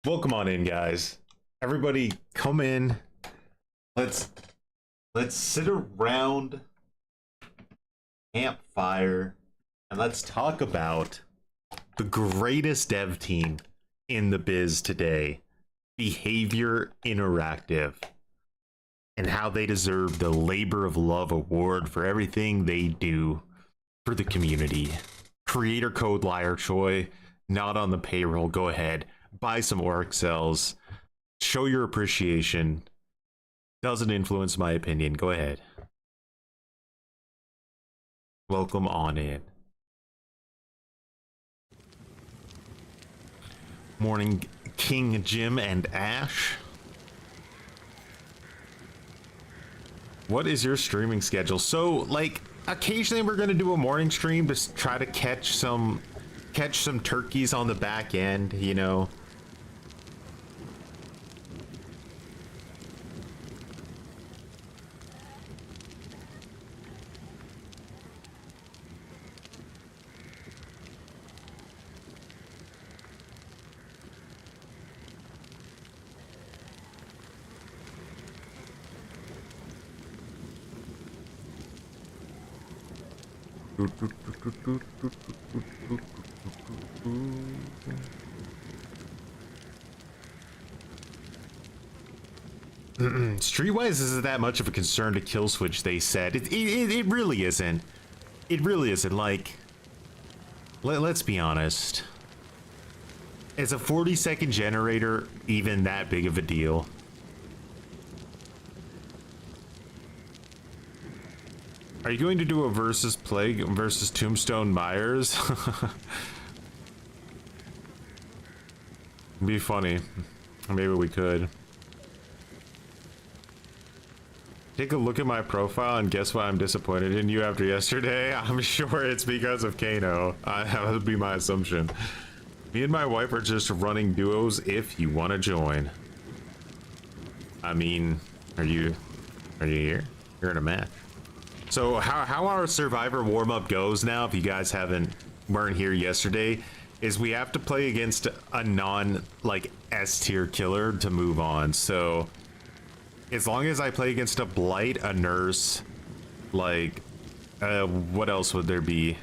Welcome on in, guys. Everybody come in. Let's sit around campfire and let's talk about the greatest dev team in the biz today, Behavior Interactive, and how they deserve the Labor of Love award for everything they do for the community. Creator code liar Choi, not on the payroll. Go ahead, buy some orc cells, show your appreciation. Doesn't influence my opinion. Go ahead. Welcome on in. Morning, King Jim and Ash. What is your streaming schedule? So, like, occasionally we're gonna do a morning stream to try to catch some turkeys on the back end, you know. Streetwise isn't that much of a concern to kill switch, they said. It really isn't. It really isn't. Like, let's be honest. Is a 40-second generator even that big of a deal? Are you going to do a versus Plague versus Tombstone Myers? Be funny. Maybe we could. Take a look at my profile and guess why I'm disappointed in you after yesterday. I'm sure it's because of Kano. That would be my assumption. Me and my wife are just running duos if you want to join. I mean, are you here? You're in a match. So how our Survivor warm-up goes now, if you guys weren't here yesterday, is we have to play against a non, like, S-tier killer to move on. So as long as I play against a Blight, a Nurse, like, what else would there be?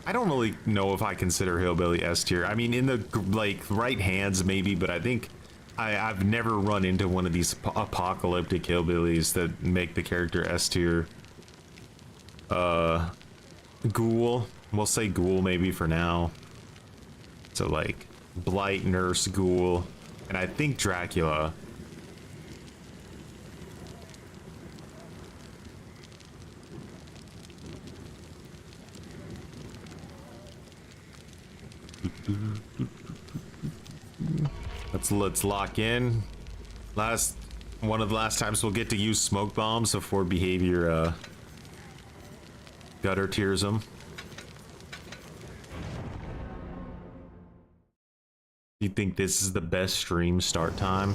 I don't really know if I consider Hillbilly S-tier. I mean, in the, like, right hands maybe, but I think I've never run into one of these apocalyptic hillbillies that make the character S-tier. Ghoul. We'll say Ghoul maybe for now. So, like, Blight, Nurse, Ghoul, and I think Dracula. Let's lock in. One of the last times we'll get to use smoke bombs before Behavior gutter tears them. You think this is the best stream start time?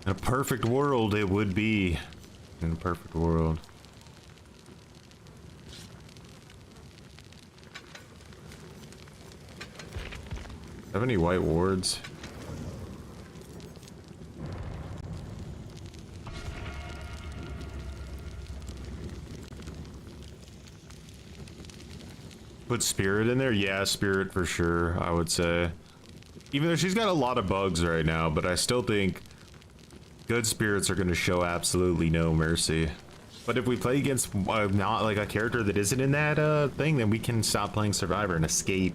In a perfect world, it would be. In a perfect world. Have any white wards? Put Spirit in there? Yeah, Spirit for sure, I would say. Even though she's got a lot of bugs right now, but I still think good spirits are going to show absolutely no mercy. But if we play against not like a character that isn't in that thing, then we can stop playing Survivor and escape.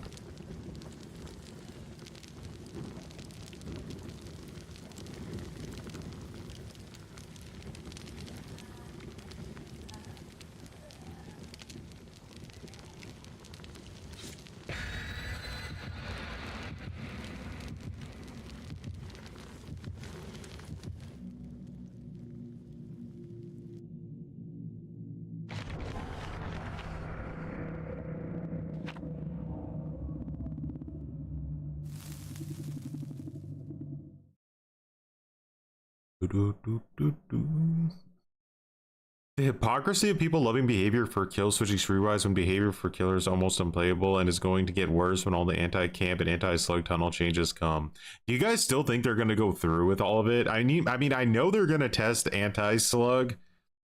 The hypocrisy of people loving behavior for kill switching streetwise when behavior for killer is almost unplayable and is going to get worse when all the anti-camp and anti-slug tunnel changes come. Do you guys still think they're going to go through with all of it? I mean, I know they're going to test anti-slug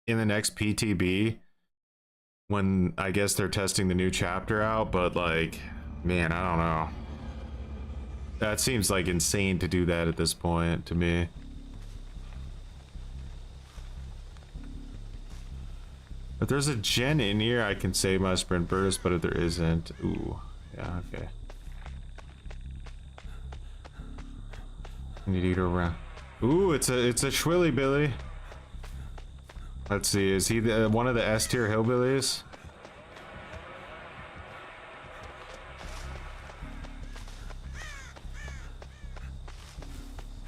in the next PTB when I guess they're testing the new chapter out, but like, man, I don't know. That seems like insane to do that at this point to me. If there's a gen in here, I can save my sprint burst, but if there isn't, ooh, yeah, okay. I need to go around. Ooh, it's a Schwilly Billy. Let's see, is he one of the S tier hillbillies?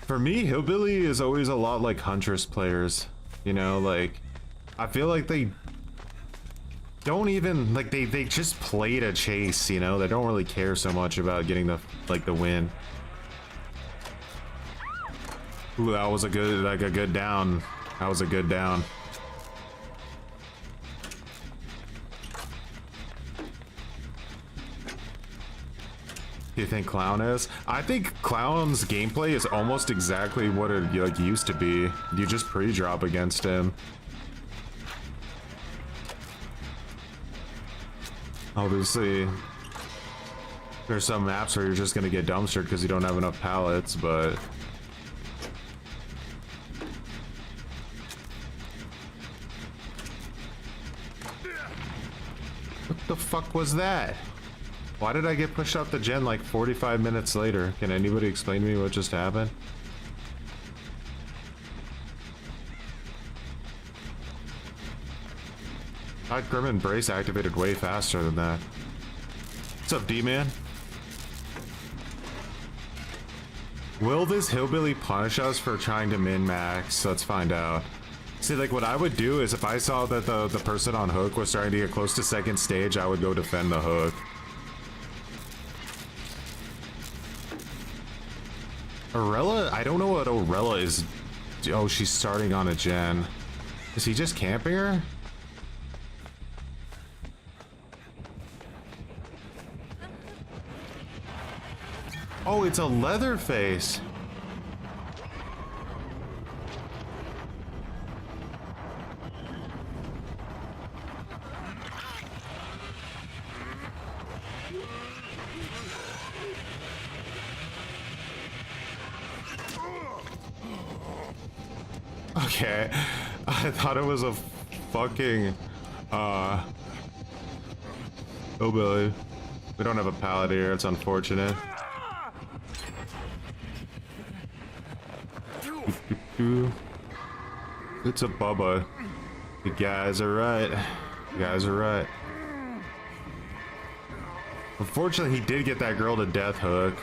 For me, hillbilly is always a lot like Huntress players. You know, like, I feel like they don't even, like, they just play to chase, you know? They don't really care so much about getting the, like, the win. Ooh, that was a good, like, a good down. That was a good down. Do you think Clown is? I think Clown's gameplay is almost exactly what it, like, used to be. You just pre-drop against him. Obviously, there's some maps where you're just gonna get dumpstered because you don't have enough pallets, but what the fuck was that? Why did I get pushed off the gen like 45 minutes later? Can anybody explain to me what just happened? Grim Embrace activated way faster than that. What's up, D-Man? Will this hillbilly punish us for trying to min-max? Let's find out. See, like, what I would do is if I saw that the person on hook was starting to get close to second stage, I would go defend the hook. Orella? I don't know what Orella is. Oh, she's starting on a gen. Is he just camping her? Oh, it's a Leatherface. Okay, I thought it was a fucking hillbilly. We don't have a pallet here, it's unfortunate. It's a Bubba. You guys are right. You guys are right. Unfortunately, he did get that girl to death hook.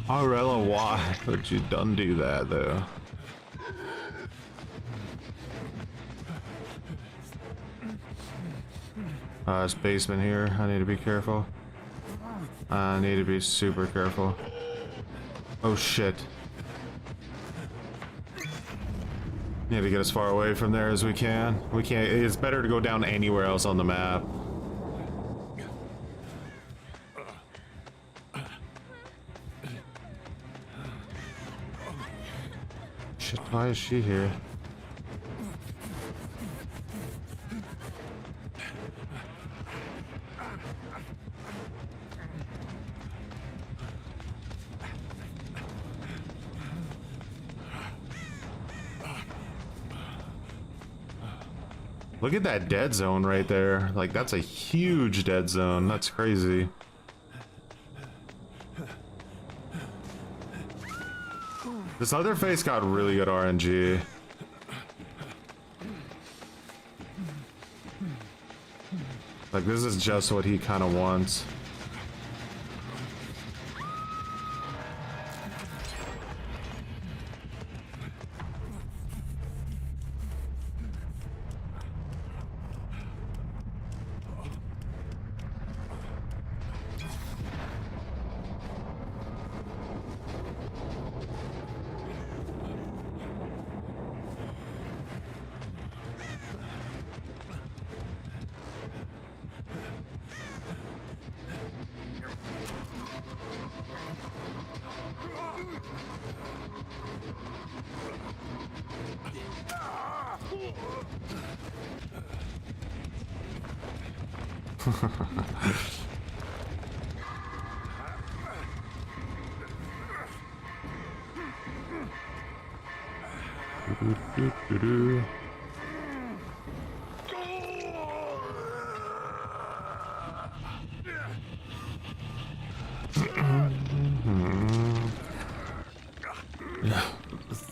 Arella, why would you done do that though? This basement here. I need to be careful. I need to be super careful. Oh shit. Need to get as far away from there as we can. We can't. It's better to go down anywhere else on the map. Shit, why is she here? Look at that dead zone right there. Like, that's a huge dead zone. That's crazy. This other face got really good RNG. Like, this is just what he kind of wants.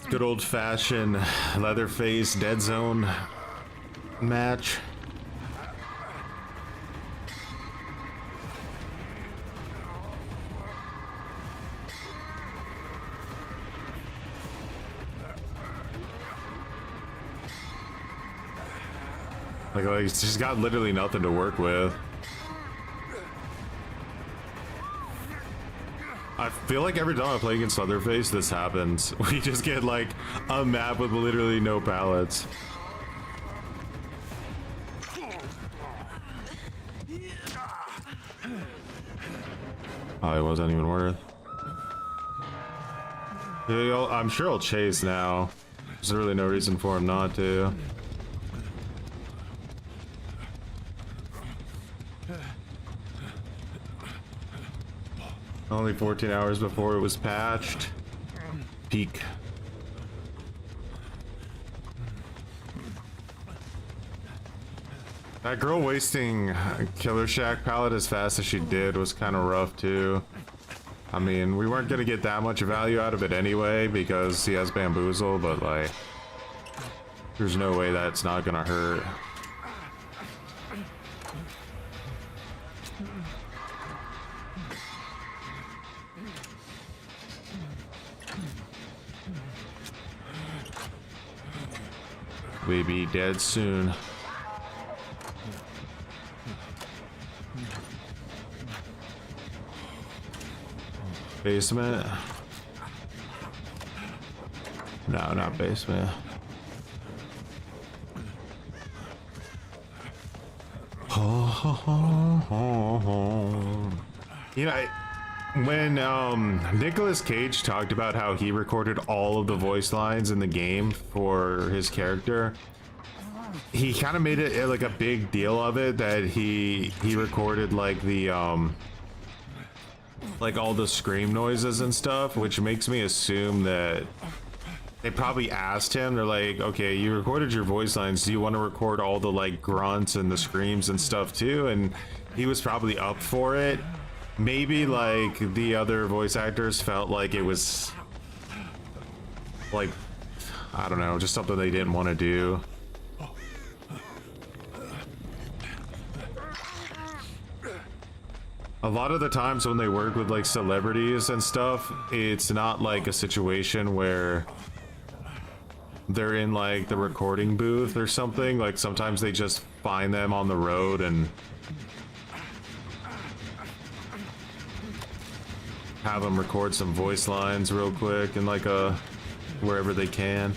Good old-fashioned Leatherface Dead Zone match. Like she's got literally nothing to work with. I feel like every time I play against Leatherface, this happens. We just get like a map with literally no pallets. Oh, it wasn't even worth. Yeah, I'm sure he'll chase now. There's really no reason for him not to. Only 14 hours before it was patched. Peak. That girl wasting Killer Shack pallet as fast as she did was kind of rough too. I mean, we weren't gonna get that much value out of it anyway because he has bamboozle, but like, there's no way that's not gonna hurt. We be dead soon. Basement? No, not basement. You know, when Nicolas Cage talked about how he recorded all of the voice lines in the game for his character, he kind of made it like a big deal of it that he recorded like the like all the scream noises and stuff, which makes me assume that they probably asked him, they're like, okay, you recorded your voice lines, do you want to record all the like grunts and the screams and stuff too? And he was probably up for it. Maybe like the other voice actors felt like it was like, I don't know, just something they didn't want to do. A lot of the times when they work with like celebrities and stuff, it's not like a situation where they're in like the recording booth or something. Like sometimes they just find them on the road and have them record some voice lines real quick and like wherever they can.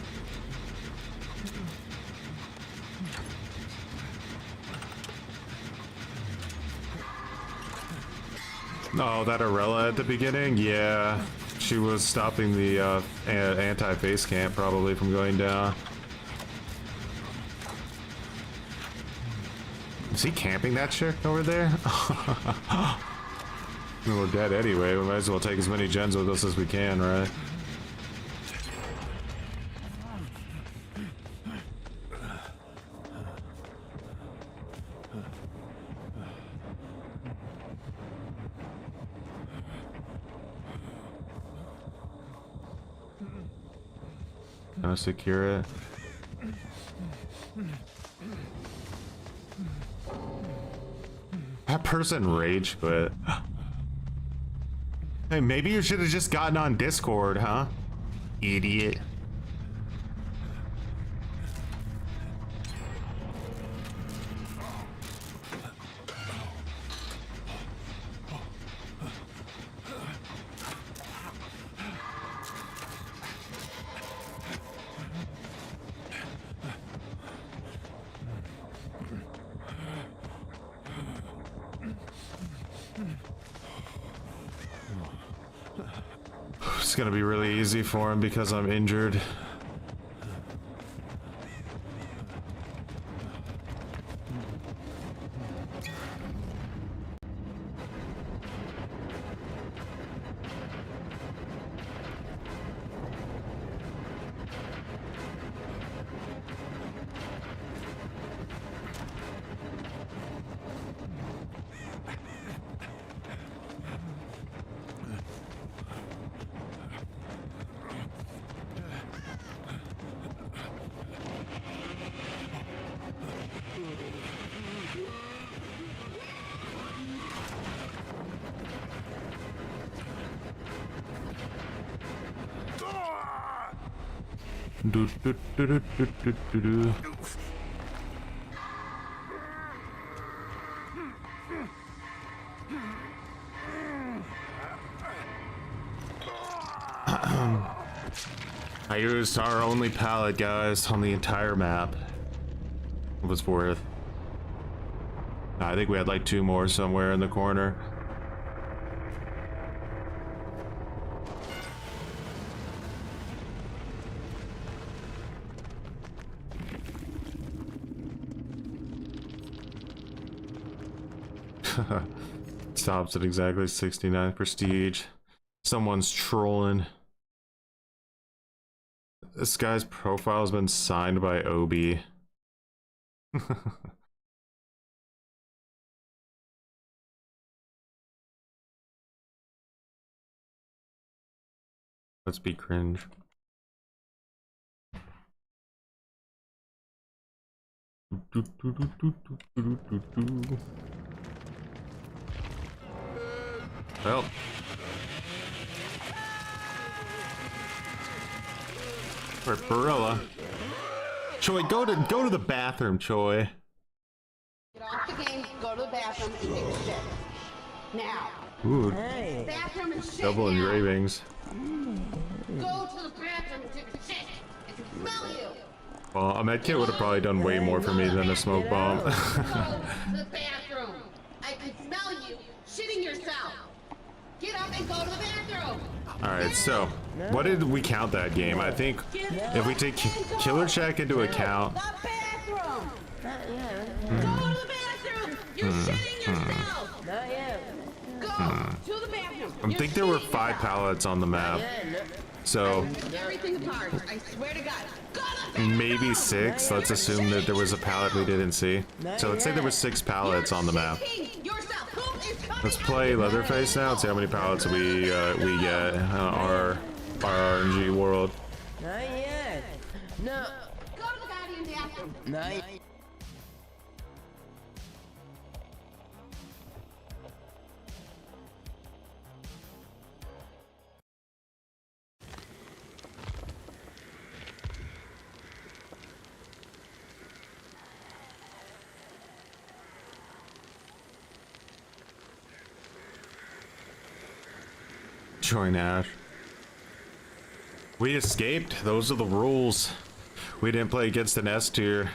Oh, that Arella at the beginning? Yeah. She was stopping the anti-face camp probably from going down. Is he camping that chick over there? We're dead anyway. We might as well take as many gens with us as we can, right? Gonna secure it. That person rage quit. Hey, maybe you should have just gotten on Discord, huh? Idiot. It's gonna be really easy for him because I'm injured. Do, do, do, do, do, do, do, do. I used our only pallet, guys, on the entire map. It was worth. I think we had like 2 more somewhere in the corner. Stops at exactly 69 prestige. Someone's trolling. This guy's profile has been signed by Obi. Let's be cringe. Well. For Barilla. Choi, go to the bathroom, Choi. Get off the game, go to the bathroom, and take a shit. Now. Ooh. Hey. Bathroom and shit. Double engravings. Go to the bathroom and take a shit. I can smell you. Well, a med kit would have probably done way more for me than a smoke bomb. Go to the bathroom. I can smell you shitting yourself. Get up and go to the bathroom. Alright, so what did we count that game? I think if we take Killer Shack into account. The bathroom. Go to the bathroom. You're shitting yourself. Go to the bathroom. I think there were 5 pallets on the map. So Everything apart. I swear to God. maybe 6. Let's assume that there was a pallet we didn't see. So let's say there were 6 pallets on the map. Let's play Leatherface now and see how many pallets we get our RNG world. Not yet. No. Go to the goddamn bathroom. Not. Join Ash. We escaped. Those are the rules. We didn't play against an S tier.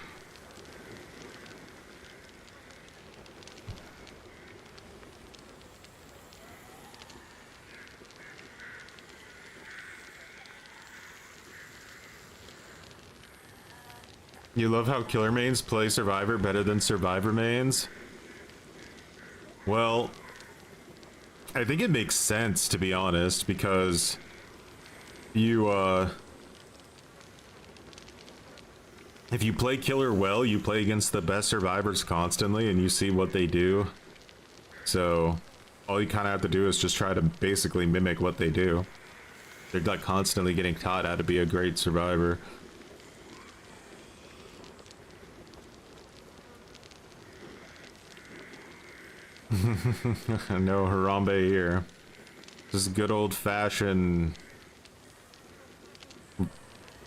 You love how killer mains play survivor better than survivor mains? Well, I think it makes sense, to be honest, because you, if you play killer well, you play against the best survivors constantly, and you see what they do. So, all you kind of have to do is just try to basically mimic what they do. They're like constantly getting taught how to be a great survivor. No Harambe here. This is good old-fashioned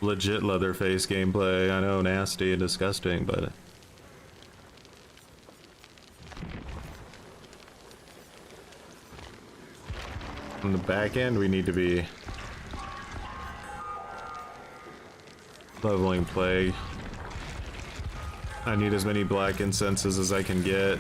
legit Leatherface gameplay. I know, nasty and disgusting, but on the back end we need to be leveling Plague. I need as many black incenses as I can get.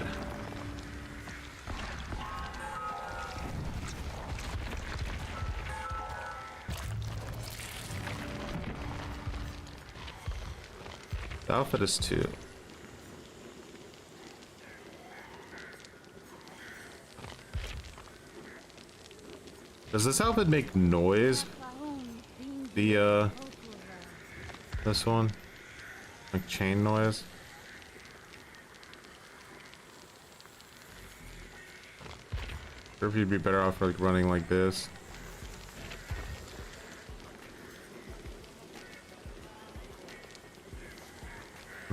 The outfit is 2. Does this outfit make noise? The this one? Like chain noise? Or if you'd be better off like running like this.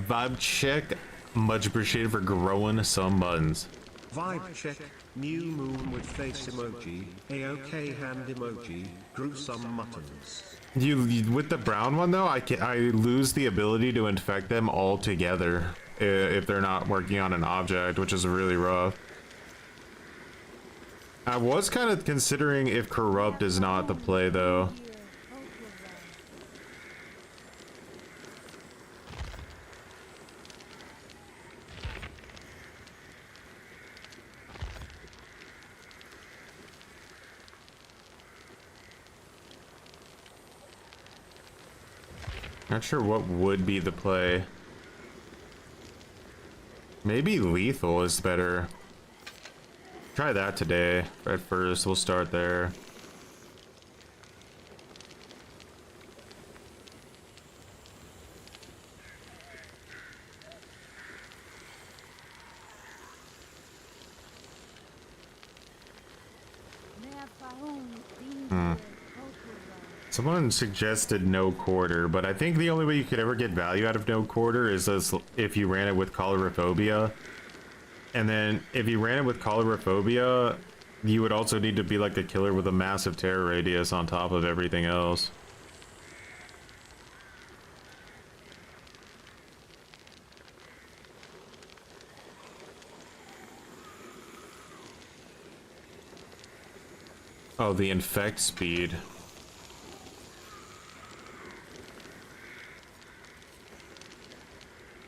Vibe check, much appreciated for growing some buttons. Vibe check, new moon with face emoji, AOK hand emoji, grew some muttons. With the brown one though, I lose the ability to infect them altogether if they're not working on an object, which is really rough. I was kind of considering if corrupt is not the play though. Not sure what would be the play. Maybe lethal is better. Try that today. At first, we'll start there. Someone suggested no quarter, but I think the only way you could ever get value out of no quarter is if you ran it with choleraphobia. And then if you ran it with choleraphobia, you would also need to be like a killer with a massive terror radius on top of everything else. Oh, the infect speed.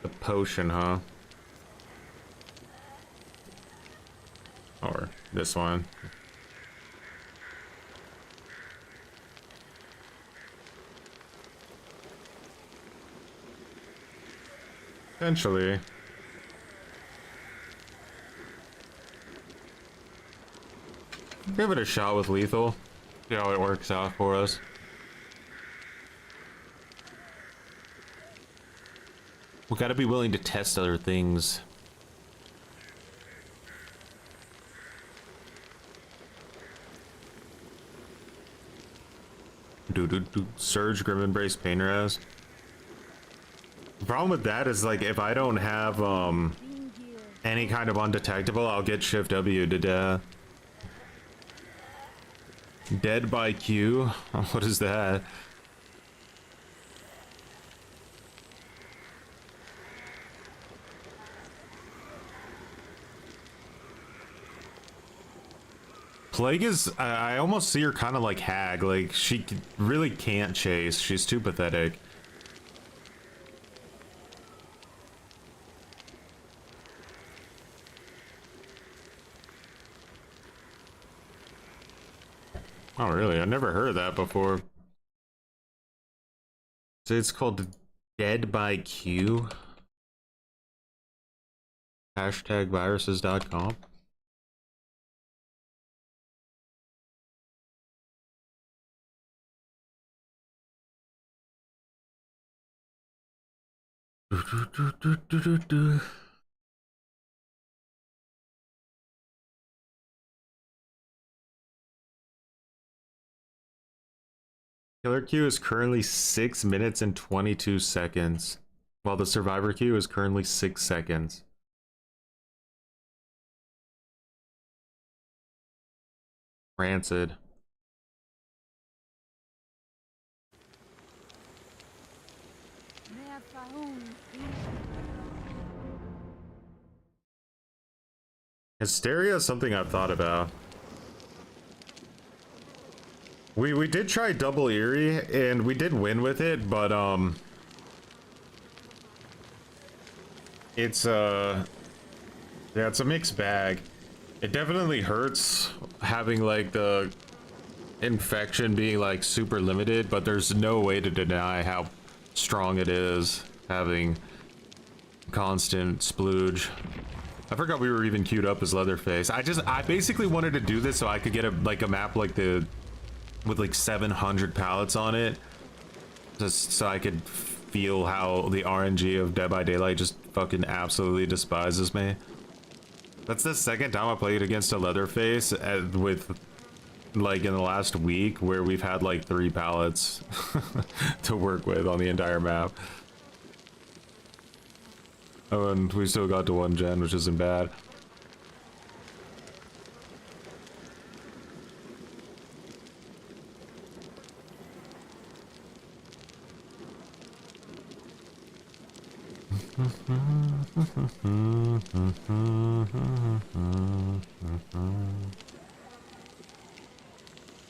The potion, huh? Or this one. Potentially. Give it a shot with lethal. See how it works out for us. We gotta be willing to test other things. Surge, Grim Embrace, Pain Raz. The problem with that is, like, if I don't have any kind of undetectable, I'll get Shift W to death. Dead by Q? What is that? Plague is, I almost see her kind of like Hag, like she really can't chase, she's too pathetic. Oh really, I never heard of that before. So it's called Dead by Q. Hashtag viruses.com. Killer queue is currently 6 minutes and 22 seconds, while the survivor queue is currently 6 seconds. Rancid. Hysteria is something I've thought about. We did try double Eerie and we did win with it, but it's yeah, it's a mixed bag. It definitely hurts having like the infection being like super limited, but there's no way to deny how strong it is having constant splooge. I forgot we were even queued up as Leatherface. I basically wanted to do this so I could get a map like the with like 700 pallets on it, just so I could feel how the RNG of Dead by Daylight just fucking absolutely despises me. That's the second time I played against a Leatherface with like in the last week where we've had like 3 pallets to work with on the entire map. Oh, and we still got to 1 gen, which isn't bad.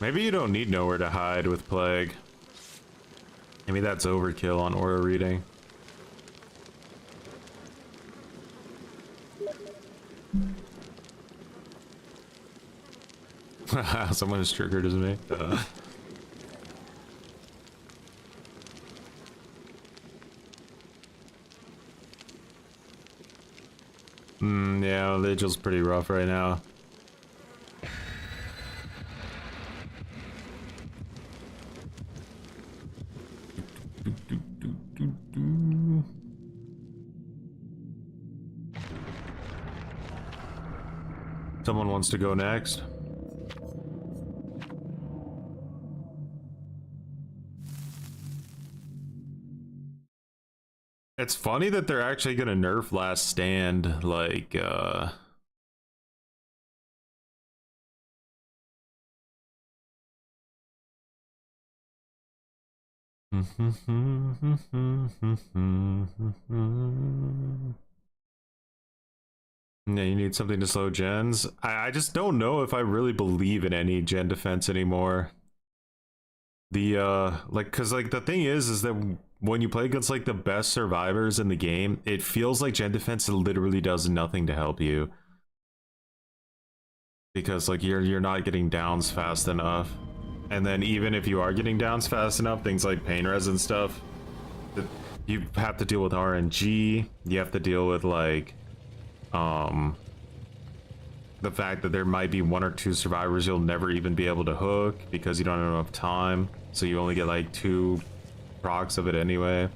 Maybe you don't need nowhere to hide with Plague. Maybe that's overkill on aura reading. Someone as triggered as me. Yeah, Vigil's pretty rough right now. Someone wants to go next. It's funny that they're actually gonna nerf Last Stand, like, Yeah, you need something to slow gens. I just don't know if I really believe in any gen defense anymore. The, like, cause like the thing is that when you play against like the best survivors in the game, it feels like gen defense literally does nothing to help you. Because like you're not getting downs fast enough. And then even if you are getting downs fast enough, things like pain res and stuff, you have to deal with RNG, you have to deal with like, the fact that there might be 1 or 2 survivors you'll never even be able to hook because you don't have enough time, so you only get like 2 procs of it anyway.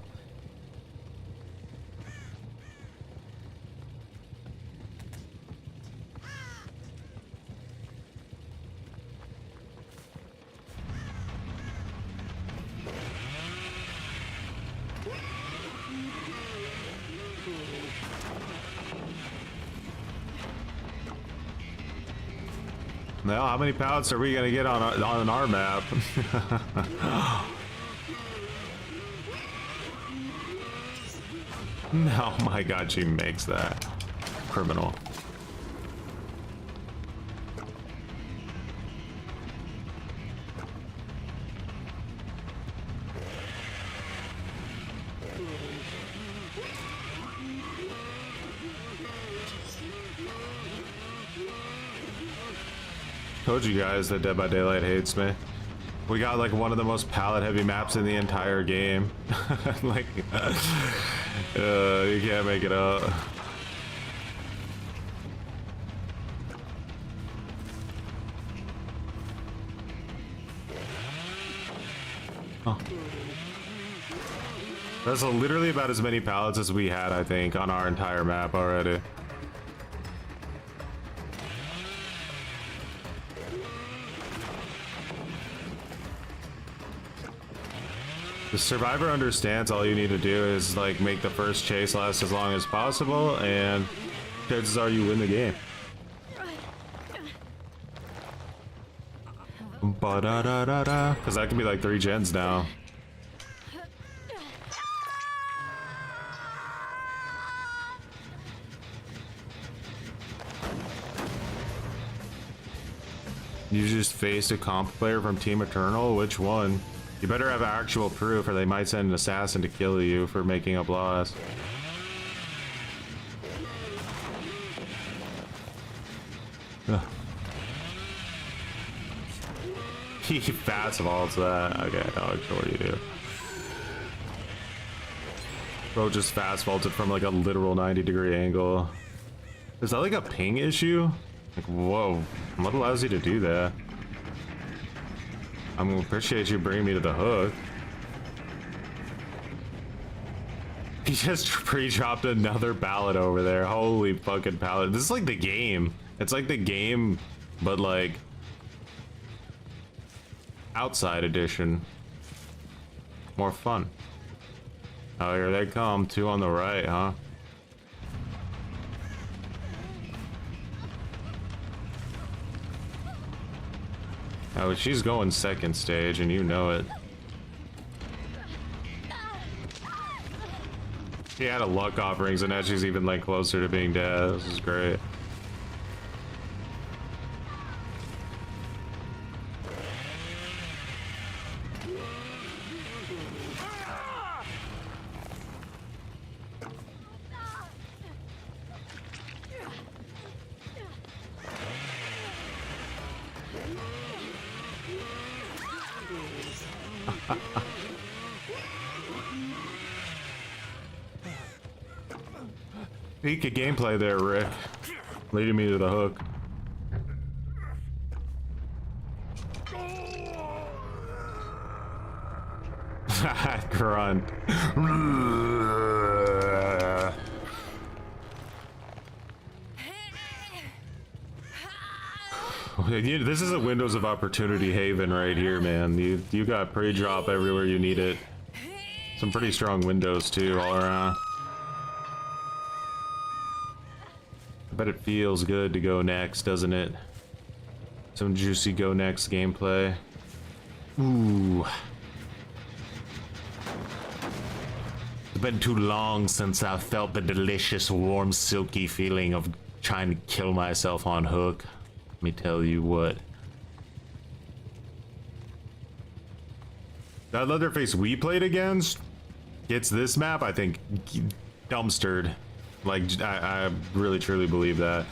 Now, how many pallets are we gonna get on our map? Oh my god, she makes that. Criminal. Told you guys that Dead by Daylight hates me. We got like one of the most pallet heavy maps in the entire game. Like, you can't make it up. Oh. That's literally about as many pallets as we had, I think, on our entire map already. The survivor understands all you need to do is like make the first chase last as long as possible, and chances are you win the game. Ba-da-da-da-da. Because that can be like 3 gens now. You just faced a comp player from Team Eternal? Which one? You better have actual proof or they might send an assassin to kill you for making up laws. Ugh. He fast vaults that. Okay, I'll ignore what you do. Bro just fast vaulted from like a literal 90-degree angle. Is that like a ping issue? Like, whoa, what allows you to do that? I'm gonna appreciate you bringing me to the hook. He just pre-dropped another ballot over there. Holy fucking pallet. This is like the game. It's like the game, but like outside edition. More fun. Oh, here they come. 2 on the right, huh? Oh, she's going second stage, and you know it. She had a luck offerings, and now she's even like closer to being dead. This is great. Peak of gameplay there, Rick. Leading me to the hook. Grunt. This is a Windows of Opportunity haven right here, man. You got pre-drop everywhere you need it. Some pretty strong windows too, all around. I bet it feels good to go next, doesn't it? Some juicy go next gameplay. Ooh. It's been too long since I felt the delicious, warm, silky feeling of trying to kill myself on hook. Let me tell you what. That Leatherface we played against gets this map, I think, dumpstered. Like, I really truly believe that.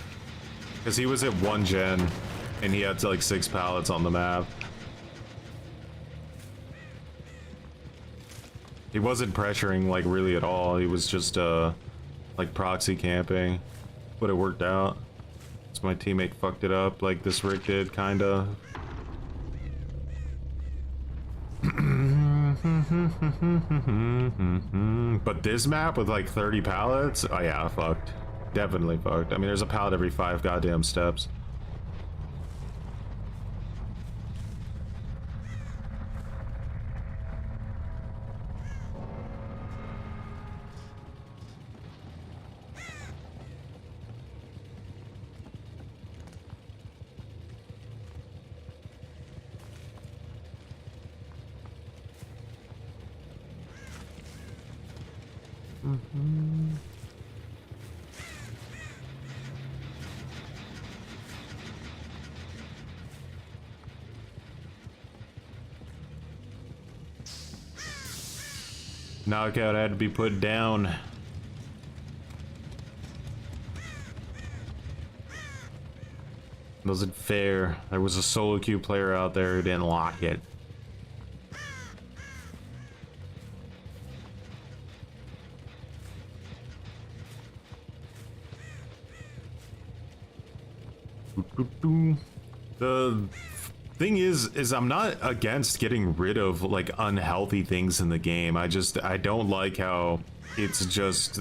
Because he was at 1 gen, and he had like 6 pallets on the map. He wasn't pressuring, like, really at all. He was just, like, proxy camping. But it worked out. So my teammate fucked it up, like this Rick did, kinda. But this map with like 30 pallets, oh yeah, fucked. Definitely fucked. I mean, there's a pallet every 5 goddamn steps. Knockout had to be put down. Wasn't fair. There was a solo queue player out there who didn't lock it. The thing is I'm not against getting rid of like unhealthy things in the game. I don't like how it's just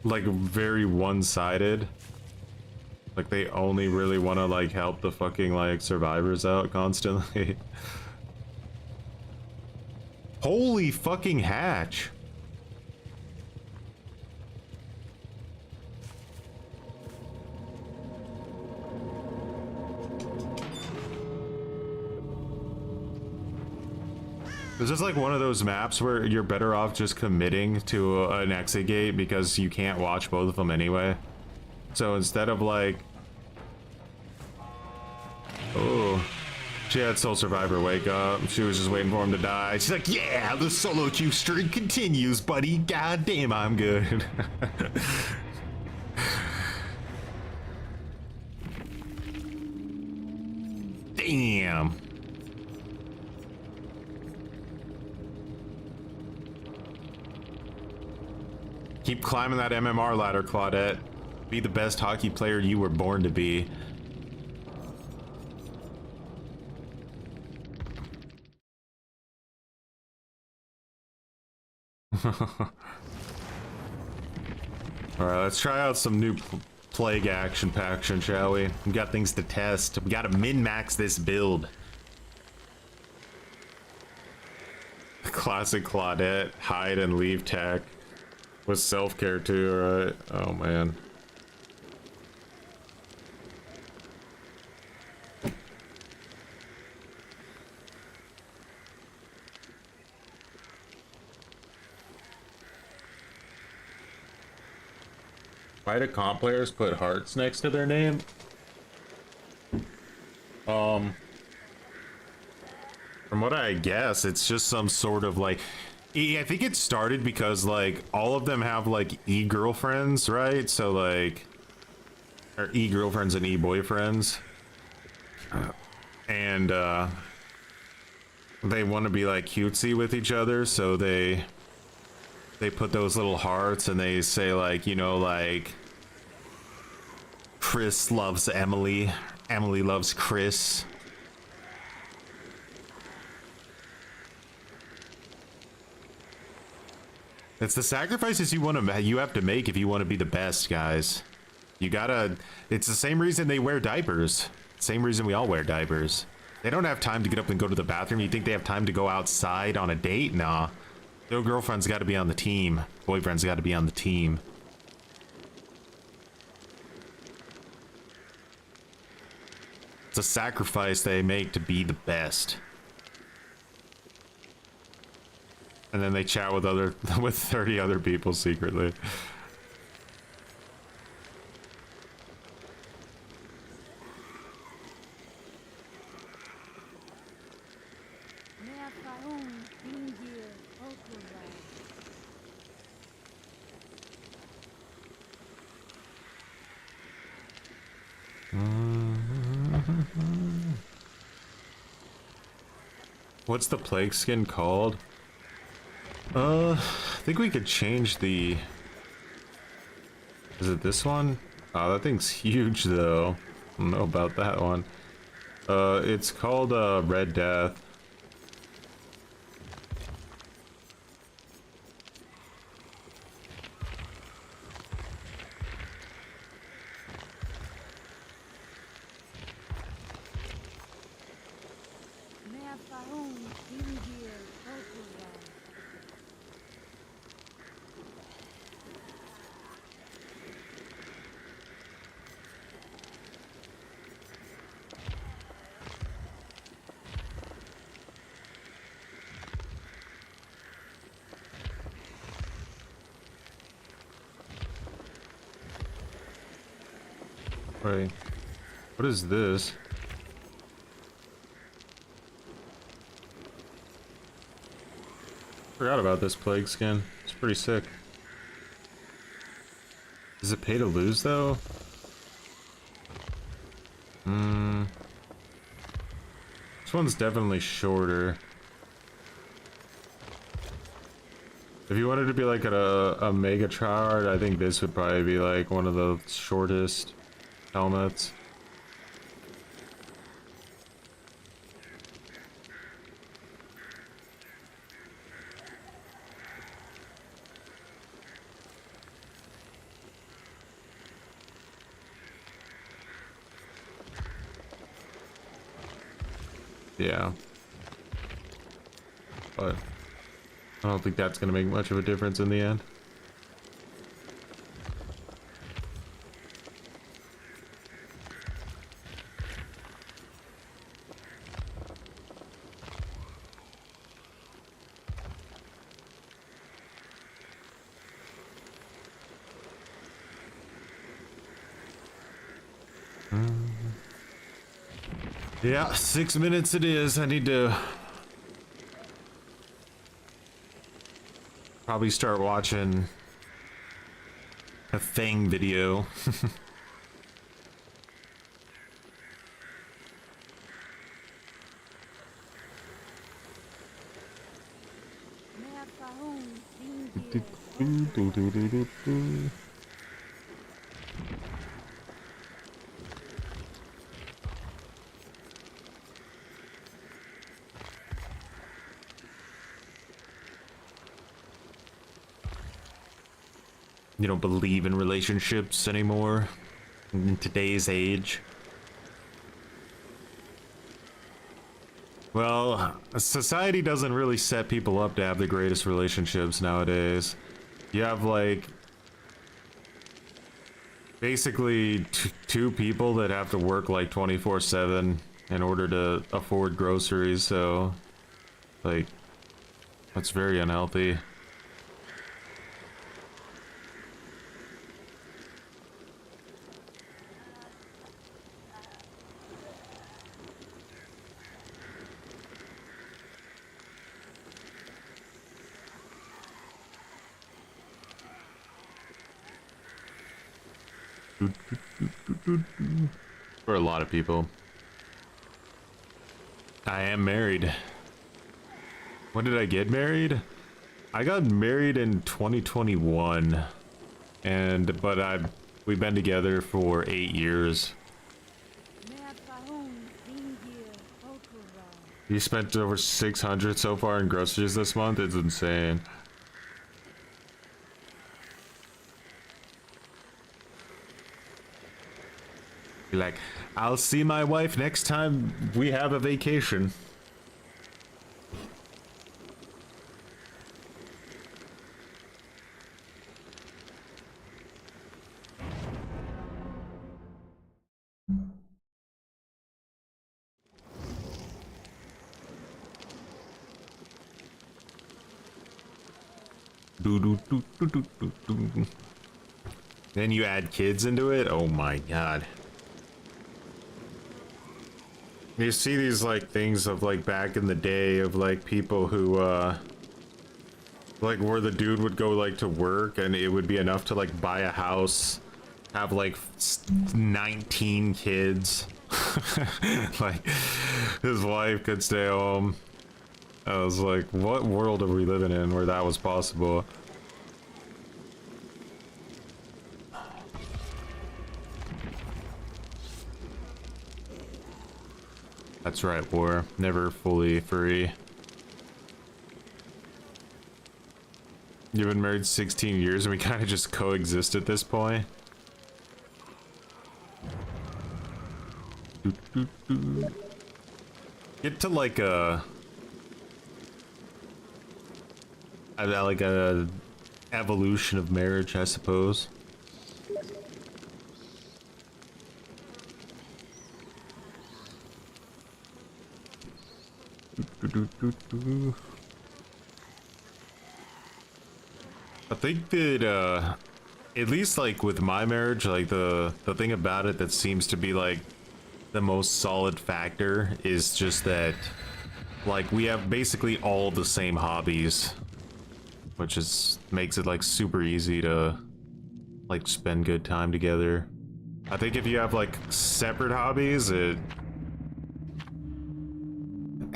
like very one-sided. Like they only really want to like help the fucking like survivors out constantly. Holy fucking hatch. Is this like one of those maps where you're better off just committing to an exit gate because you can't watch both of them anyway? So instead of like... Oh, she had Soul Survivor wake up. She was just waiting for him to die. She's like, yeah, the solo queue streak continues, buddy. God damn, I'm good. Damn. Keep climbing that MMR ladder, Claudette. Be the best hockey player you were born to be. Alright, let's try out some new plague action, shall we? We got things to test. We gotta min-max this build. Classic Claudette, hide and leave tech. With self-care too, right? Oh man. Why do comp players put hearts next to their name? From what I guess, it's just some sort of like, I think it started because like all of them have like e-girlfriends, right? So like, or e-girlfriends and e-boyfriends. And they want to be like cutesy with each other, so they put those little hearts and they say like, you know, like Chris loves Emily, Emily loves Chris. It's the sacrifices you have to make if you want to be the best, guys. You gotta, it's the same reason they wear diapers. Same reason we all wear diapers. They don't have time to get up and go to the bathroom. You think they have time to go outside on a date? Nah. Their girlfriend's got to be on the team. Boyfriend's got to be on the team. It's a sacrifice they make to be the best. And then they chat with with 30 other people secretly. What's the plague skin called? I think we could change the... Is it this one? Oh, that thing's huge though. I don't know about that one. It's called Red Death. Wait, what is this? Forgot about this plague skin. It's pretty sick. Does it pay to lose though? This one's definitely shorter. If you wanted to be like a mega tryhard, I think this would probably be like one of the shortest helmets. Yeah. But I don't think that's gonna make much of a difference in the end. Yeah, 6 minutes it is. I need to probably start watching a Fang video. You don't believe in relationships anymore in today's age? Well, society doesn't really set people up to have the greatest relationships nowadays. You have like basically two people that have to work like 24/7 in order to afford groceries, so like that's very unhealthy. For a lot of people. I am married. When did I get married? I got married in 2021. But we've been together for 8 years. You spent over 600 so far in groceries this month? It's insane. Be like, I'll see my wife next time we have a vacation. Then you add kids into it? Oh my god. You see these like things of like back in the day of like people who like where the dude would go like to work and it would be enough to like buy a house, have like 19 kids. Like his wife could stay home. I was like, what world are we living in where that was possible? That's right, war. Never fully free. You've been married 16 years and we kind of just coexist at this point. Get to like a evolution of marriage, I suppose. I think that at least like with my marriage, like the thing about it that seems to be like the most solid factor is just that like we have basically all the same hobbies, which makes it like super easy to like spend good time together. I think if you have like separate hobbies,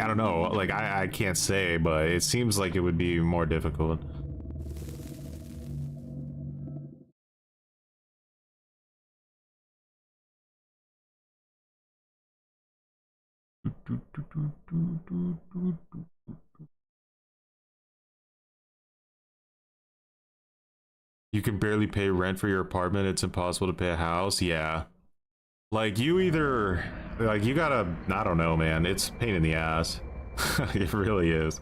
I don't know, like I can't say, but it seems like it would be more difficult. You can barely pay rent for your apartment. It's impossible to pay a house. Yeah. Like you either, like you gotta, I don't know, man. It's a pain in the ass. It really is.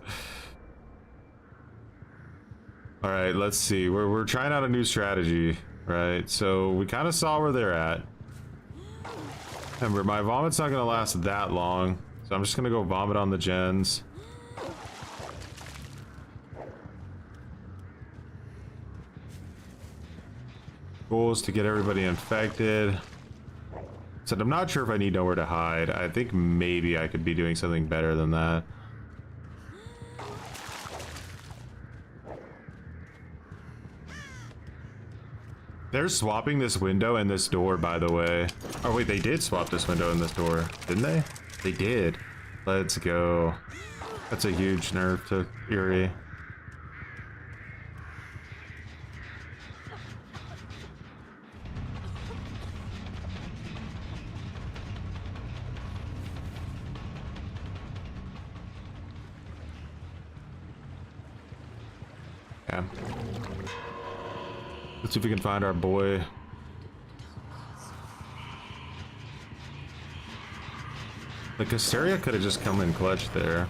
All right, let's see. We're trying out a new strategy, right? So we kind of saw where they're at. Remember, my vomit's not gonna last that long, so I'm just gonna go vomit on the gens. Goal is to get everybody infected. So I'm not sure if I need nowhere to hide. I think maybe I could be doing something better than that. They're swapping this window and this door, by the way. Oh wait, they did swap this window and this door, didn't they? They did. Let's go. That's a huge nerf to Yuri. Yeah. Let's see if we can find our boy. The Casteria could have just come in clutch there.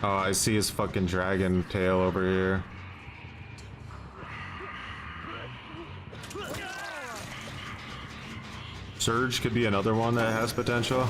Oh, I see his fucking dragon tail over here. Surge could be another one that has potential.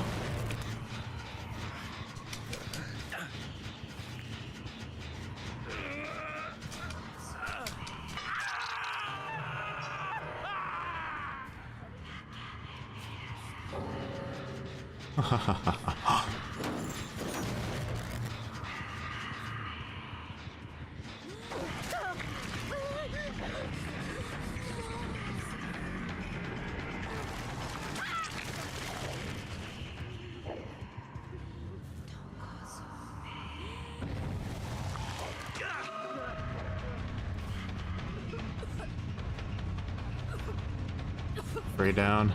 Spray down.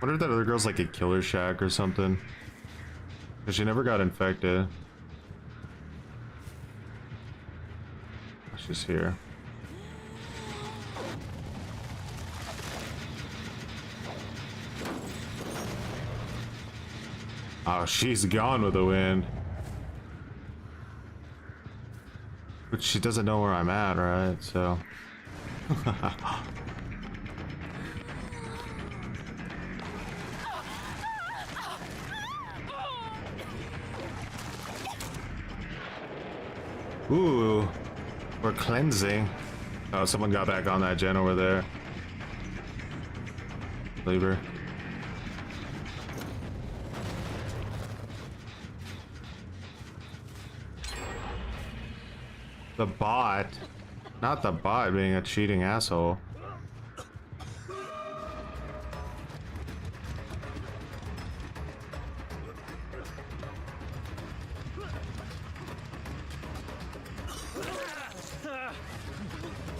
Wonder if that other girl's like a killer shack or something. Cause she never got infected. She's here. Oh, she's gone with the wind. But she doesn't know where I'm at, right? So. Ooh, we're cleansing. Oh, someone got back on that gen over there. Leave her. The bot, not the bot being a cheating asshole.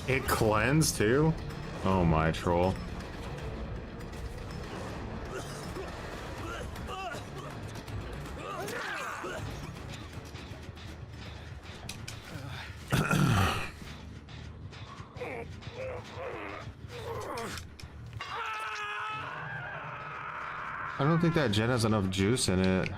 It cleansed too? Oh my troll. I don't think that gen has enough juice in it.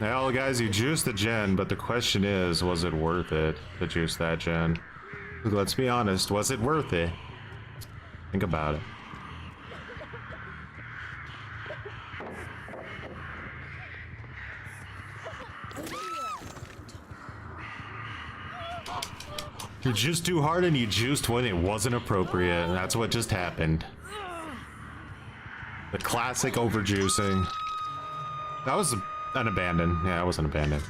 Well, guys, you juiced the gen, but the question is, was it worth it to juice that gen? Let's be honest, was it worth it? Think about it. You juiced too hard and you juiced when it wasn't appropriate, and that's what just happened. The classic overjuicing. That was an abandon. Yeah, it was an abandon.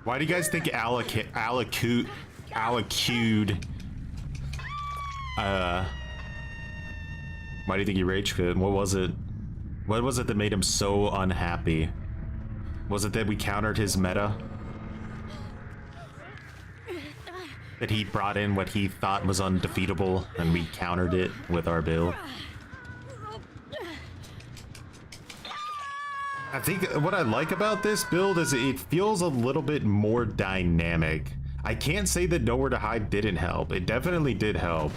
Why do you guys think Alicued? Why do you think he rage quit? What was it? What was it that made him so unhappy? Was it that we countered his meta? That he brought in what he thought was undefeatable and we countered it with our build? I think what I like about this build is it feels a little bit more dynamic. I can't say that Nowhere to Hide didn't help. It definitely did help.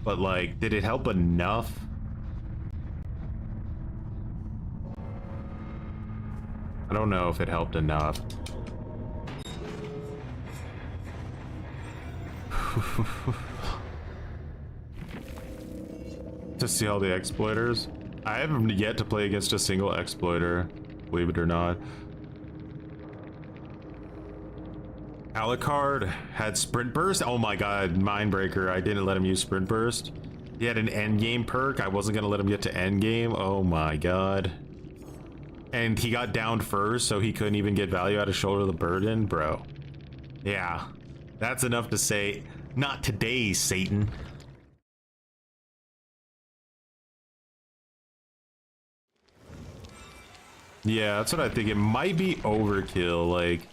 But like, did it help enough? I don't know if it helped enough. To see all the exploiters. I haven't yet to play against a single exploiter, believe it or not. Alucard had sprint burst. Oh my god, Mindbreaker. I didn't let him use sprint burst. He had an endgame perk. I wasn't gonna let him get to endgame. Oh my god. And he got downed first, so he couldn't even get value out of Shoulder the Burden, bro. Yeah, that's enough to say, not today, Satan. Yeah, that's what I think. It might be overkill. Like,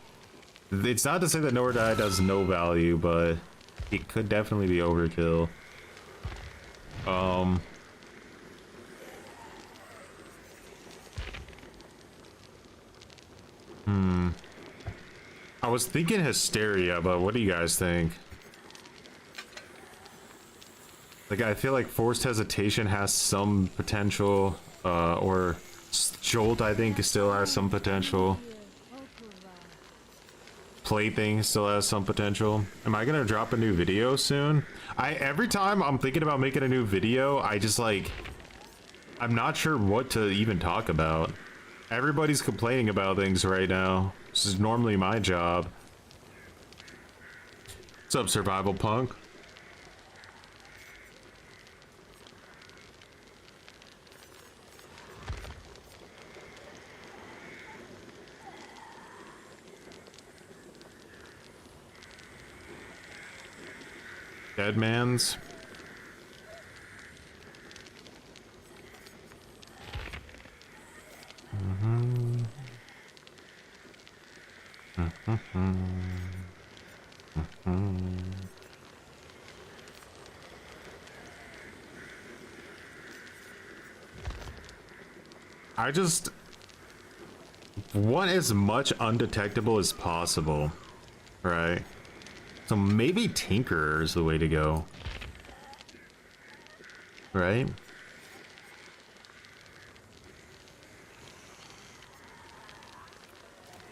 it's not to say that Nowhere to Hide does no value, but it could definitely be overkill. I was thinking Hysteria, but what do you guys think? Like, I feel like Forced Hesitation has some potential, or Jolt, I think, still has some potential. plaything still has some potential. Am I gonna drop a new video soon? Every time I'm thinking about making a new video, I just like, I'm not sure what to even talk about. Everybody's complaining about things right now. This is normally my job. What's up, Survival Punk? Deadmans. I just want as much undetectable as possible, right? So maybe Tinkerer is the way to go, right?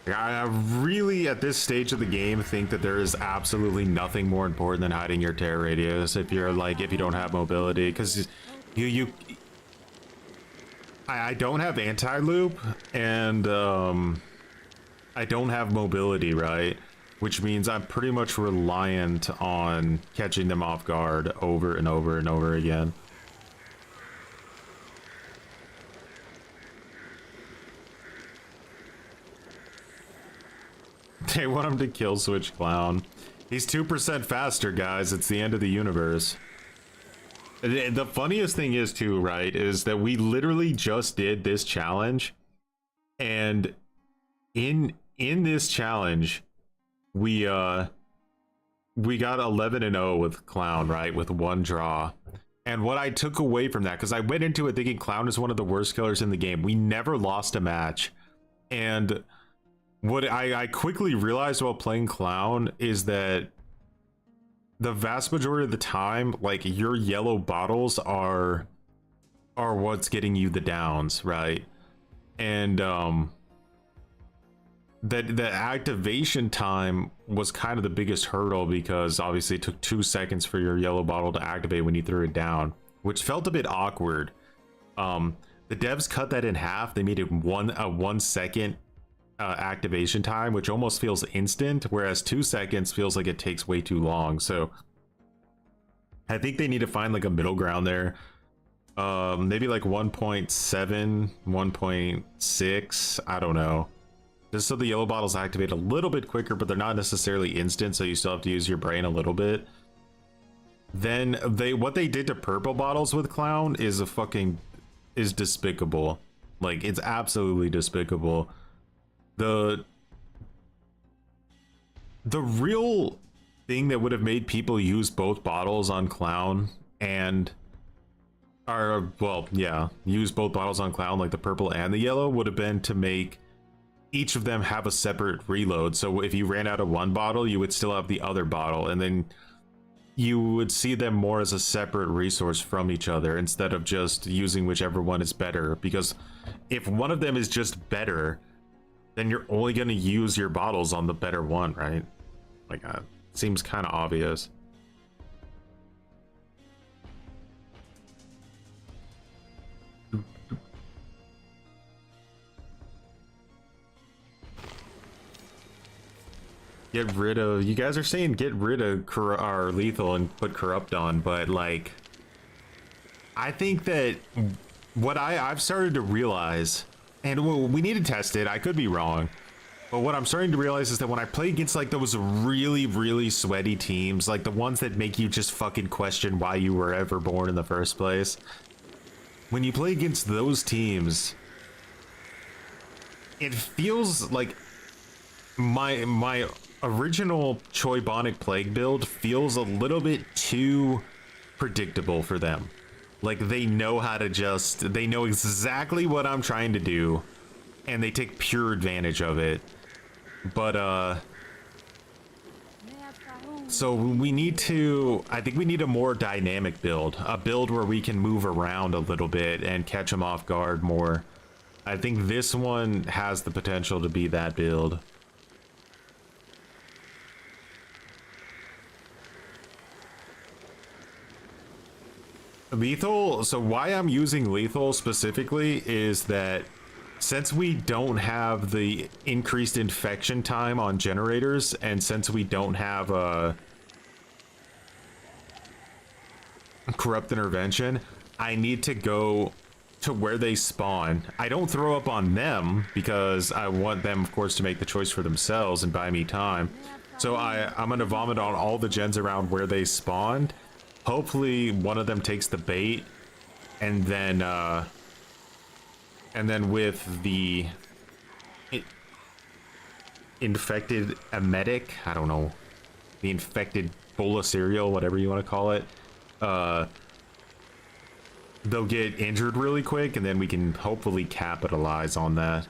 I really, at this stage of the game, think that there is absolutely nothing more important than hiding your terror radius if you're like, if you don't have mobility, because I don't have anti-loop, and I don't have mobility, right? Which means I'm pretty much reliant on catching them off guard over and over and over again. They want him to kill switch Clown. He's 2% faster, guys. It's the end of the universe. The funniest thing is too, right, is that we literally just did this challenge, and in this challenge we got 11-0 with Clown, right, with one draw. And what I took away from that, because I went into it thinking Clown is one of the worst killers in the game, we never lost a match. And what I quickly realized while playing Clown is that the vast majority of the time, like, your yellow bottles are what's getting you the downs, right? And the activation time was kind of the biggest hurdle, because obviously it took 2 seconds for your yellow bottle to activate when you threw it down, which felt a bit awkward. The devs cut that in half. They made it a 1 second activation time, which almost feels instant, whereas 2 seconds feels like it takes way too long. So I think they need to find like a middle ground there. Maybe like 1.7, 1.6, I don't know, just so the yellow bottles activate a little bit quicker, but they're not necessarily instant, so you still have to use your brain a little bit. Then what they did to purple bottles with Clown is despicable. Like, it's absolutely despicable. The real thing that would have made people use both bottles on Clown use both bottles on Clown, like the purple and the yellow, would have been to make each of them have a separate reload. So if you ran out of one bottle, you would still have the other bottle, and then you would see them more as a separate resource from each other instead of just using whichever one is better. Because if one of them is just better, then you're only going to use your bottles on the better one, right? Like, seems kind of obvious. Get rid of, you guys are saying get rid of our lethal and put corrupt on, but like, I think that what I've started to realize, and we need to test it, I could be wrong, but what I'm starting to realize is that when I play against like those really, really sweaty teams, like the ones that make you just fucking question why you were ever born in the first place, when you play against those teams, it feels like my original Choybonic plague build feels a little bit too predictable for them. Like, they know how to they know exactly what I'm trying to do, and they take pure advantage of it. But so we need to, I think we need a more dynamic build, a build where we can move around a little bit and catch them off guard more. I think this one has the potential to be that build. Lethal, so why I'm using lethal specifically is that since we don't have the increased infection time on generators, and since we don't have a corrupt intervention, I need to go to where they spawn. I don't throw up on them because I want them, of course, to make the choice for themselves and buy me time. So I'm gonna vomit on all the gens around where they spawned. Hopefully one of them takes the bait, and then with the infected emetic, I don't know, the infected bowl of cereal, whatever you want to call it, they'll get injured really quick, and then we can hopefully capitalize on that.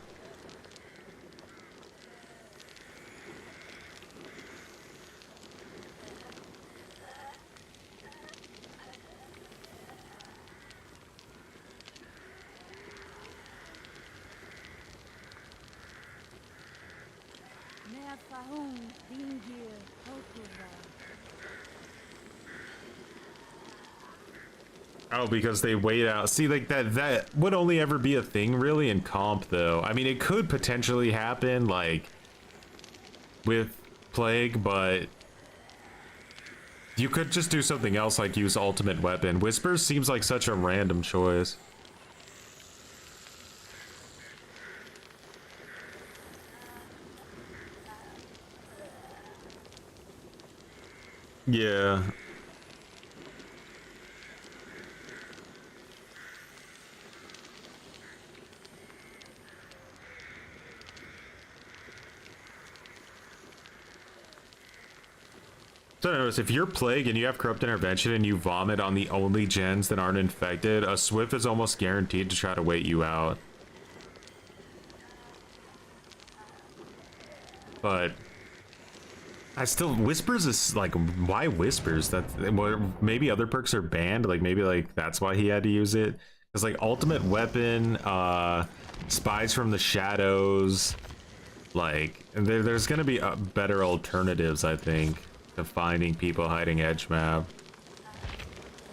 Oh, because they wait out. See, like that would only ever be a thing really in comp, though. I mean, it could potentially happen, like, with Plague, but you could just do something else, like use ultimate weapon. Whispers seems like such a random choice. Yeah. So notice, if you're Plague and you have corrupt intervention and you vomit on the only gens that aren't infected, a Swift is almost guaranteed to try to wait you out. But I still, Whispers is like, why Whispers? That maybe other perks are banned, like maybe like that's why he had to use it. It's like ultimate weapon, spies from the shadows, like, and there's gonna be better alternatives, I think, to finding people hiding edge map.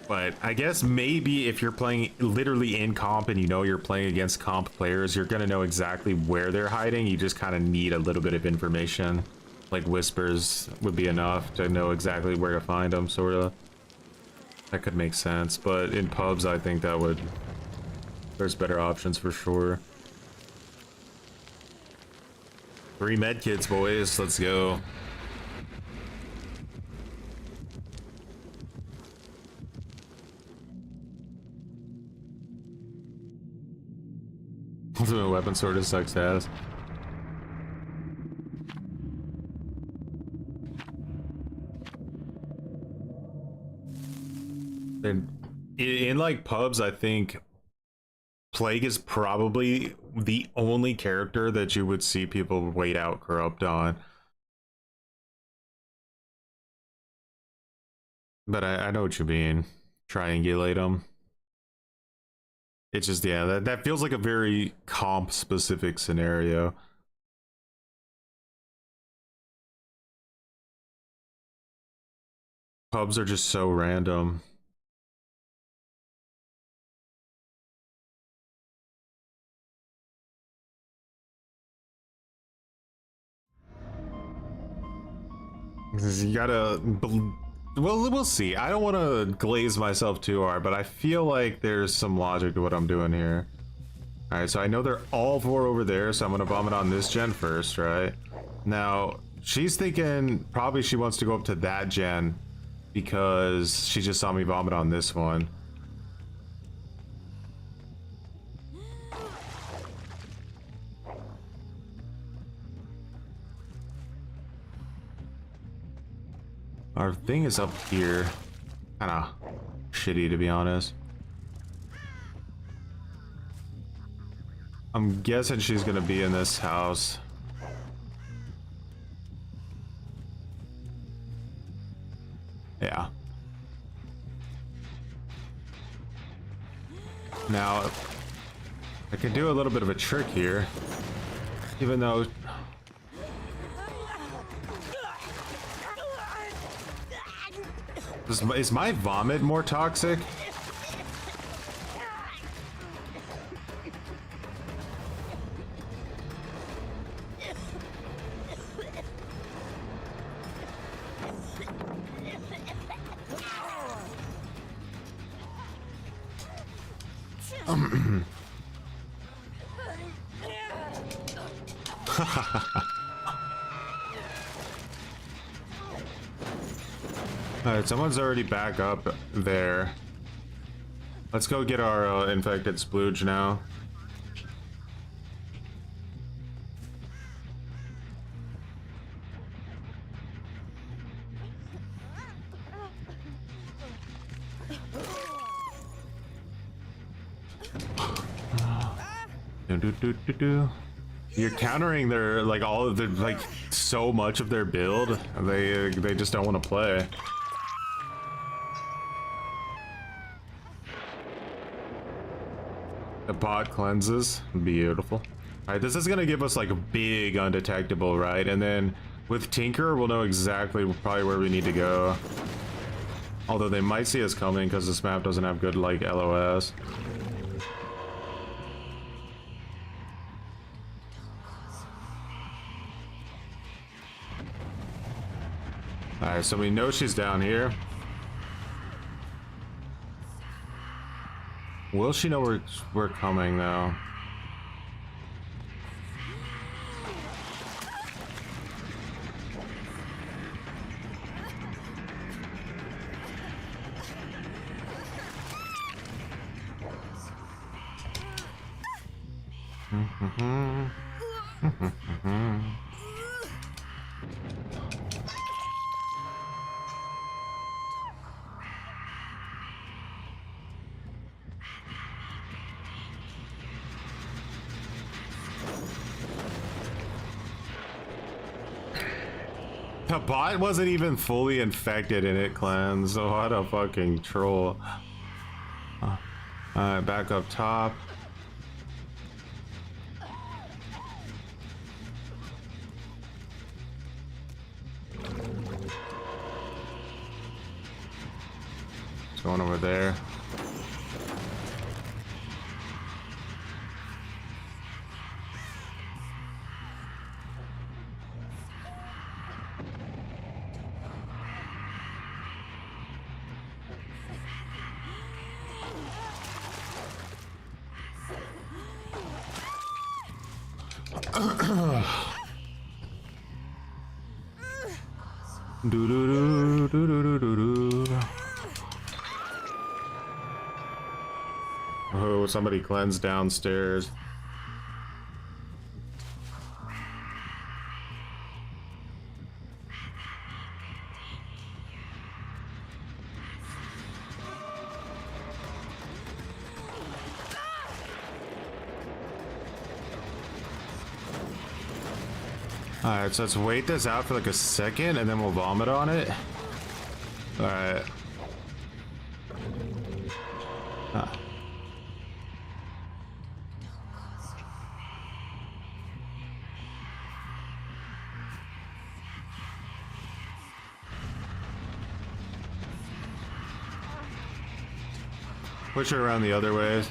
But I guess maybe if you're playing literally in comp and you know you're playing against comp players, you're gonna know exactly where they're hiding. You just kind of need a little bit of information. Like Whispers would be enough to know exactly where to find them, sort of. That could make sense, but in pubs I think that would, there's better options for sure. 3 medkits, boys, let's go. Ultimate weapon sort of sucks ass. And in like pubs, I think Plague is probably the only character that you would see people wait out corrupt on. But I know what you mean. Triangulate them. It's just, yeah, that feels like a very comp specific scenario. Pubs are just so random. You gotta, well, we'll see. I don't want to glaze myself too hard, but I feel like there's some logic to what I'm doing here. All right, so I know they're all 4 over there, so I'm gonna vomit on this gen first, right? Now, she's thinking probably she wants to go up to that gen because she just saw me vomit on this one. Our thing is up here. Kinda shitty, to be honest. I'm guessing she's gonna be in this house. Yeah. Now, I can do a little bit of a trick here. Even though... Is my vomit more toxic? Alright, someone's already back up there. Let's go get our infected splooge now. You're countering their, like, all of their, like, so much of their build. They just don't want to play. The bot cleanses. Beautiful. Alright, this is gonna give us like a big undetectable, right? And then with Tinker, we'll know exactly probably where we need to go. Although they might see us coming because this map doesn't have good, like, LOS. Alright, so we know she's down here. Will she know we're coming, though? The bot wasn't even fully infected and it cleansed. So what a fucking troll. Alright, back up top. It's going over there. Do do do do do do do. Oh, somebody cleansed downstairs. Alright, so let's wait this out for like a second and then we'll vomit on it. Alright. Push her around the other ways.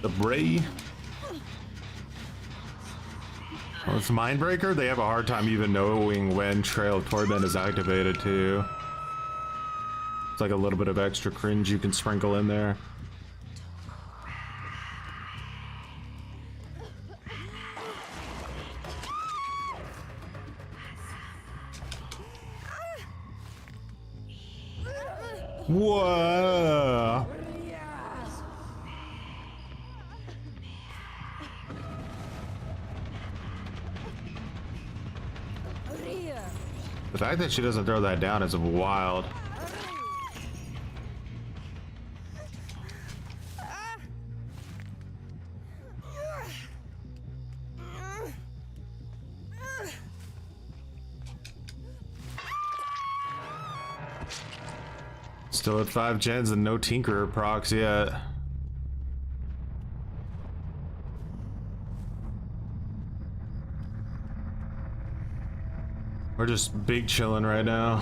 The Bray. Well, it's Mindbreaker. They have a hard time even knowing when Trail of Torment is activated too. It's like a little bit of extra cringe you can sprinkle in there. Whoa. The fact that she doesn't throw that down is wild. Still at 5 gens and no Tinkerer procs yet. We're just big chilling right now.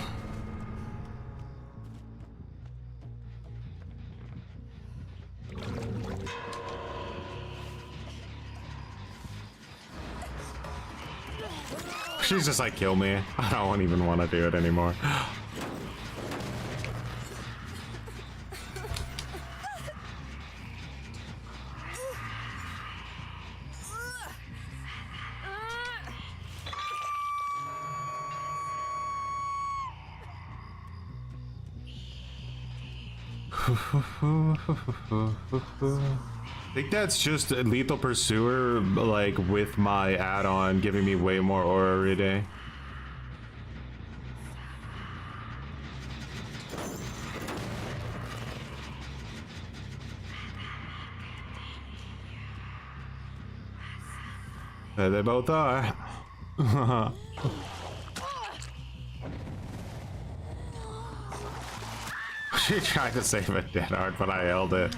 She's just like, kill me. I don't even want to do it anymore. I think that's just a Lethal Pursuer, like, with my add-on giving me way more aura reading. There they both are. She tried to save a dead art, but I held it.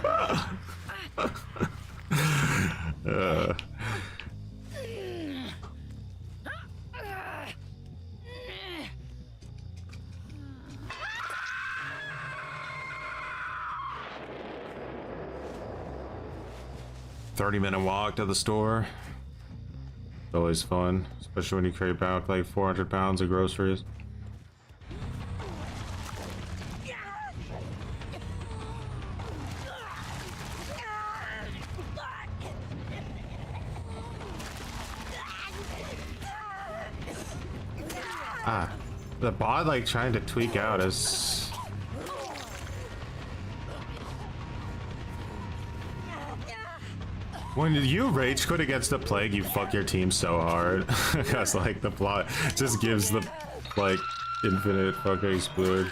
30-minute walk to the store. It's always fun, especially when you carry back like 400 pounds of groceries. The bot like trying to tweak out is when you rage quit against the plague, you fuck your team so hard because like the plot just gives the like infinite fucking explode.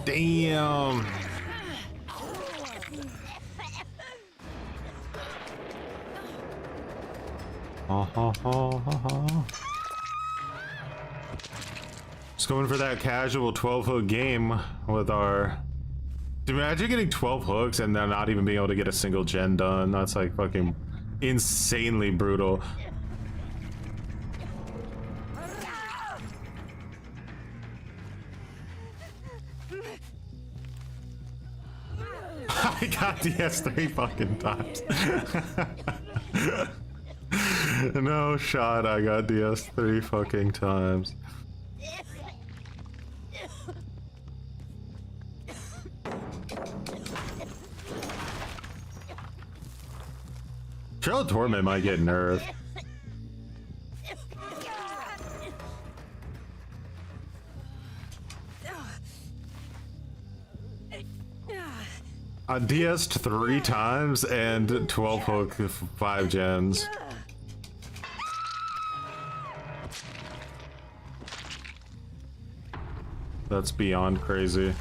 Damn. Just going for that casual 12-hook game with our... Dude, imagine getting 12 hooks and then not even being able to get a single gen done. That's like fucking insanely brutal. I got DS3 fucking times. No shot, I got DS3 fucking times. Trail of Torment might get nerfed. I DS'd 3 times and 12 hook 5 gens. That's beyond crazy.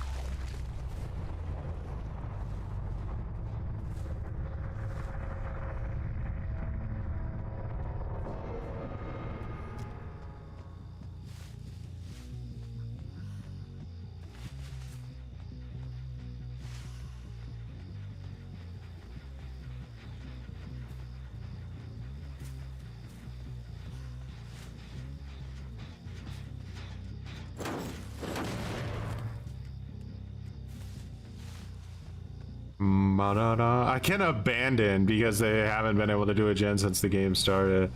I can abandon because they haven't been able to do a gen since the game started.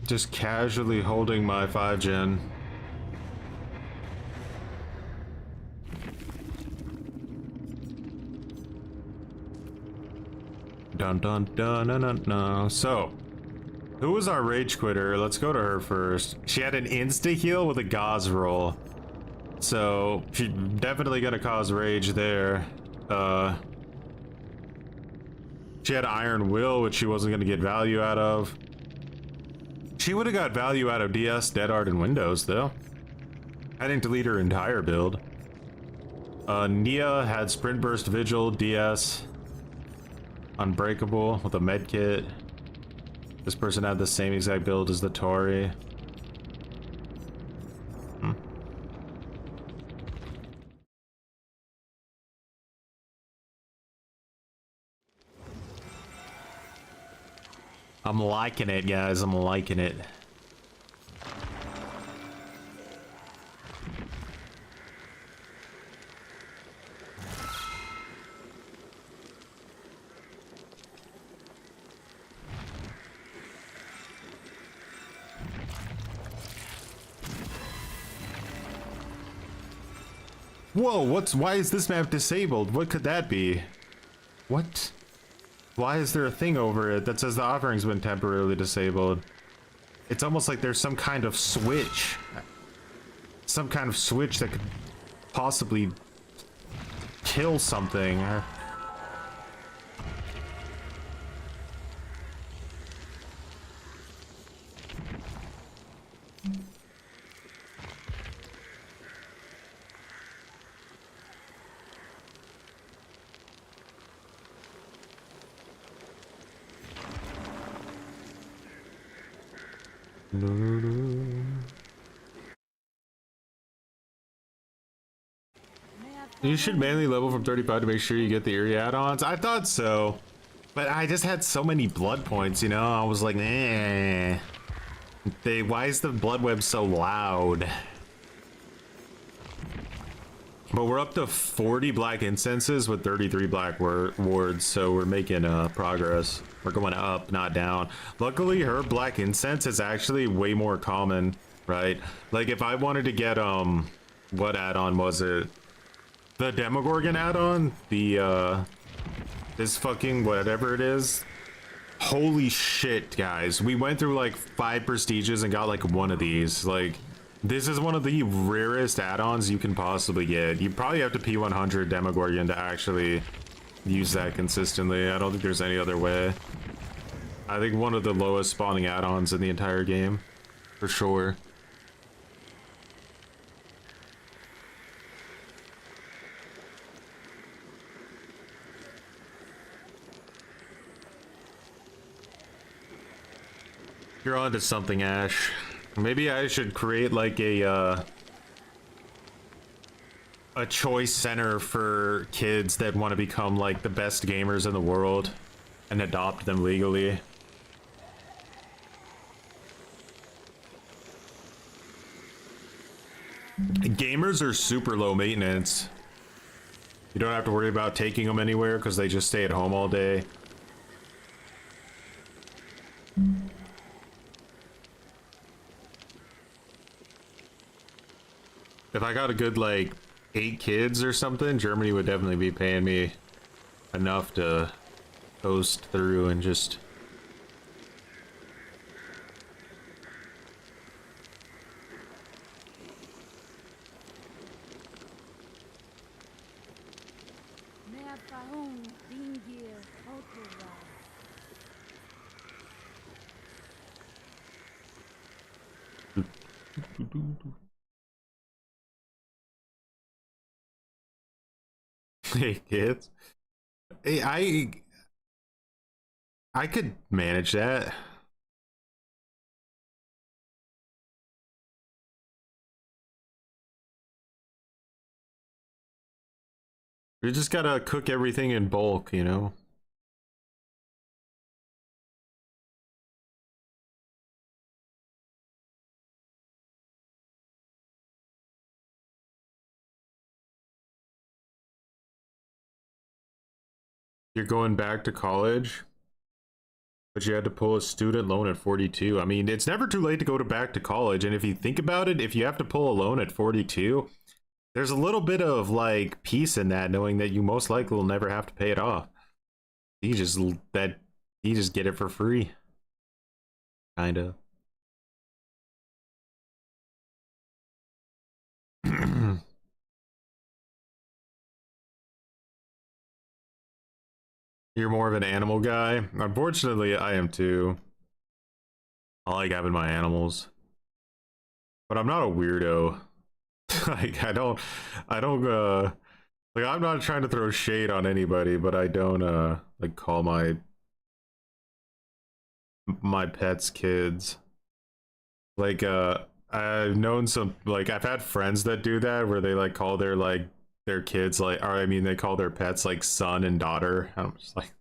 Just casually holding my 5 gen. Dun dun dun dun dun dun. So, who was our rage quitter? Let's go to her first. She had an insta heal with a gauze roll, so she's definitely gonna cause rage there. She had Iron Will, which she wasn't gonna get value out of. She would have got value out of DS, Dead Art, and Windows though. I didn't delete her entire build. Nia had Sprint Burst, Vigil, DS. Unbreakable with a med kit. This person had the same exact build as the Tori. I'm liking it, guys. I'm liking it. Whoa, why is this map disabled? What could that be? What? Why is there a thing over it that says the offering's been temporarily disabled? It's almost like there's some kind of switch. Some kind of switch that could possibly kill something. You should manually level from 35 to make sure you get the area add-ons. I thought so, but I just had so many blood points, you know? I was like, eh. Why is the Bloodweb so loud? But we're up to 40 black incenses with 33 black wards, so we're making progress. We're going up, not down. Luckily, her black incense is actually way more common, right? Like, if I wanted to get, what add-on was it? The Demogorgon add-on? The, this fucking whatever it is. Holy shit, guys. We went through, like, 5 prestiges and got, like, one of these. Like, this is one of the rarest add-ons you can possibly get. You probably have to P100 Demogorgon to actually use that consistently. I don't think there's any other way. I think one of the lowest spawning add-ons in the entire game. For sure. You're onto something, Ash. Maybe I should create like a choice center for kids that want to become like the best gamers in the world and adopt them legally. Gamers are super low maintenance. You don't have to worry about taking them anywhere because they just stay at home all day. If I got a good, like, 8 kids or something, Germany would definitely be paying me enough to coast through and just... Hey kids, hey, I could manage that. You just gotta cook everything in bulk, you know. You're going back to college, but you had to pull a student loan at 42. I mean, it's never too late to go back to college. And if you think about it, if you have to pull a loan at 42, there's a little bit of like peace in that, knowing that you most likely will never have to pay it off. You just get it for free, kind of. You're more of an animal guy. Unfortunately, I am too. I like having my animals, but I'm not a weirdo. Like like I'm not trying to throw shade on anybody, but I don't like call my pets kids. Like I've known some, like I've had friends that do that where they like call their kids like, or I mean they call their pets like son and daughter. I'm just like,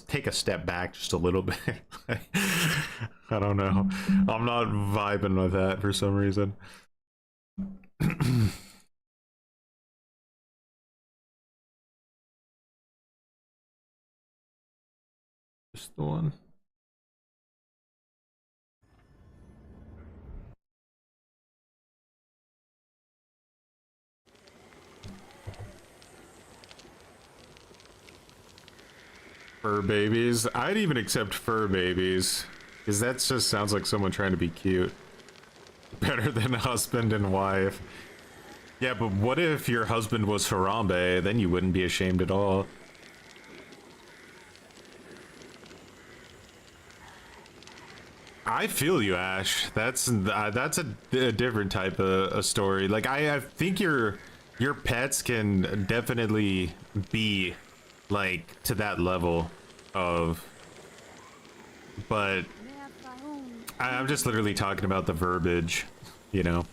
take a step back just a little bit. I don't know. I'm not vibing with that for some reason. Just the one. Fur babies. I'd even accept fur babies, because that just sounds like someone trying to be cute. Better than husband and wife. Yeah, but what if your husband was Harambe? Then you wouldn't be ashamed at all. I feel you, Ash. That's a different type of a story. Like I think your pets can definitely be like to that level of, but I'm just literally talking about the verbiage, you know.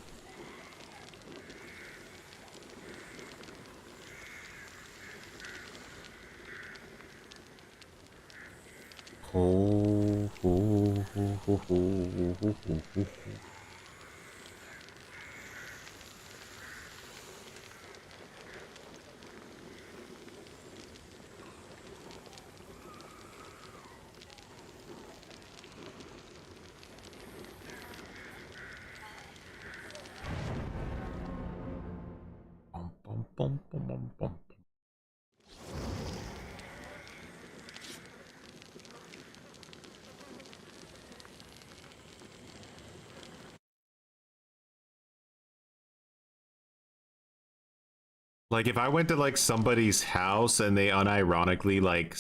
Like if I went to like somebody's house and they unironically like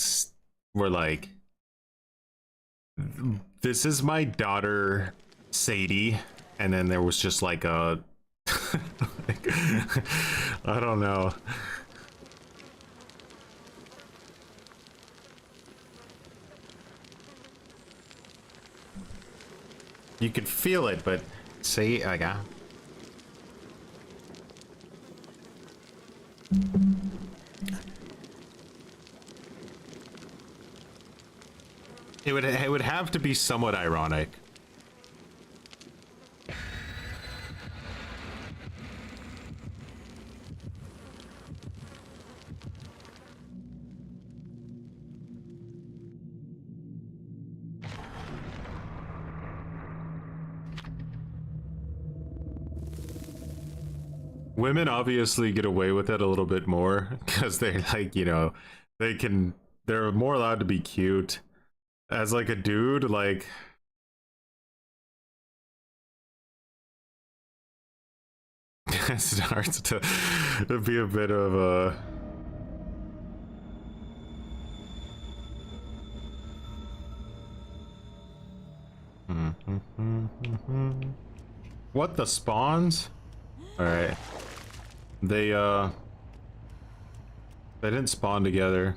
were like, this is my daughter Sadie, and then there was just like a like, I don't know. You could feel it, but see, like it would have to be somewhat ironic. Women obviously get away with it a little bit more because they're like, you know, they're more allowed to be cute. As like a dude, like it starts to be a bit of a what, the spawns? All right, they didn't spawn together.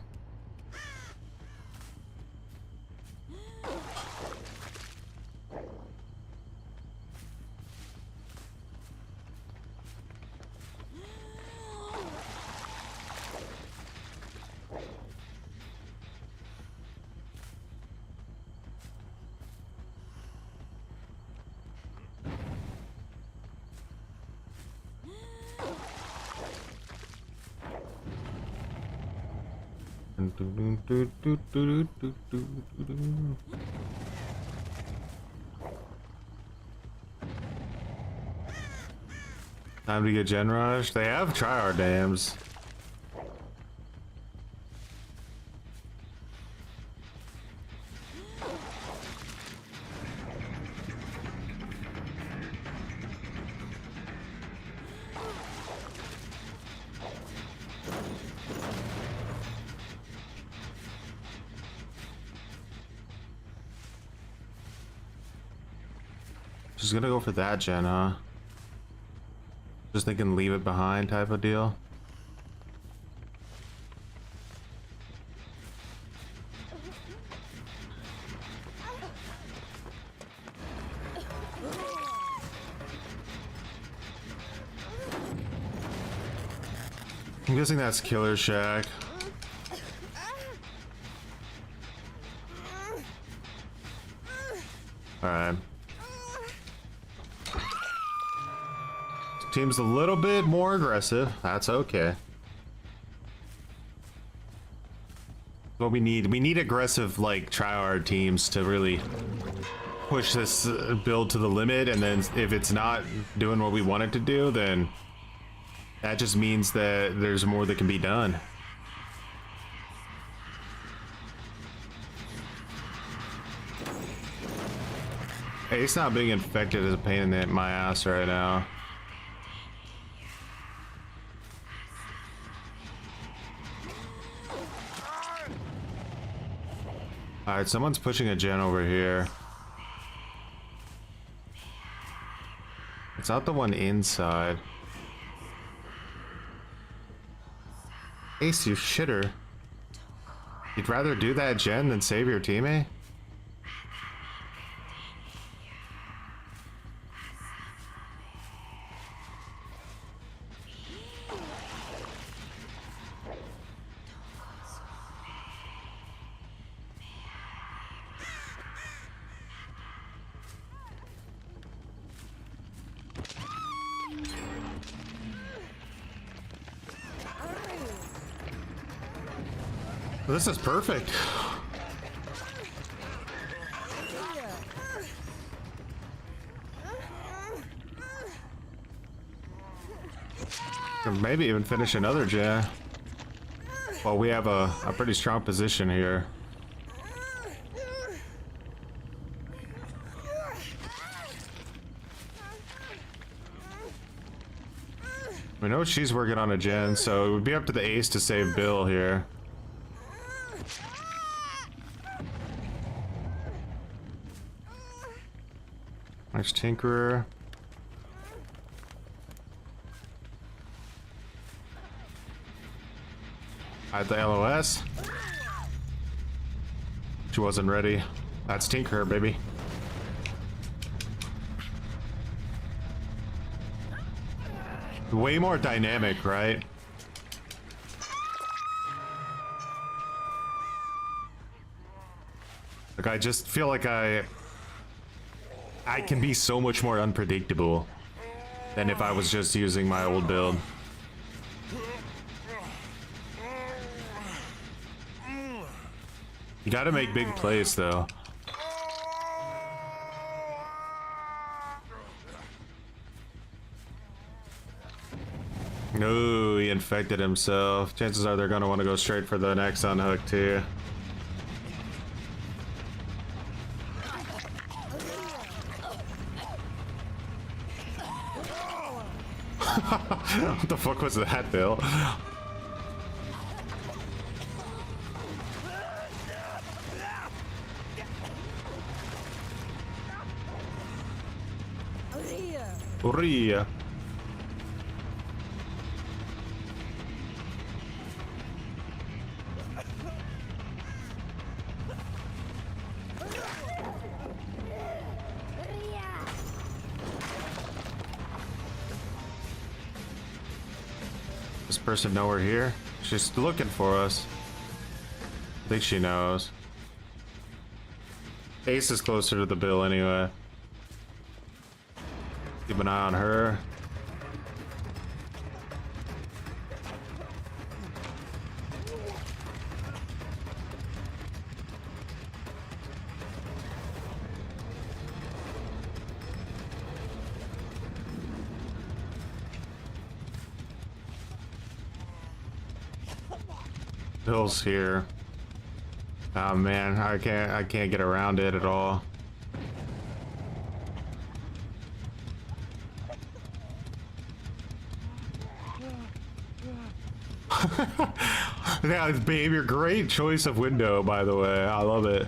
Time to get gen rush. They have tryhard dams. She's gonna go for that gen, huh? Just thinking leave it behind type of deal. I'm guessing that's Killer Shack. Alright. Team's a little bit more aggressive. That's okay. What we need aggressive, like, tryhard teams to really push this build to the limit, and then if it's not doing what we want it to do, then that just means that there's more that can be done. Ace not being infected is a pain in my ass right now. Alright, someone's pushing a gen over here. It's not the one inside. Ace, you shitter. You'd rather do that gen than save your teammate? This is perfect. Or maybe even finish another gen. Well, we have a pretty strong position here. We know she's working on a gen, so it would be up to the ace to save Bill here. Nice Tinkerer. I had the LOS. She wasn't ready. That's Tinkerer, baby. Way more dynamic, right? Like, I just feel like I can be so much more unpredictable than if I was just using my old build. You gotta make big plays, though. No, he infected himself. Chances are they're gonna want to go straight for the next unhook, too. What the fuck was that, Bill? Uria. This person know we're here? She's looking for us. I think she knows. Ace is closer to the bill anyway. Keep an eye on her. Bill's here. Oh man, I can't get around it at all. Yeah, behavior, great choice of window, by the way. I love it.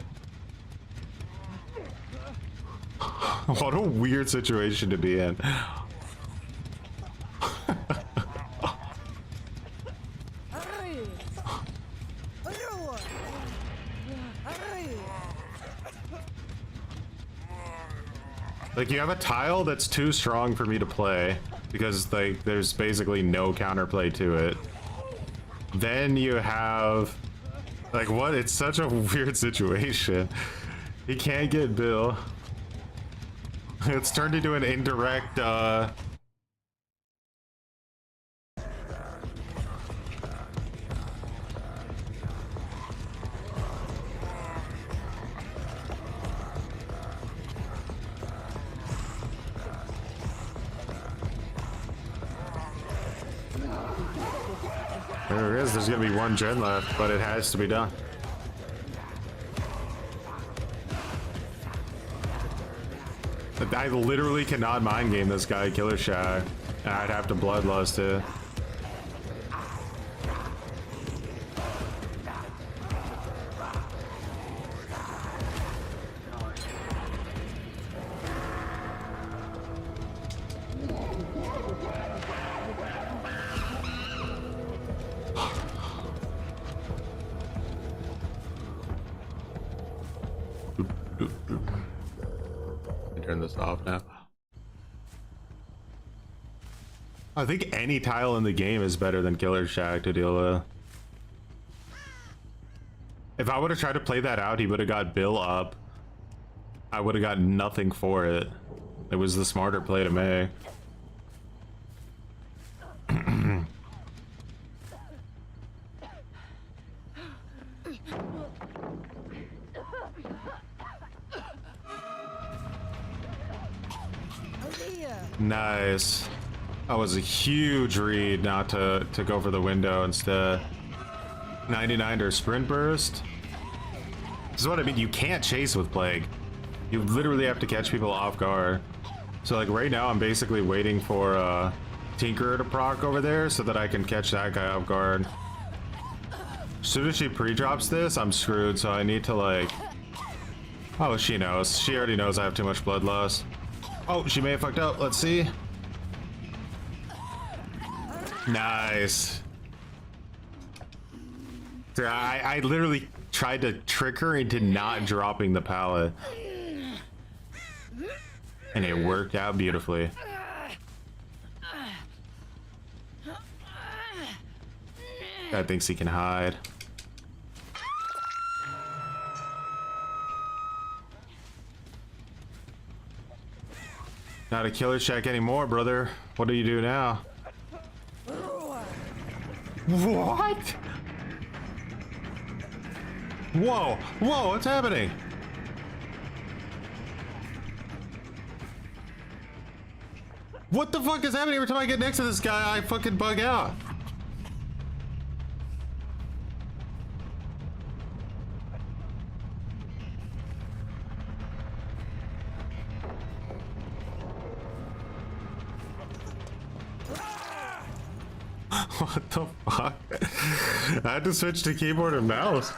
What a weird situation to be in. Like, you have a tile that's too strong for me to play because, like, there's basically no counterplay to it. Then you have, like, what? It's such a weird situation. He can't get Bill. It's turned into an indirect, There it is. There's gonna be one gen left, but it has to be done. I literally cannot mind game this guy, Killer Shack. I'd have to bloodlust it. Turn this off now. I think any tile in the game is better than Killer Shack to deal with. If I would have tried to play that out, he would have got Bill up. I would have got nothing for it. It was the smarter play to make. Nice. That was a huge read not to go for the window instead. 99er sprint burst. This is what I mean. You can't chase with Plague. You literally have to catch people off guard. So like right now I'm basically waiting for Tinkerer to proc over there so that I can catch that guy off guard. As soon as she pre-drops this, I'm screwed, so I need to like... Oh, she knows. She already knows I have too much bloodlust. Oh, she may have fucked up. Let's see. Nice. I literally tried to trick her into not dropping the pallet. And it worked out beautifully. Guy thinks he can hide. Not a Killer Shack anymore, brother. What do you do now? What? Whoa, whoa, what's happening? What the fuck is happening? Every time I get next to this guy, I fucking bug out. What the fuck? I had to switch to keyboard and mouse.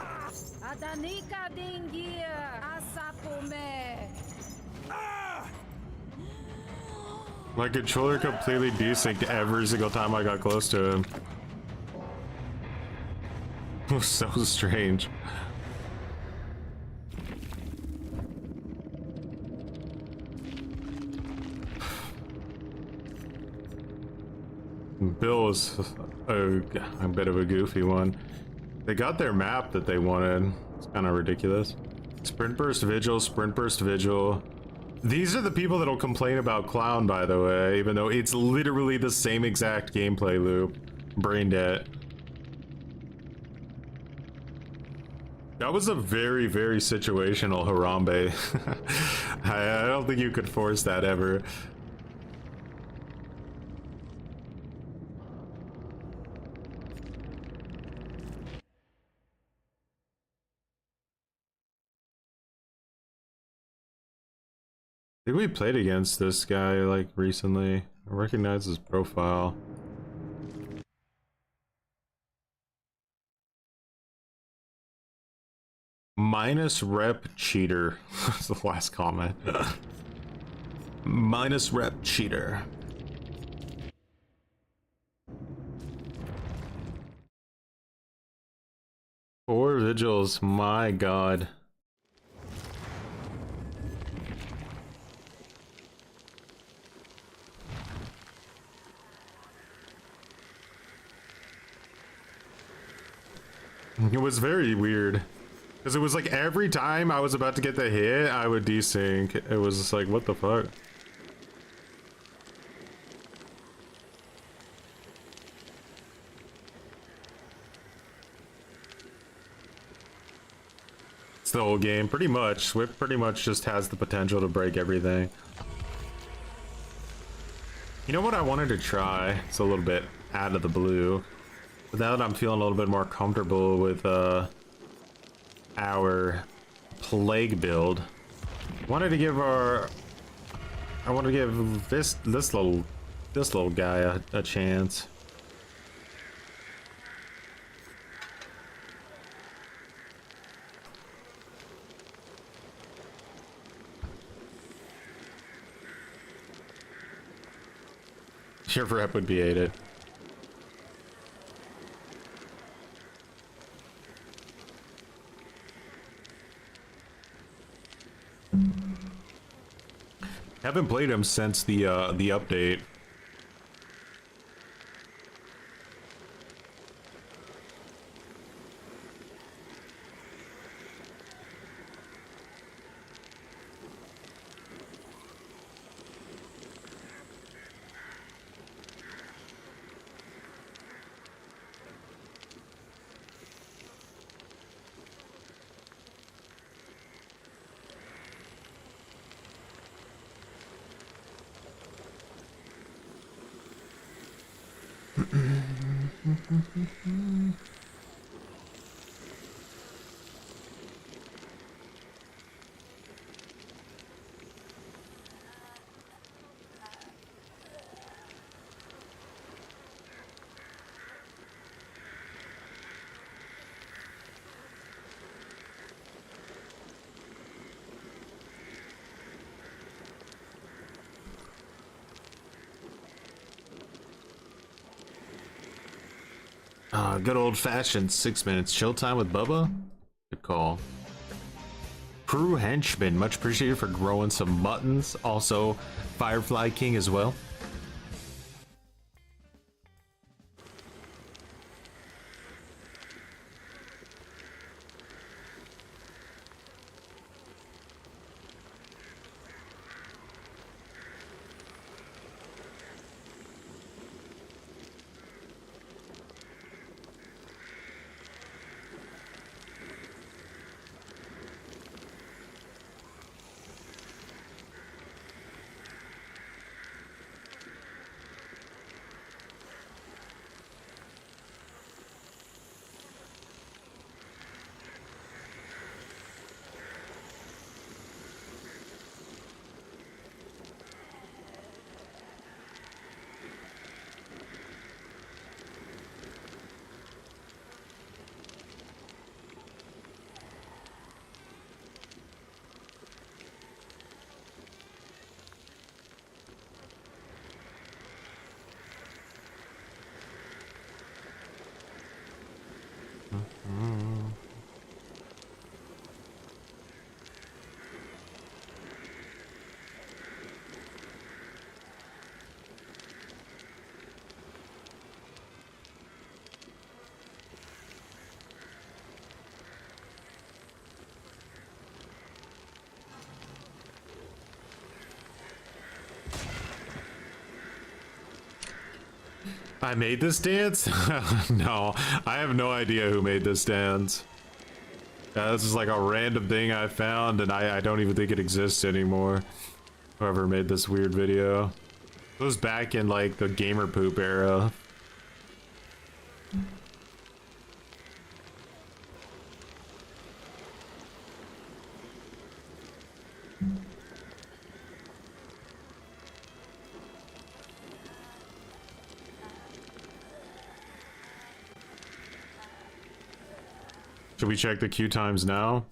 My controller completely desynced every single time I got close to him. It was so strange. Bill was a bit of a goofy one. They got their map that they wanted. It's kind of ridiculous. Sprint burst vigil, sprint burst vigil. These are the people that'll complain about clown, by the way, even though it's literally the same exact gameplay loop. Brain dead. That was a very, very situational Harambe. I don't think you could force that ever. I think we played against this guy like recently. I recognize his profile. Minus rep cheater. That's the last comment. Minus rep cheater. Four vigils, my god. It was very weird. Because it was like every time I was about to get the hit, I would desync. It was just like, what the fuck? the whole game. Pretty much. Swift pretty much just has the potential to break everything. You know what I wanted to try? It's a little bit out of the blue. But now that I'm feeling a little bit more comfortable with our plague build, I wanted to give this little guy a chance. Your rep would be aided. Haven't played him since the update. Good old-fashioned 6 minutes chill time with Bubba. Good call. Crew henchman, much appreciated for growing some muttons. Also, Firefly King as well. I made this dance? No, I have no idea who made this dance. This is like a random thing I found, and I don't even think it exists anymore. Whoever made this weird video. It was back in like the gamer poop era. Should we check the queue times now?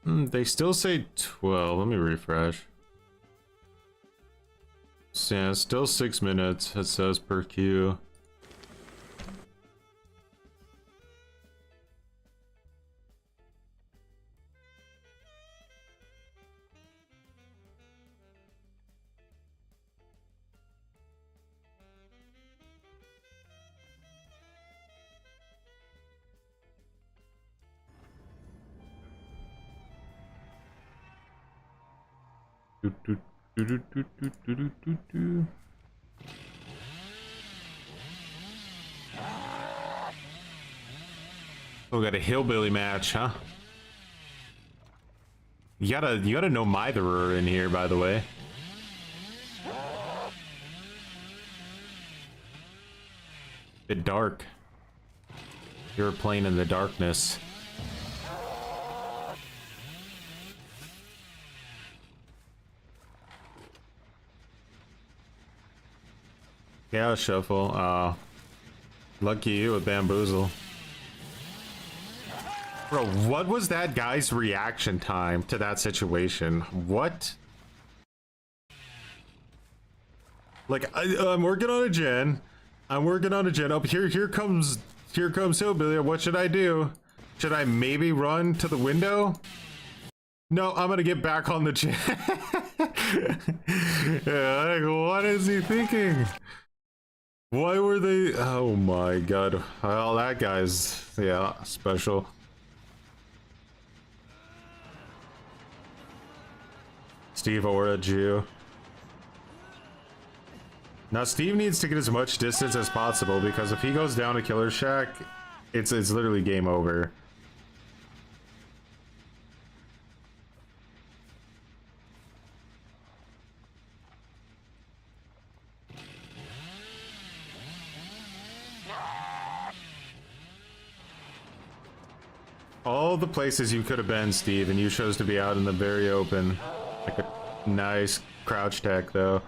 They still say 12. Let me refresh. So yeah, still 6 minutes, it says per queue. Oh, got a hillbilly match, huh? You gotta know Mitherer in here, by the way. Bit dark. You're playing in the darkness. Yeah, shuffle. Lucky you with bamboozle. Bro, what was that guy's reaction time to that situation? What? Like, I'm working on a gen. I'm working on a gen. Oh, here comes Hillbilly. What should I do? Should I maybe run to the window? No, I'm gonna get back on the gen. Yeah, like, what is he thinking? Why were they? Oh my god. Well, that guy's, yeah, special. Steve or a Jew. Now Steve needs to get as much distance as possible, because if he goes down to Killer Shack, it's literally game over. All the places you could have been, Steve, and you chose to be out in the very open. Like a nice crouch tech, though.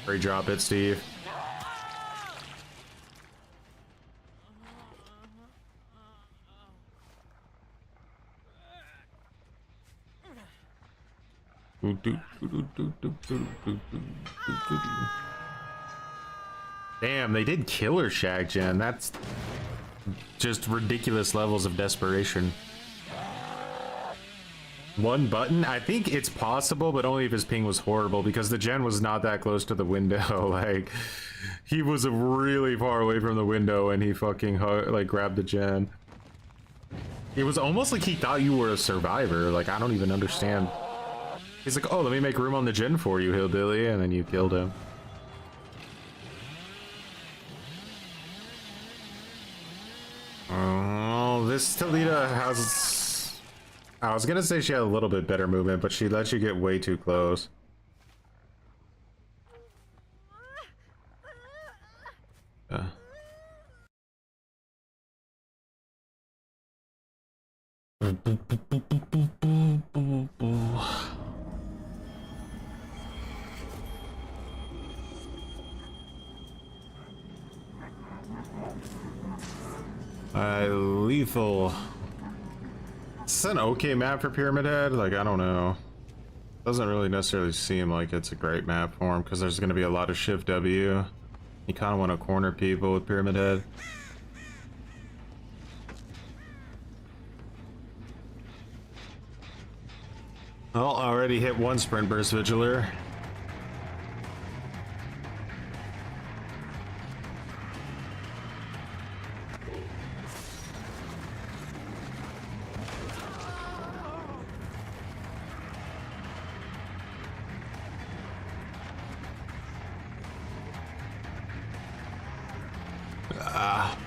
Free drop it, Steve. Damn, they did Killer Shack, Jen. That's just ridiculous levels of desperation. One button? I think it's possible, but only if his ping was horrible, because the gen was not that close to the window. Like, he was really far away from the window and he fucking like grabbed the gen. It was almost like he thought you were a survivor. Like, I don't even understand. He's like, oh, let me make room on the gen for you, Hillbilly, and then you killed him. Oh, this Talita has... I was gonna say she had a little bit better movement, but she lets you get way too close. Lethal. It's an okay map for Pyramid Head. Like, I don't know. Doesn't really necessarily seem like it's a great map for him, because there's going to be a lot of Shift W. You kind of want to corner people with Pyramid Head. Well, already hit one Sprint Burst Vigiler.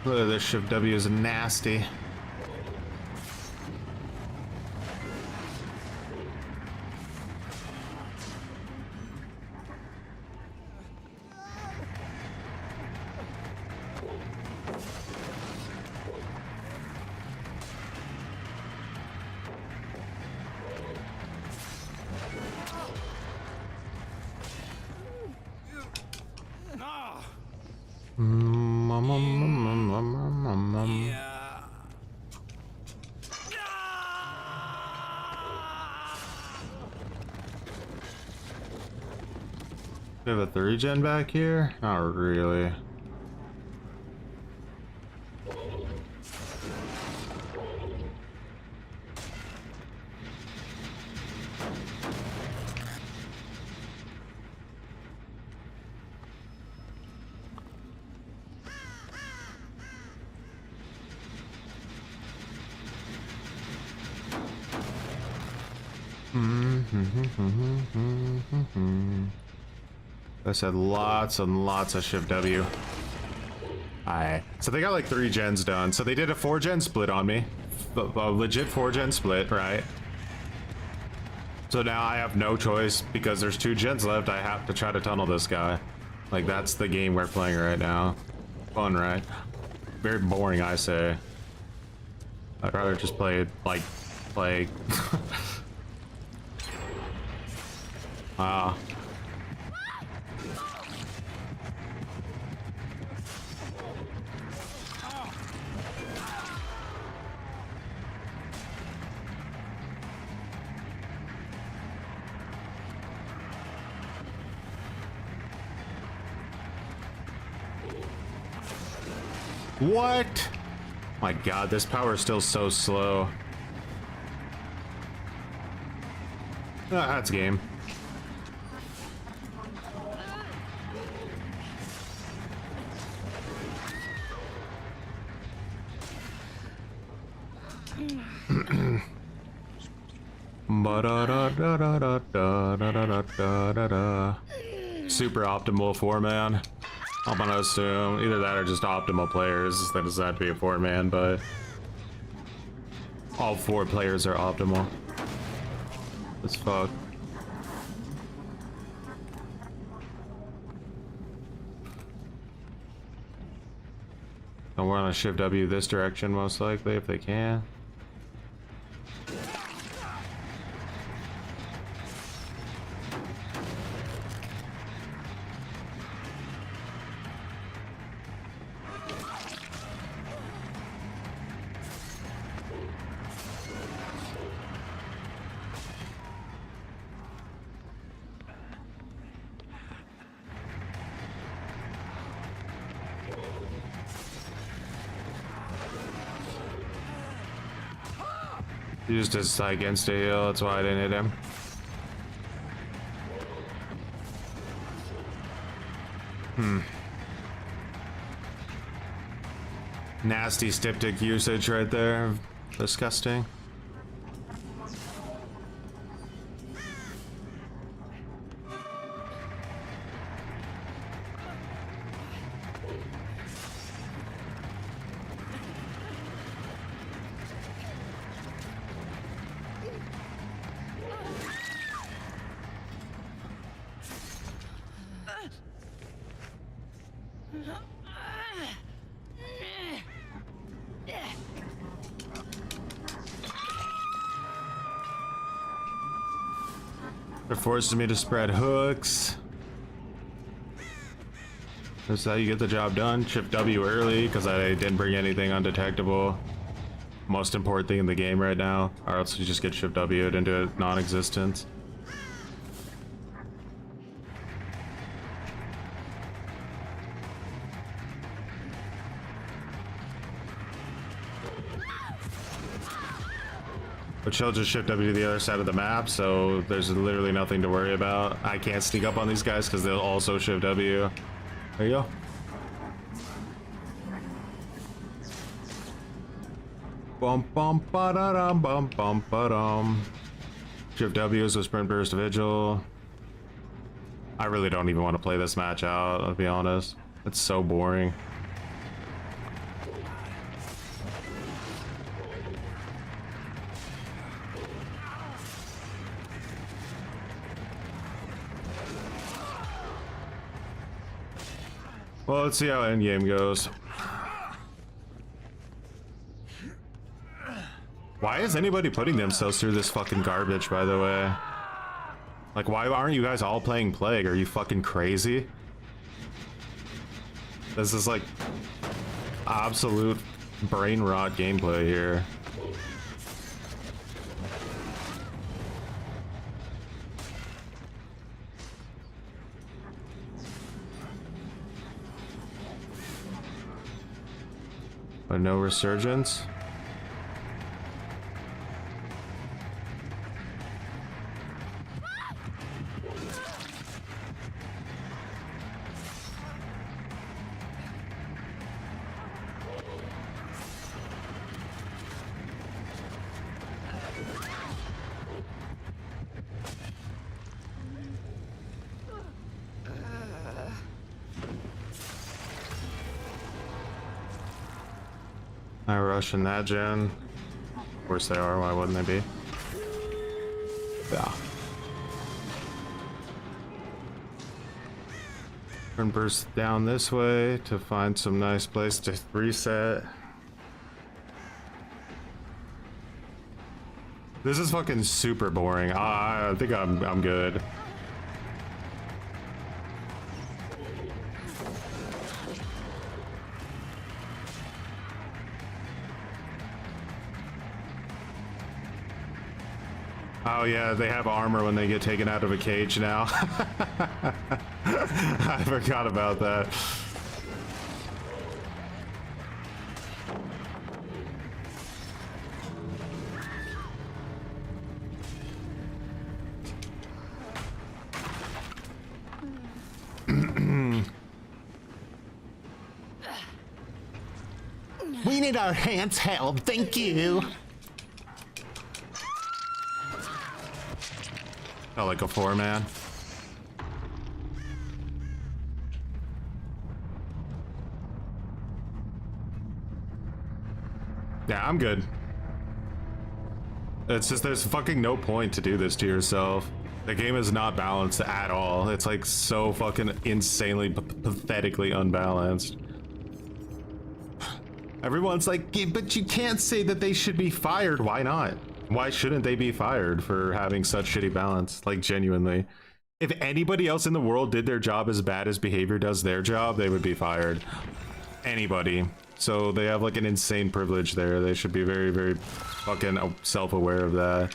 Look at this, Shift W is nasty. We have a 3-gen back here? Not really. I said lots and lots of Shift W. Alright, so they got like 3 gens done. So they did a 4-gen split on me. A legit 4-gen split, right? So now I have no choice because there's 2 gens left. I have to try to tunnel this guy. Like, that's the game we're playing right now. Fun, right? Very boring, I say. I'd rather just play, like, play. What? My god, this power is still so slow. That's game. Super optimal 4-man. I'm gonna assume either that or just optimal players. That doesn't have to be a 4-man, but all 4 players are optimal. As fuck. And we're gonna shift W this direction most likely if they can. He used his side against a heal, that's why I didn't hit him. Nasty styptic usage right there. Disgusting. They're forcing me to spread hooks. That's how you get the job done. Shift W early because I didn't bring anything undetectable. Most important thing in the game right now, or else you just get Shift W'd into non-existence. But she'll just shift W to the other side of the map, so there's literally nothing to worry about. I can't sneak up on these guys because they'll also shift W. There you go. Bum bum ba da dum bum bum ba dum. Shift W is a sprint burst vigil. I really don't even want to play this match out, I'll be honest. It's so boring. Well, let's see how Endgame goes. Why is anybody putting themselves through this fucking garbage, by the way? Like, why aren't you guys all playing Plague? Are you fucking crazy? This is like absolute brain rot gameplay here. But no resurgence. I rush in that gen. Of course they are, why wouldn't they be? Yeah. Turn burst down this way to find some nice place to reset. This is fucking super boring. I think I'm good. Oh yeah, they have armor when they get taken out of a cage now. I forgot about that. We need our hands held, thank you. Oh, like a 4-man. Yeah, I'm good. It's just there's fucking no point to do this to yourself. The game is not balanced at all. It's like so fucking insanely, pathetically unbalanced. Everyone's like, yeah, but you can't say that they should be fired. Why not? Why shouldn't they be fired for having such shitty balance? Like, genuinely. If anybody else in the world did their job as bad as Behavior does their job, they would be fired. Anybody. So they have like an insane privilege there. They should be very, very fucking self-aware of that.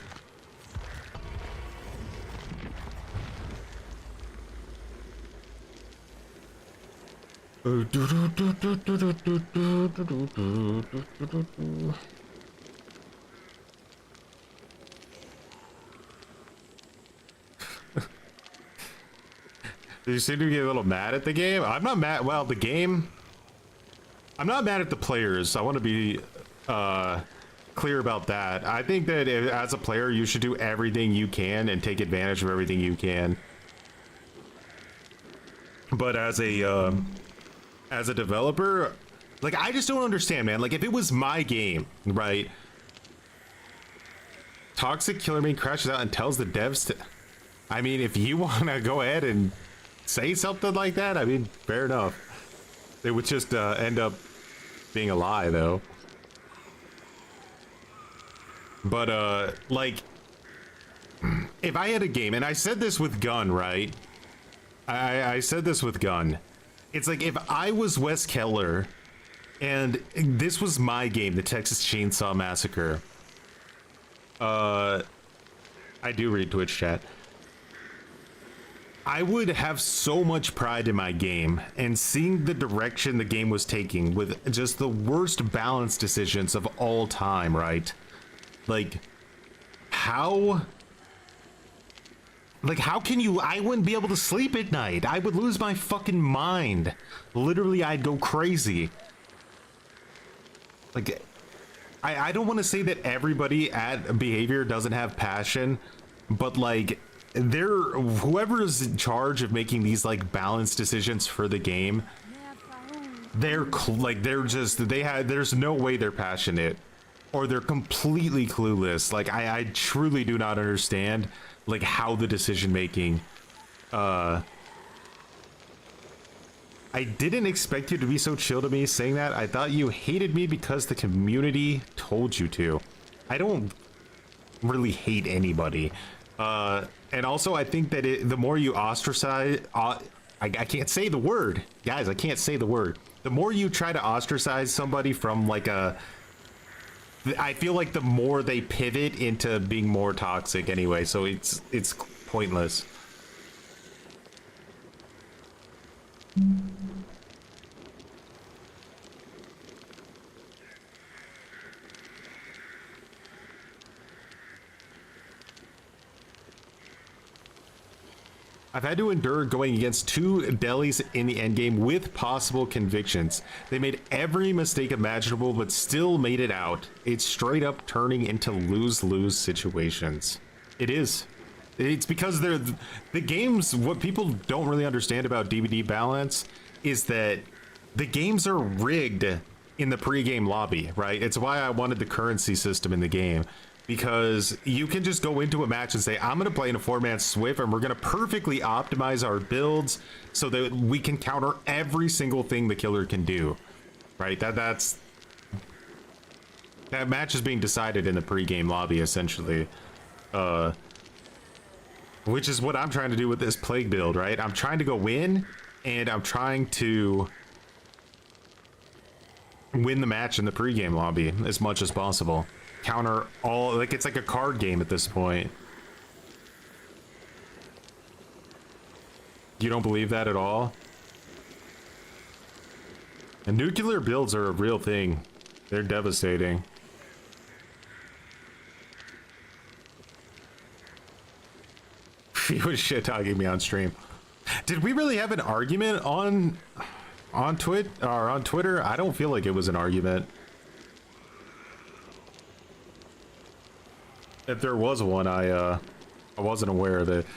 You seem to get a little mad at the game. I'm not mad. Well, the game. I'm not mad at the players. I want to be clear about that. I think that as a player, you should do everything you can and take advantage of everything you can. But as a developer, like, I just don't understand, man. Like, if it was my game, right? Toxic Killer Bean crashes out and tells the devs to. I mean, if you want to go ahead and say something like that, I mean, fair enough. It would just end up being a lie, though. But like, if I had a game, and I said this with Gun, right? I said this with Gun. It's like, if I was Wes Keller and this was my game, the Texas Chainsaw Massacre. I do read Twitch chat. I would have so much pride in my game, and seeing the direction the game was taking with just the worst balance decisions of all time, right? Like, how can you? I wouldn't be able to sleep at night. I would lose my fucking mind. Literally, I'd go crazy. Like, I don't want to say that everybody at Behavior doesn't have passion, but like, whoever is in charge of making these like balanced decisions for the game, there's no way they're passionate, or they're completely clueless. Like, I truly do not understand like how the decision making. I didn't expect you to be so chill to me saying that. I thought you hated me because the community told you to. I don't really hate anybody. And also, I think that the more you ostracize, I can't say the word, guys. I can't say the word. The more you try to ostracize somebody from like I feel like the more they pivot into being more toxic anyway. So it's pointless. I've had to endure going against 2 delis in the endgame with possible convictions. They made every mistake imaginable, but still made it out. It's straight up turning into lose-lose situations. It is. It's because the games, what people don't really understand about DBD balance is that the games are rigged in the pre-game lobby, right? It's why I wanted the currency system in the game, because you can just go into a match and say, I'm going to play in a 4-man Swift, and we're going to perfectly optimize our builds so that we can counter every single thing the killer can do, right? That match is being decided in the pre-game lobby, essentially. Which is what I'm trying to do with this plague build, right? I'm trying to go win, and I'm trying to win the match in the pregame lobby as much as possible. Counter all, like, it's like a card game at this point. You don't believe that at all? And nuclear builds are a real thing. They're devastating. He was shit talking me on stream. Did we really have an argument on Twitter? I don't feel like it was an argument. If there was one, I wasn't aware of it.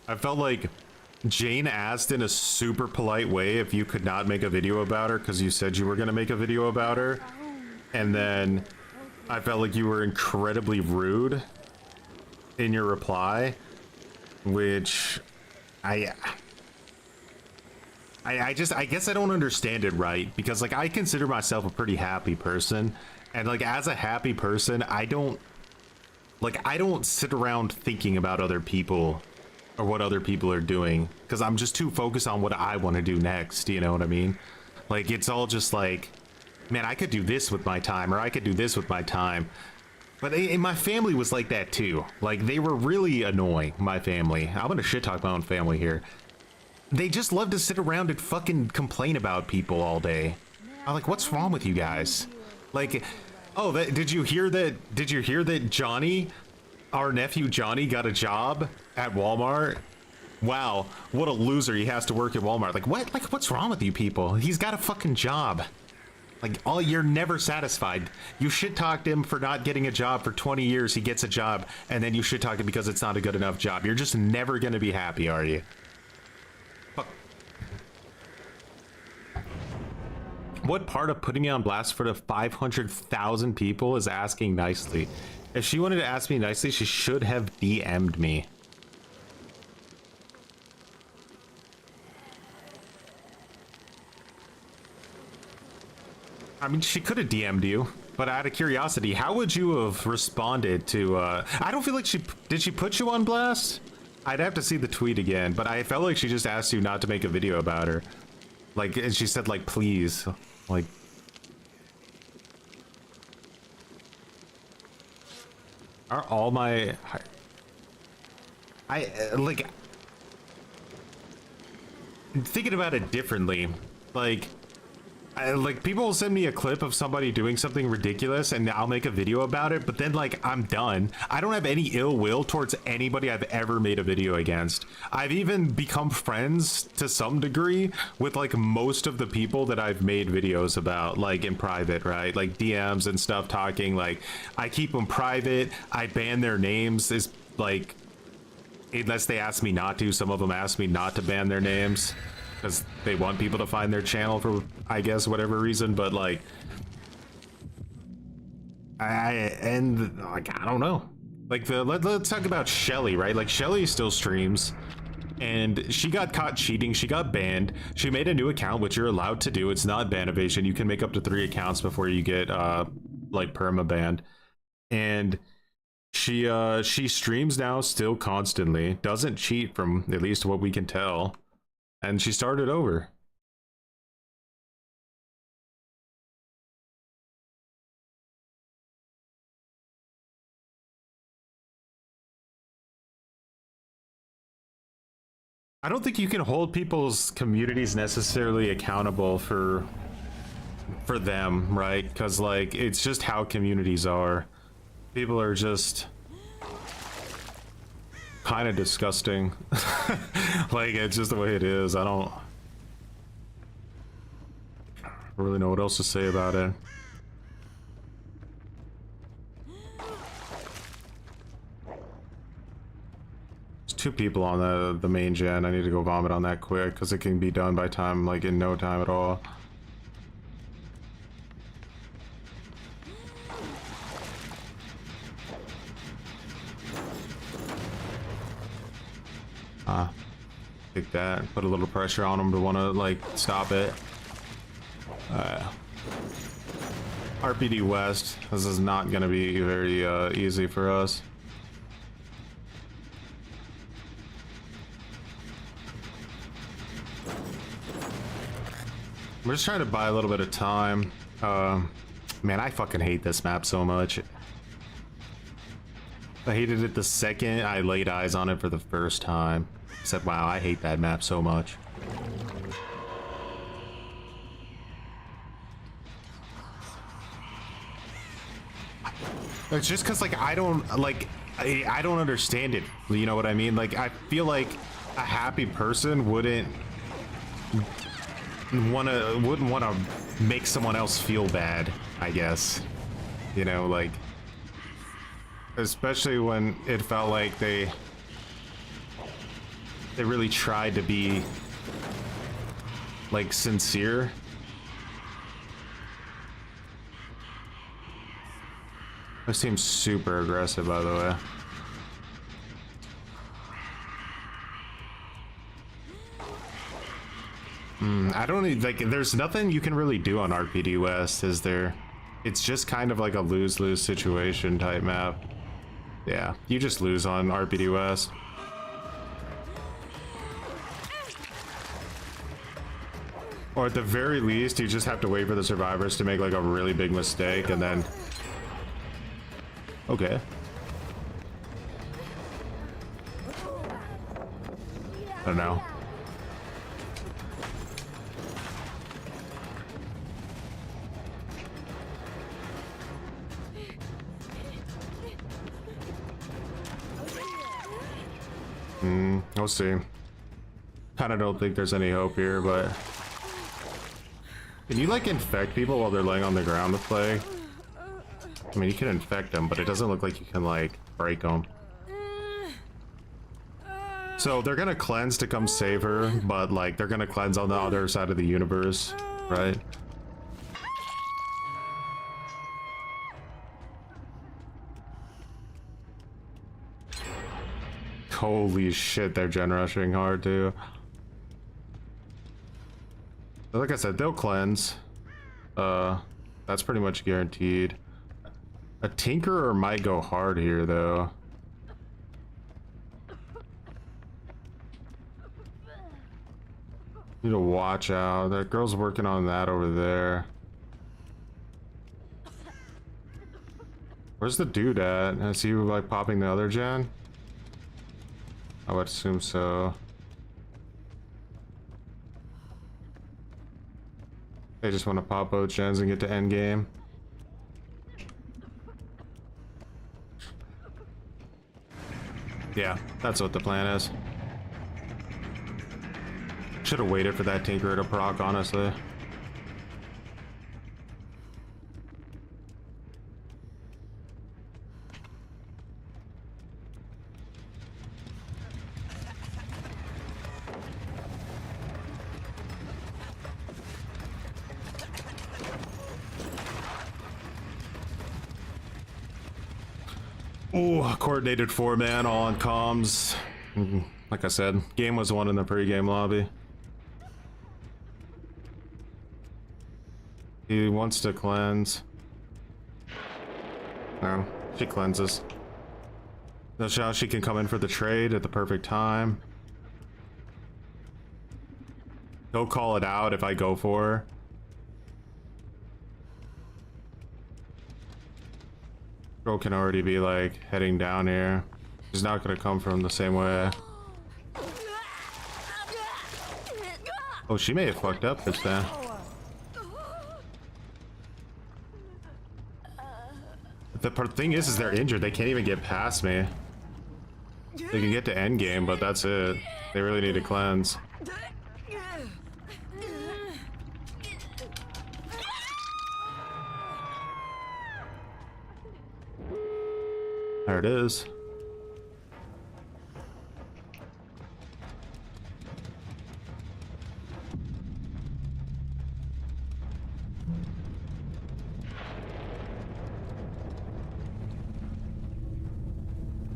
I felt like Jane asked in a super polite way if you could not make a video about her because you said you were going to make a video about her. And then I felt like you were incredibly rude in your reply, which I guess I don't understand it right, because like I consider myself a pretty happy person, and like as a happy person, I don't sit around thinking about other people or what other people are doing, because I'm just too focused on what I want to do next, you know what I mean? Like, it's all just like, man, I could do this with my time, or I could do this with my time. But my family was like that too. Like, they were really annoying, my family. I'm gonna shit talk my own family here. They just love to sit around and fucking complain about people all day. I'm like, what's wrong with you guys? Like, oh, did you hear that Johnny, our nephew Johnny, got a job at Walmart? Wow, what a loser, he has to work at Walmart. Like, what? Like, what's wrong with you people? He's got a fucking job. Like, you're never satisfied. You shit talked him for not getting a job for 20 years, he gets a job, and then you shit talk him because it's not a good enough job. You're just never gonna be happy, are you? Fuck. What part of putting me on blast for the 500,000 people is asking nicely? If she wanted to ask me nicely, she should have DM'd me. I mean, she could have DM'd you, but out of curiosity, how would you have responded to, I don't feel like did she put you on blast? I'd have to see the tweet again, but I felt like she just asked you not to make a video about her. Like, and she said, like, please, like. Are all my, like, thinking about it differently, like people will send me a clip of somebody doing something ridiculous and I'll make a video about it, but then like I'm done. I don't have any ill will towards anybody I've ever made a video against. I've even become friends to some degree with like most of the people that I've made videos about, like in private, right? Like DMs and stuff, talking. Like, I keep them private. I ban their names, is like, unless they ask me not to. Some of them ask me not to ban their names because they want people to find their channel for, I guess, whatever reason. But like, I don't know. Like, let's talk about Shelly, right? Like, Shelly still streams, and she got caught cheating. She got banned. She made a new account, which you're allowed to do. It's not ban evasion. You can make up to 3 accounts before you get like perma banned. And she streams now still constantly. Doesn't cheat, from at least what we can tell. And she started over. I don't think you can hold people's communities necessarily accountable for them, right? Because like, it's just how communities are. People are just kind of disgusting. Like, it's just the way it is. I don't really know what else to say about it. 2 people on the main gen. I need to go vomit on that quick because it can be done by time, like in no time at all. Take that. Put a little pressure on them to want to like stop it. RPD West. This is not going to be very easy for us. We're just trying to buy a little bit of time. Man, I fucking hate this map so much. I hated it the second I laid eyes on it for the first time. I said, wow, I hate that map so much. It's just because, like, I don't understand it. You know what I mean? Like, I feel like a happy person wouldn't want to make someone else feel bad, I guess. You know, like, especially when it felt like they really tried to be like sincere. This seems super aggressive, by the way. I don't need, like, there's nothing you can really do on RPD West, is there? It's just kind of like a lose-lose situation type map. Yeah, you just lose on RPD West. Or at the very least, you just have to wait for the survivors to make like a really big mistake and then... Okay. I don't know. We'll see. Kinda don't think there's any hope here, but... Can you, like, infect people while they're laying on the ground with plague? I mean, you can infect them, but it doesn't look like you can, like, break them. So, they're gonna cleanse to come save her, but, like, they're gonna cleanse on the other side of the universe, right? Holy shit, they're gen rushing hard too. Like I said, they'll cleanse. That's pretty much guaranteed. A Tinkerer might go hard here though. Need to watch out. That girl's working on that over there. Where's the dude at? Is he like popping the other gen? I would assume so. They just want to pop both gens and get to endgame. Yeah, that's what the plan is. Should have waited for that Tinkerer to proc, honestly. Ooh, coordinated 4-man, all on comms. Like I said, game was won in the pre-game lobby. He wants to cleanse. No, she cleanses. That's how she can come in for the trade at the perfect time. He'll call it out if I go for her. Girl can already be like heading down here. She's not gonna come from the same way. Oh, she may have fucked up this time. The thing is they're injured. They can't even get past me. They can get to endgame, but that's it. They really need to cleanse. There it is.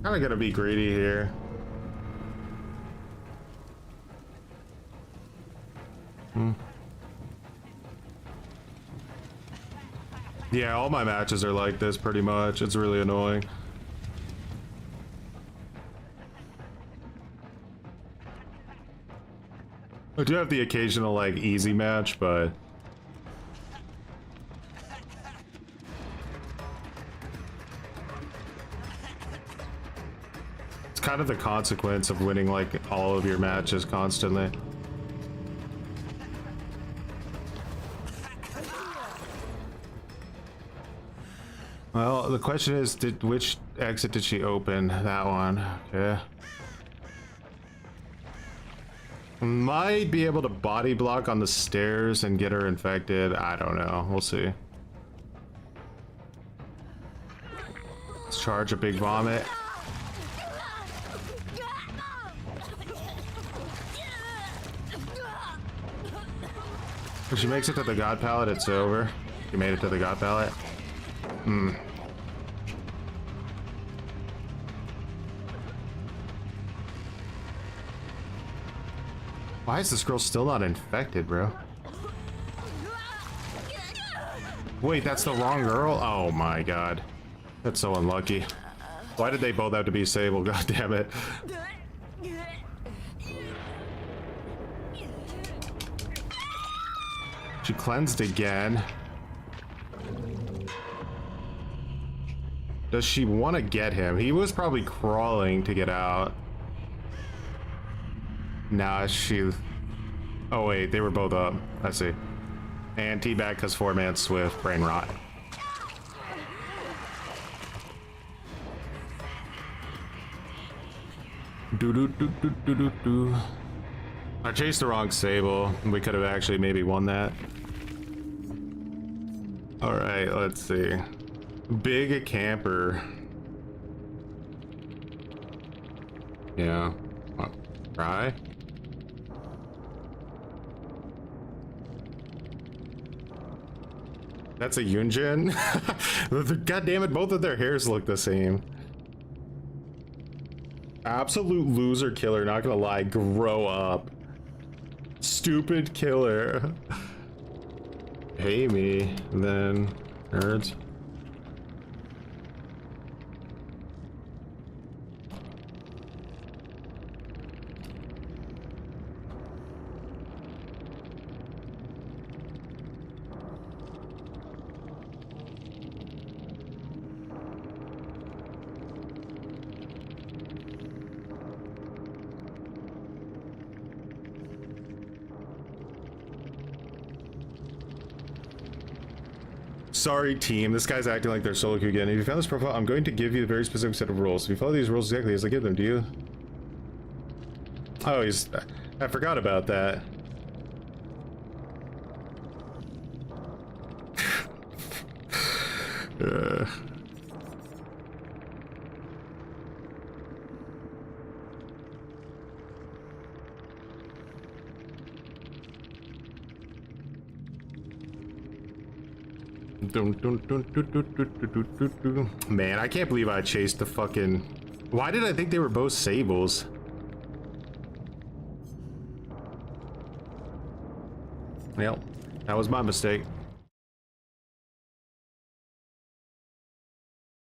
Kinda gonna be greedy here. Yeah, all my matches are like this pretty much. It's really annoying. I do have the occasional like easy match, but it's kind of the consequence of winning like all of your matches constantly. Well, the question is, which exit did she open? That one. Okay. Might be able to body block on the stairs and get her infected. I don't know. We'll see. Let's charge a big vomit. If she makes it to the God Pallet, it's over. She made it to the God Pallet. Why is this girl still not infected, bro? Wait, that's the wrong girl? Oh my god. That's so unlucky. Why did they both have to be disabled? God damn it. She cleansed again. Does she want to get him? He was probably crawling to get out. Nah, she... Oh wait, they were both up. I see. And teabag because 4-man swift. Brain rot. Do. I chased the wrong Sable. We could have actually maybe won that. Alright, let's see. Big camper. Yeah. Try. That's a Yunjin. God damn it, both of their hairs look the same. Absolute loser killer, not gonna lie. Grow up. Stupid killer. Pay me, then nerds. Sorry, team. This guy's acting like they're solo queue again. If you found this profile, I'm going to give you a very specific set of rules. If you follow these rules exactly as I give them, do you? Oh, he's... I forgot about that. Man, I can't believe I chased the fucking... Why did I think they were both Sables? Well, that was my mistake.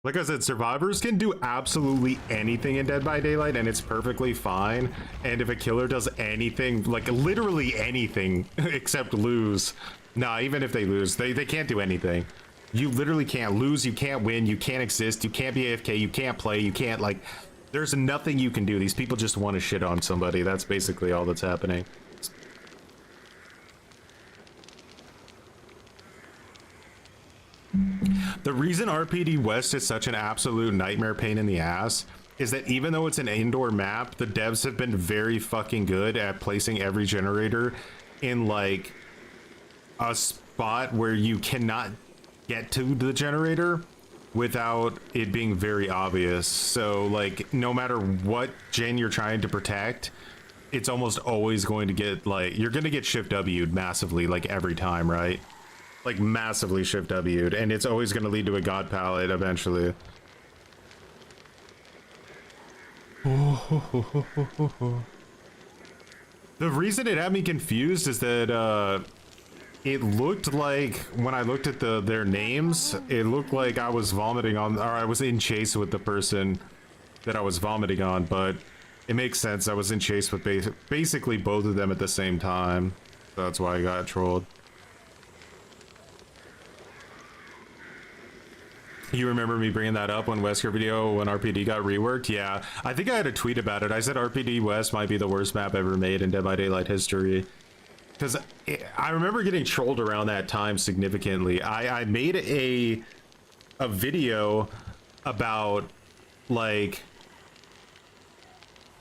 Like I said, survivors can do absolutely anything in Dead by Daylight and it's perfectly fine. And if a killer does anything, like literally anything, except lose. Nah, even if they lose, they can't do anything. You literally can't lose, you can't win, you can't exist, you can't be AFK, you can't play, you can't, like, there's nothing you can do. These people just want to shit on somebody. That's basically all that's happening. The reason RPD West is such an absolute nightmare pain in the ass is that even though it's an indoor map, the devs have been very fucking good at placing every generator in, like, a spot where you cannot get to the generator without it being very obvious. So like no matter what gen you're trying to protect, it's almost always going to get, like, you're gonna get shift W'd massively, like every time, right? Like massively shift W'd, and it's always gonna lead to a God palette eventually. The reason it had me confused is that it looked like when I looked at their names, it looked like I was vomiting on, or I was in chase with the person that I was vomiting on, but it makes sense. I was in chase with basically both of them at the same time. So that's why I got trolled. You remember me bringing that up when Wesker video when RPD got reworked? Yeah, I think I had a tweet about it. I said RPD West might be the worst map ever made in Dead by Daylight history. Because I remember getting trolled around that time significantly. I made a video about like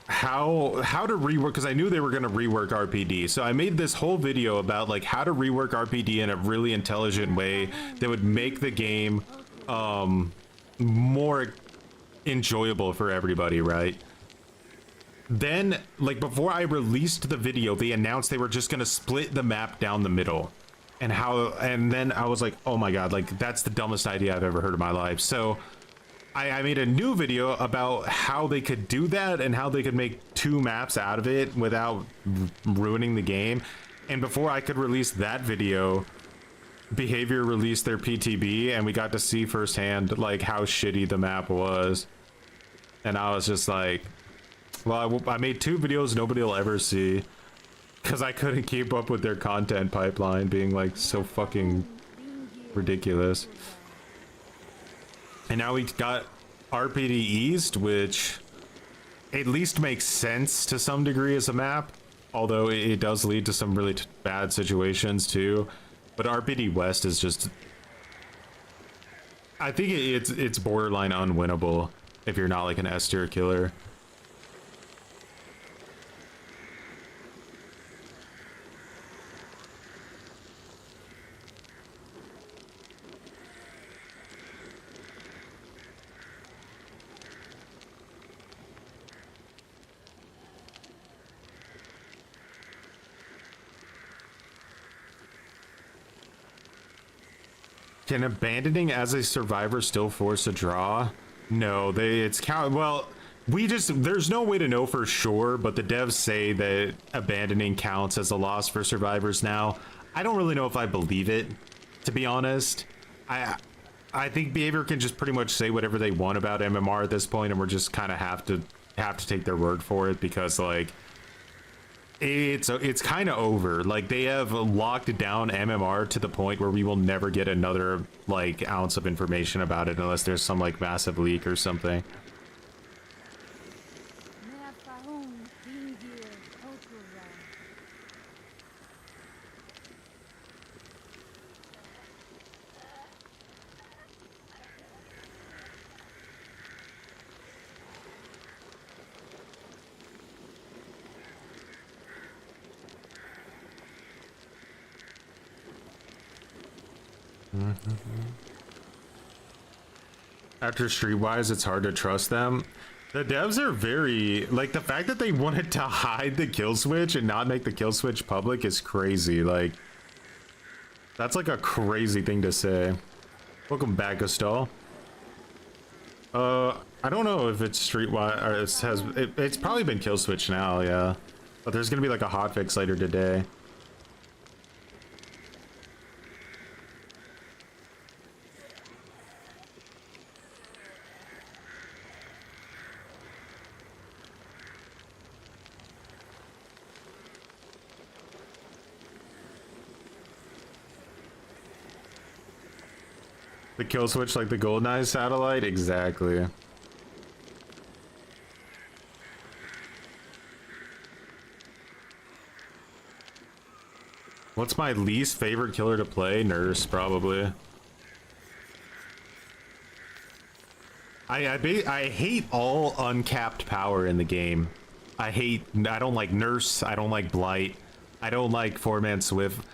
how to rework, because I knew they were going to rework RPD. So I made this whole video about like how to rework RPD in a really intelligent way that would make the game more enjoyable for everybody, right? Then, like, before I released the video, they announced they were just gonna split the map down the middle. And then I was like, oh my god, like, that's the dumbest idea I've ever heard in my life. So I made a new video about how they could do that and how they could make 2 maps out of it without ruining the game. And before I could release that video, Behavior released their PTB, and we got to see firsthand like how shitty the map was. And I was just like, well, I made 2 videos nobody will ever see because I couldn't keep up with their content pipeline being like so fucking ridiculous. And now we got RPD East, which at least makes sense to some degree as a map, although it does lead to some really bad situations too. But RPD West is just, I think it's borderline unwinnable if you're not like an S tier killer. Can abandoning as a survivor still force a draw? No, it's count. Well, there's no way to know for sure, but the devs say that abandoning counts as a loss for survivors now. I don't really know if I believe it, to be honest. I think Behavior can just pretty much say whatever they want about MMR at this point, and we're just kind of have to take their word for it, because like it's kind of over. Like, they have locked down MMR to the point where we will never get another like ounce of information about it unless there's some like massive leak or something. After Streetwise, it's hard to trust them. The devs are very, like, the fact that they wanted to hide the kill switch and not make the kill switch public is crazy. Like, that's like a crazy thing to say. Welcome back, Gustal. I don't know if it's Streetwise, or it's probably been kill switch now, yeah. But there's gonna be like a hotfix later today. The kill switch like the GoldenEye satellite? Exactly. What's my least favorite killer to play? Nurse, probably. I hate all uncapped power in the game. I don't like Nurse, I don't like Blight, I don't like 4-man Swift.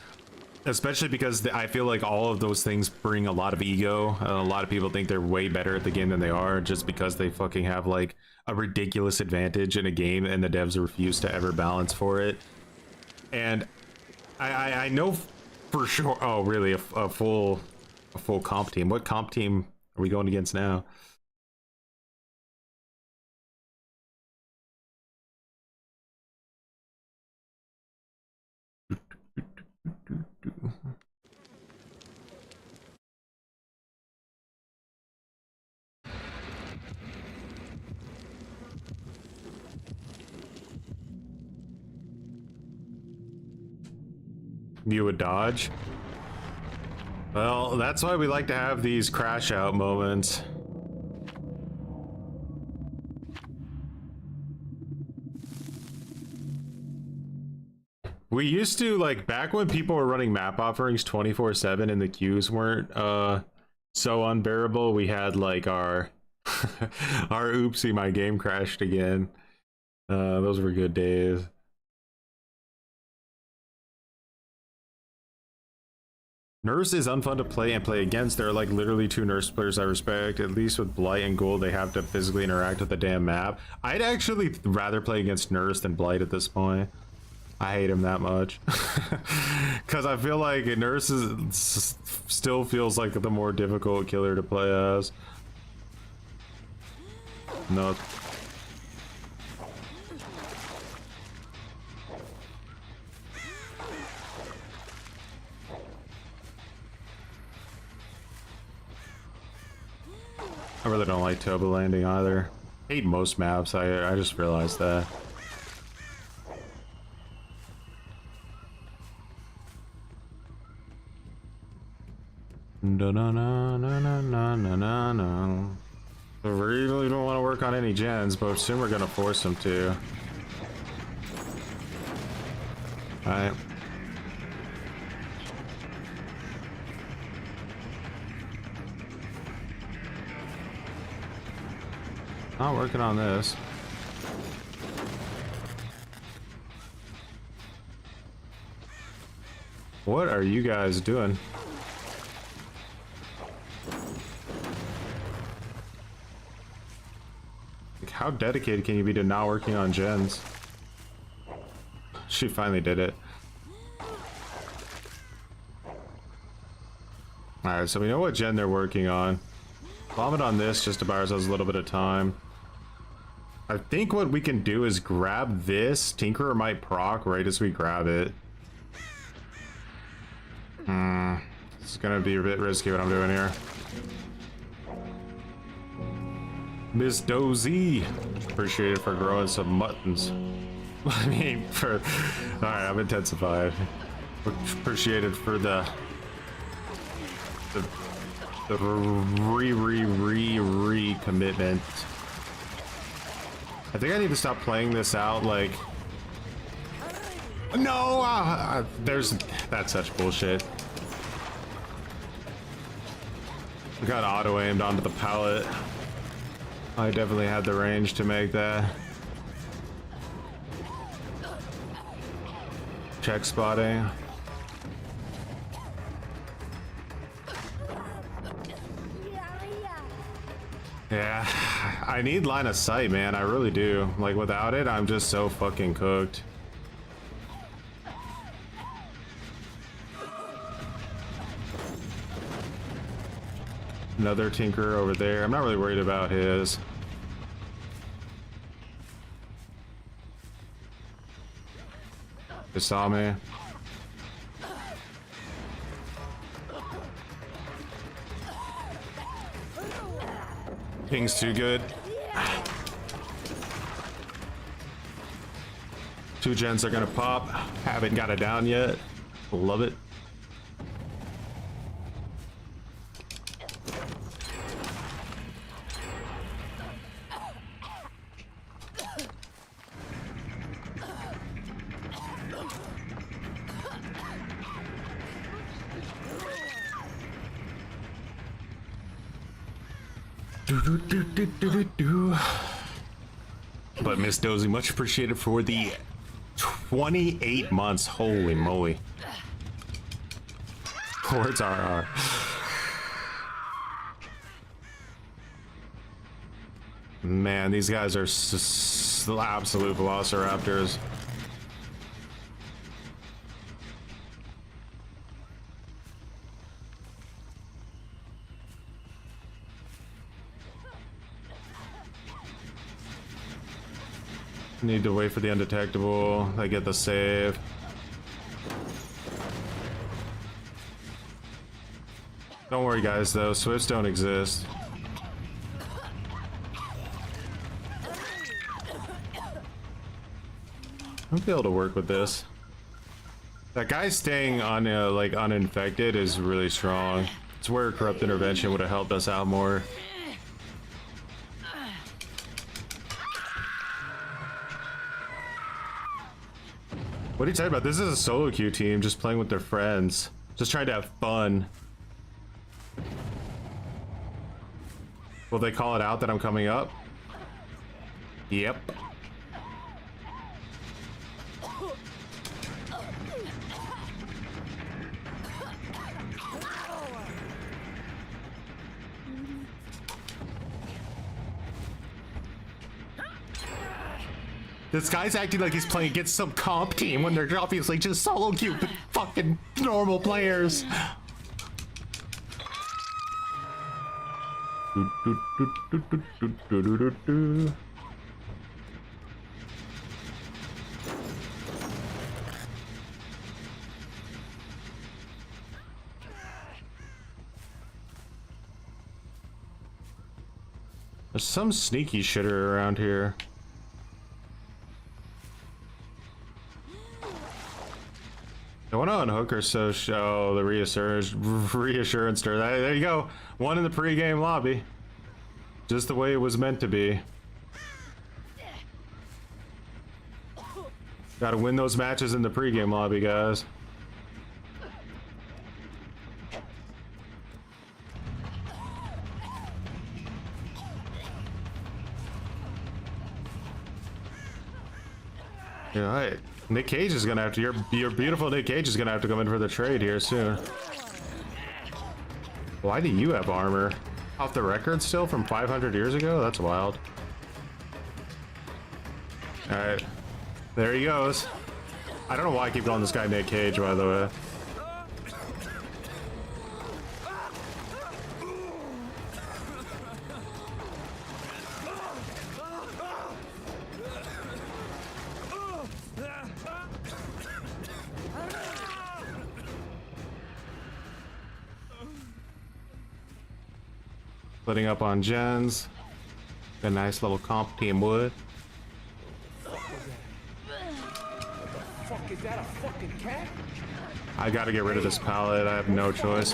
Especially because I feel like all of those things bring a lot of ego. A lot of people think they're way better at the game than they are just because they fucking have like a ridiculous advantage in a game and the devs refuse to ever balance for it. And I know for sure. Oh, really? A full comp team. What comp team are we going against now? You would dodge? Well, that's why we like to have these crash out moments. We used to, like, back when people were running map offerings 24/7 and the queues weren't so unbearable, we had like our our oopsie, my game crashed again. Those were good days. Nerfs is unfun to play and play against. There are like literally two Nerfs players I respect. At least with Blight and Ghoul, they have to physically interact with the damn map. I'd actually rather play against Nerfs than Blight at this point. I hate him that much. Because I feel like Nerfs still feels like the more difficult killer to play as. No. I really don't like Toba landing either. I hate most maps. I just realized that. No, no, no, no, no, no, no, no, no. I really don't want to work on any gens, but soon we're gonna force them to. Alright. Not working on this. What are you guys doing? Like, how dedicated can you be to not working on gens? She finally did it. Alright, so we know what gen they're working on. Vomit on this just to buy ourselves a little bit of time. I think what we can do is grab this. Tinkerer might proc right as we grab it. It's gonna be a bit risky what I'm doing here. Miss Dozy, appreciate it for growing some muttons. I mean, for alright, I'm intensified. Appreciated for the commitment. I think I need to stop playing this out like. No, that's such bullshit. I got auto aimed onto the pallet. I definitely had the range to make that. Check spotting. Yeah, I need line of sight, man. I really do. Like, without it, I'm just so fucking cooked. Another tinker over there. I'm not really worried about his. They saw me. Ping's too good. Two gens are gonna pop. Haven't got it down yet. Love it. But Miss Dozy, much appreciated for the 28 months. Holy moly. Towards RR. Man, these guys are absolute velociraptors. Need to wait for the undetectable. I get the save. Don't worry, guys, though. Swifts don't exist. I'll be able to work with this. That guy staying on like uninfected is really strong. It's where corrupt intervention would have helped us out more. What are you talking about? This is a solo queue team just playing with their friends. Just trying to have fun. Will they call it out that I'm coming up? Yep. This guy's acting like he's playing against some comp team when they're obviously just solo queue fucking normal players. There's some sneaky shitter around here. I want to unhook her so show the reassurance to her. There you go. One in the pre-game lobby. Just the way it was meant to be. Gotta win those matches in the pre-game lobby, guys. You're right. Nick Cage is gonna have to. Your beautiful Nick Cage is gonna have to come in for the trade here soon. Why do you have armor? Off the record still from 500 years ago? That's wild. All right, there he goes. I don't know why I keep calling this guy Nick Cage, by the way. Splitting up on gens. A nice little comp team would. I gotta get rid of this pallet. I have no choice.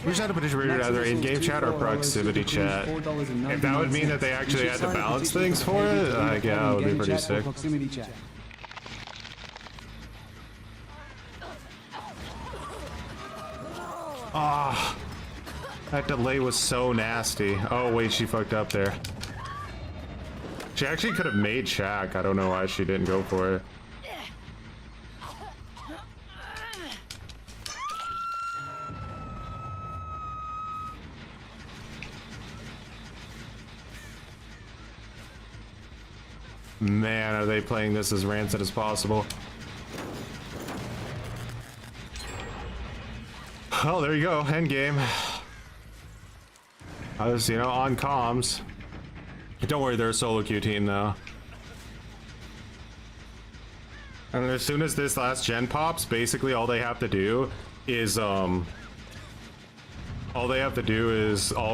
We just had to put it either in-game chat or proximity chat. If that would mean that they actually had to balance things for it, yeah, it would be pretty sick. Ah. That delay was so nasty. Oh wait, she fucked up there. She actually could have made Shaq. I don't know why she didn't go for it. Man, are they playing this as rancid as possible? Oh, there you go. Endgame. I was, you know, on comms. Don't worry, they're a solo queue team though. And as soon as this last gen pops, basically all they have to do is all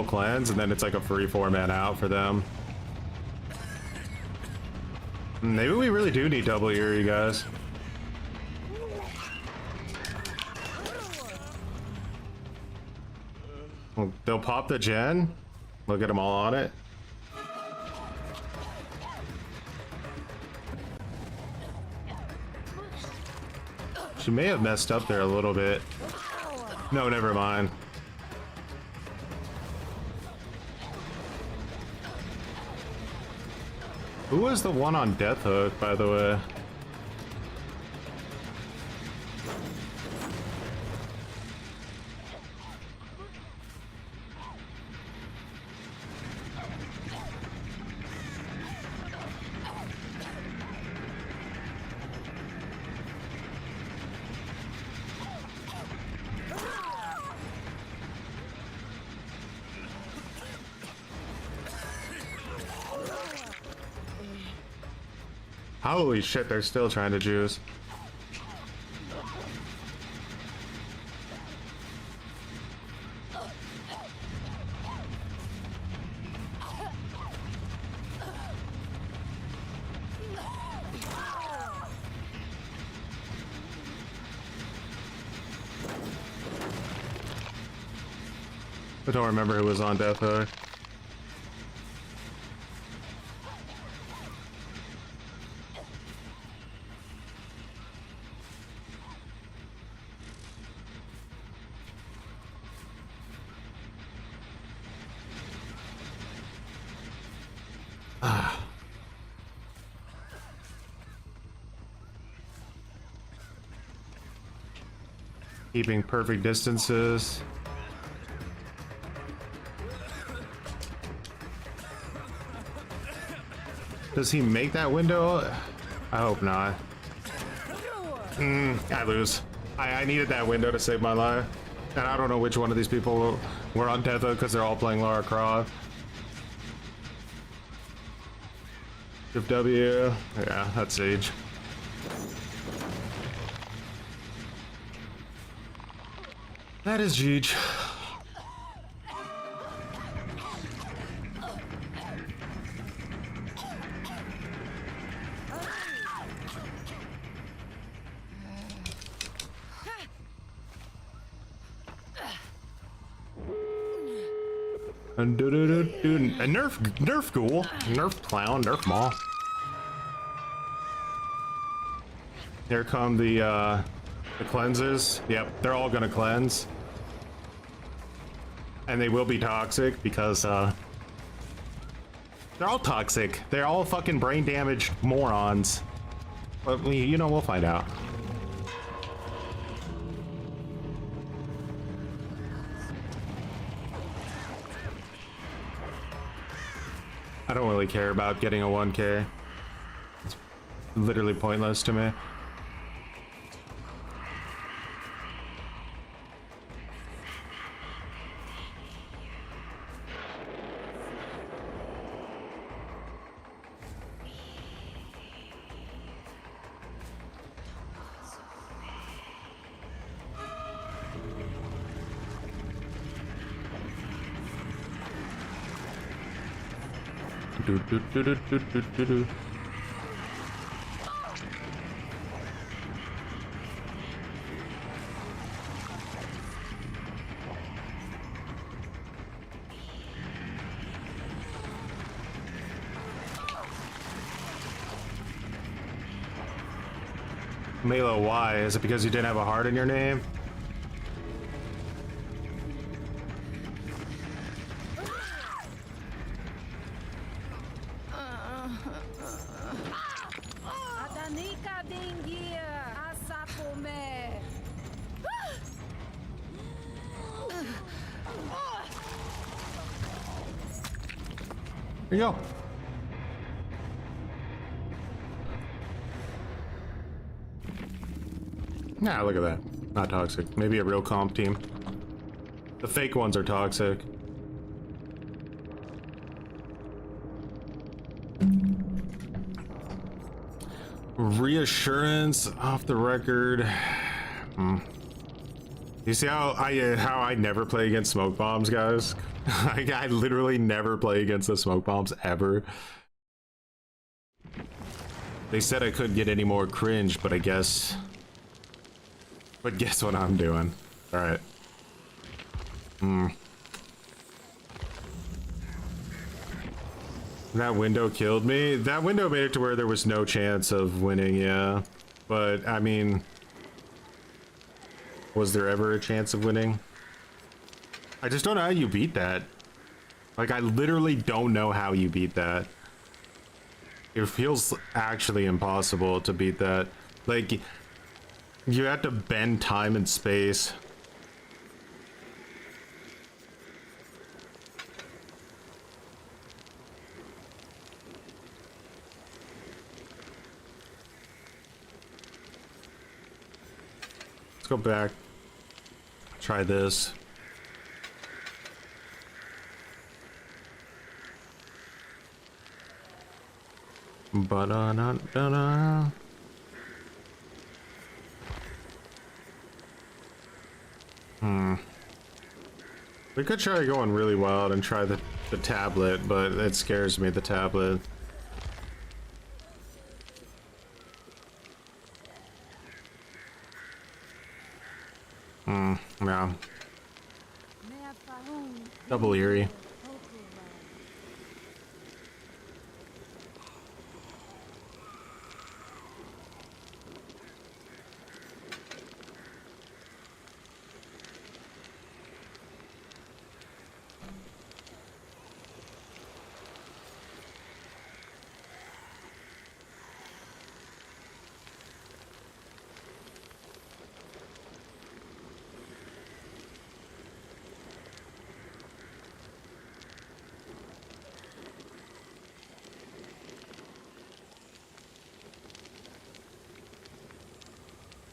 cleanse, and then it's like a free 4-man out for them. Maybe we really do need double Eerie, guys. Well, they'll pop the gen. Look at them all on it. She may have messed up there a little bit. No, never mind. Who was the one on Death Hook, by the way? Holy shit, they're still trying to juice. I don't remember who was on Death Hook. Keeping perfect distances. Does he make that window? I hope not. I lose. I needed that window to save my life. And I don't know which one of these people were on Death Hook because they're all playing Lara Croft. Shift W. Yeah, that's Sage. That is Jeej. And Nerf Ghoul, Nerf Clown, Nerf Maw. Here come the cleansers. Yep, they're all gonna cleanse. And they will be toxic because they're all toxic. They're all fucking brain damaged morons. But you know, we'll find out. I don't really care about getting a 1K. It's literally pointless to me. Do. Melo, why? Is it because you didn't have a heart in your name? Here you go. Nah, look at that. Not toxic. Maybe a real comp team. The fake ones are toxic. Reassurance off the record. You see how I never play against smoke bombs, guys? I literally never play against the smoke bombs ever. They said I couldn't get any more cringe, but guess what I'm doing. All right. That window killed me. That window made it to where there was no chance of winning, yeah. But I mean, was there ever a chance of winning? I just don't know how you beat that. Like, I literally don't know how you beat that. It feels actually impossible to beat that. Like, you have to bend time and space. Let's go back. Try this. Ba-da-da-da-da. We could try going really wild and try the tablet, but it scares me, the tablet. Yeah. Double eerie.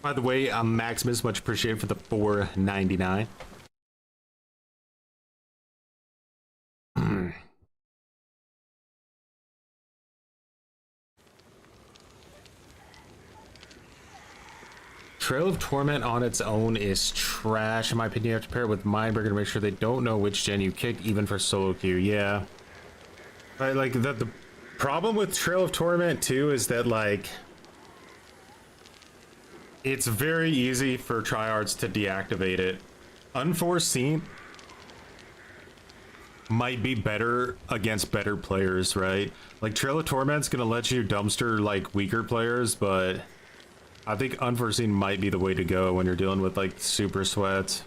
By the way, Maximus, much appreciated for the $4.99. Trail of Torment on its own is trash. In my opinion, you have to pair it with Mindbreaker to make sure they don't know which gen you kicked, even for solo queue. Yeah. Right, like, the problem with Trail of Torment, too, is that, like, it's very easy for tryhards to deactivate it. Unforeseen might be better against better players, right? Like, Trail of Torment's gonna let you dumpster, like, weaker players, but I think Unforeseen might be the way to go when you're dealing with, like, super sweats.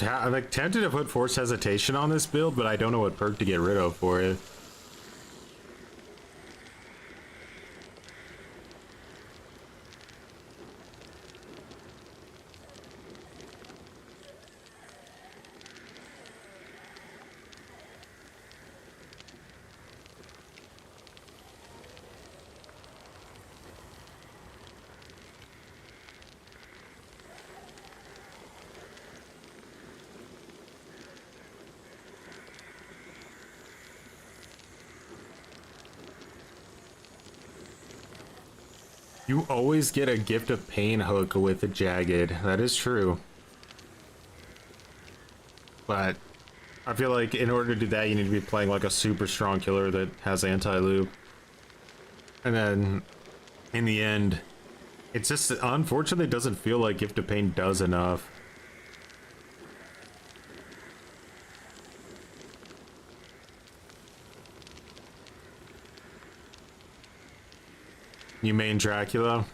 I'm like tempted to put Force Hesitation on this build, but I don't know what perk to get rid of for it. You always get a Gift of Pain hook with a Jagged. That is true. But I feel like in order to do that, you need to be playing like a super strong killer that has anti-loop. And then in the end, it's just unfortunately doesn't feel like Gift of Pain does enough. You main Dracula?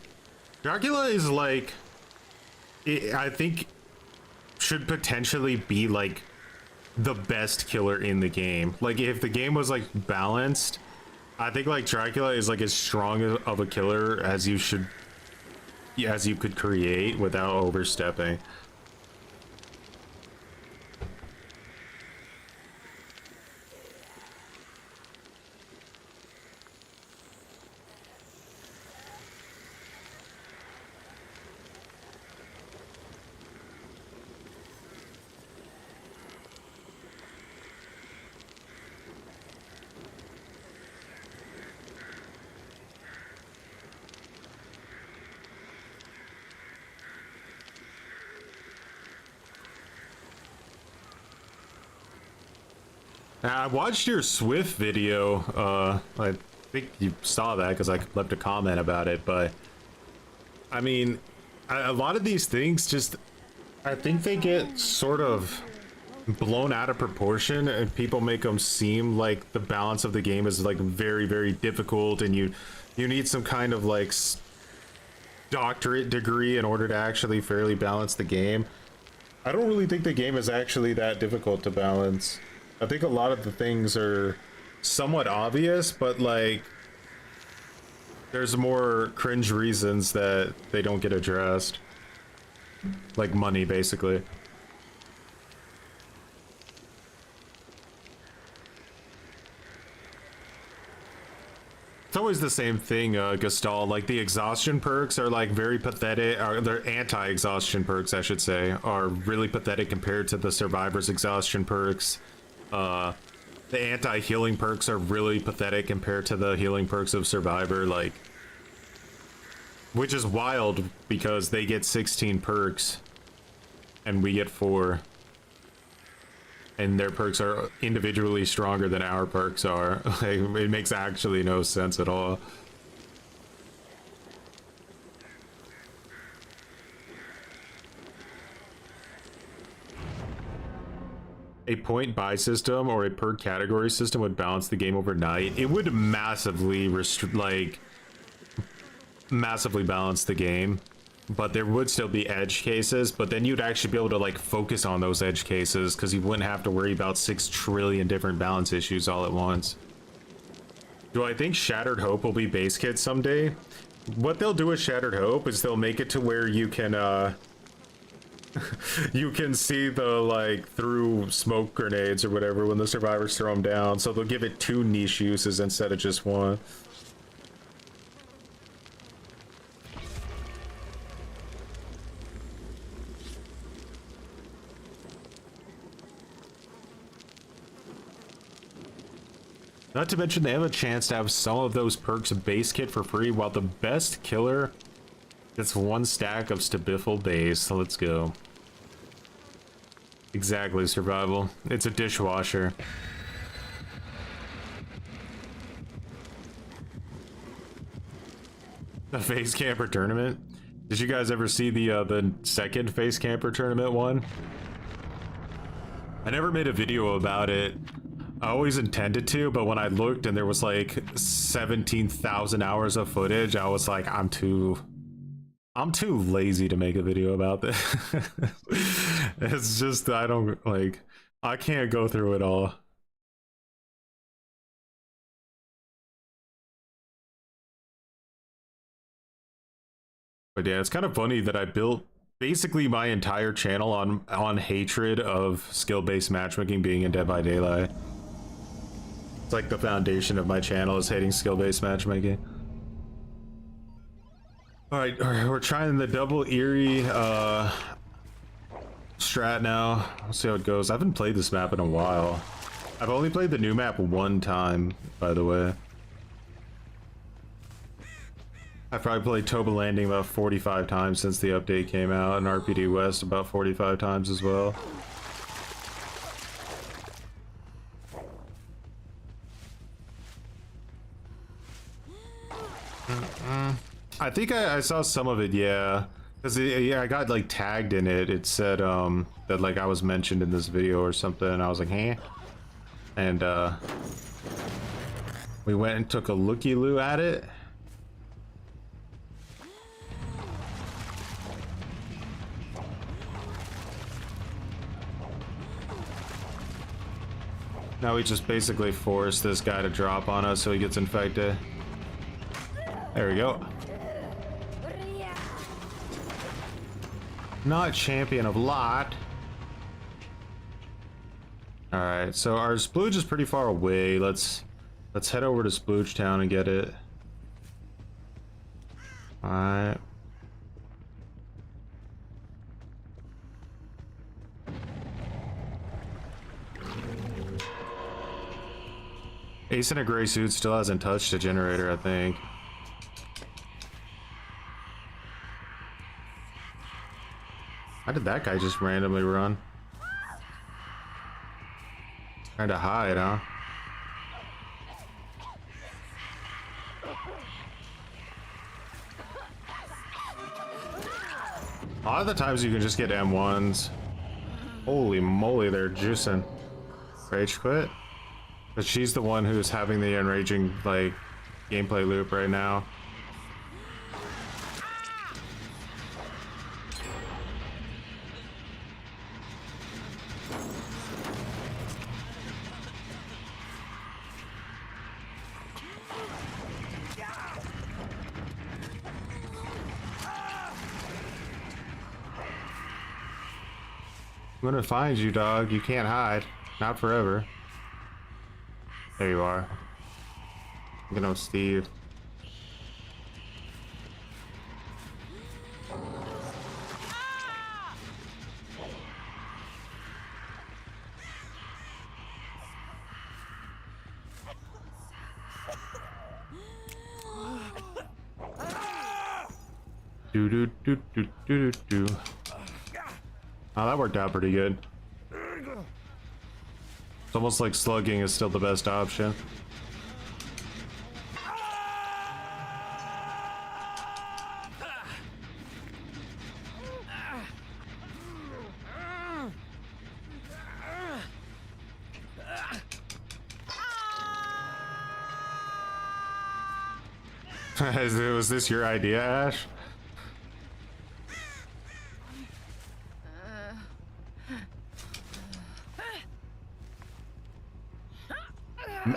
Dracula is like, I think, should potentially be like the best killer in the game. Like, if the game was like balanced, I think like Dracula is like as strong of a killer as you could create without overstepping. I watched your Swift video. I think you saw that because I left a comment about it, but I mean, a lot of these things just, I think they get sort of blown out of proportion and people make them seem like the balance of the game is like very, very difficult and you need some kind of like doctorate degree in order to actually fairly balance the game. I don't really think the game is actually that difficult to balance. I think a lot of the things are somewhat obvious, but like there's more cringe reasons that they don't get addressed. Like money, basically. It's always the same thing, Gastal. Like the exhaustion perks are like very pathetic, or they're anti-exhaustion perks, I should say, are really pathetic compared to the survivor's exhaustion perks. The anti-healing perks are really pathetic compared to the healing perks of Survivor. Like, which is wild because they get 16 perks and we get 4. And their perks are individually stronger than our perks are. Like, it makes actually no sense at all. A point buy system or a per category system would balance the game overnight. It would massively massively balance the game, but there would still be edge cases, but then you'd actually be able to like focus on those edge cases because you wouldn't have to worry about 6 trillion different balance issues all at once. Do I think Shattered Hope will be base kit someday? What they'll do with Shattered Hope is they'll make it to where you can you can see the like through smoke grenades or whatever when the survivors throw them down, so they'll give it 2 niche uses instead of just 1. Not to mention they have a chance to have some of those perks base kit for free, while the best killer gets 1 stack of Stabiffle base. So let's go. Exactly, survival. It's a dishwasher. The face camper tournament. Did you guys ever see the second face camper tournament one? I never made a video about it. I always intended to, but when I looked and there was like 17,000 hours of footage, I was like, I'm too lazy to make a video about this. It's just, I don't, like, I can't go through it all. But yeah, it's kind of funny that I built basically my entire channel on hatred of skill-based matchmaking being in Dead by Daylight. It's like the foundation of my channel is hating skill-based matchmaking. Alright, we're trying the double Eerie strat now. Let's see how it goes. I haven't played this map in a while. I've only played the new map 1 time, by the way. I've probably played Toba Landing about 45 times since the update came out, and RPD West about 45 times as well. I think I saw some of it, yeah. Because yeah, I got like tagged in it. It said that like I was mentioned in this video or something, and I was like, eh. And we went and took a looky-loo at it. Now we just basically force this guy to drop on us so he gets infected. There we go. Not champion of lot. Alright, so our splooge is pretty far away. Let's head over to Splooge Town and get it. Alright. Ace in a gray suit still hasn't touched a generator, I think. How did that guy just randomly run? Trying to hide, huh? A lot of the times you can just get M1s. Holy moly, they're juicing. Rage quit? But she's the one who's having the enraging, like, gameplay loop right now. I'm gonna find you, dog. You can't hide. Not forever. There you are. I'm gonna Steve. Do do do do do do. Oh, that worked out pretty good. It's almost like slugging is still the best option. Was this your idea, Ash?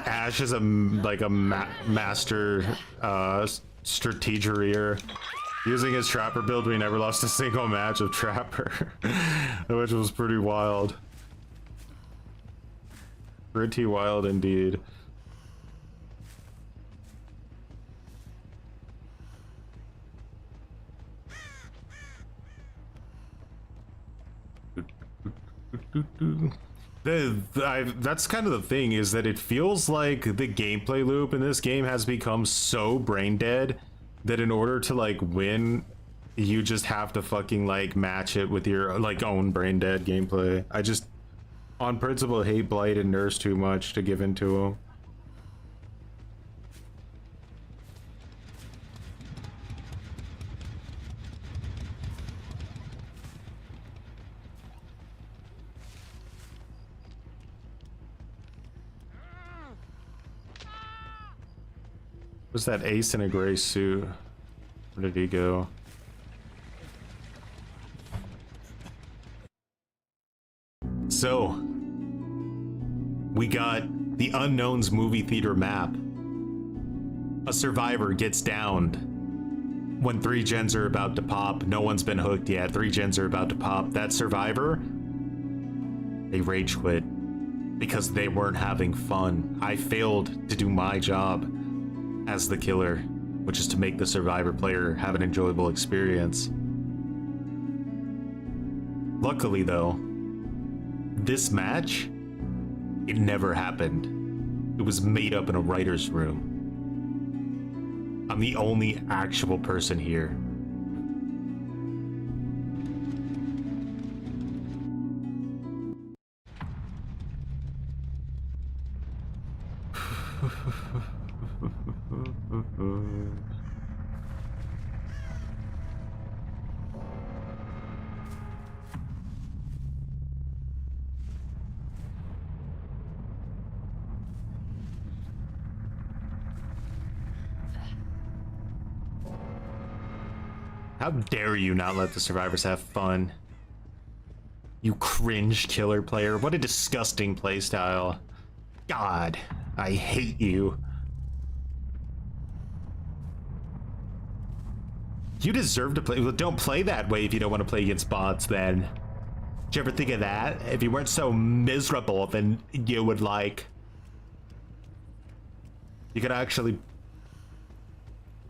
Ash is like a master strategerer. Using his trapper build, we never lost a single match of trapper, which was pretty wild. Pretty wild indeed. That's kind of the thing, is that it feels like the gameplay loop in this game has become so brain dead that in order to like win, you just have to fucking like match it with your like own brain dead gameplay. I just on principle hate Blight and Nurse too much to give into them. Was that ace in a gray suit? Where did he go? So, we got the Unknown's movie theater map. A survivor gets downed when 3 gens are about to pop. No one's been hooked yet. 3 gens are about to pop. That survivor, they rage quit because they weren't having fun. I failed to do my job as the killer, which is to make the survivor player have an enjoyable experience. Luckily though, this match, it never happened. It was made up in a writer's room. I'm the only actual person here. How dare you not let the survivors have fun? You cringe killer player. What a disgusting playstyle. God, I hate you. You deserve to play. Well, don't play that way if you don't want to play against bots then. Did you ever think of that? If you weren't so miserable, then you would like... You could actually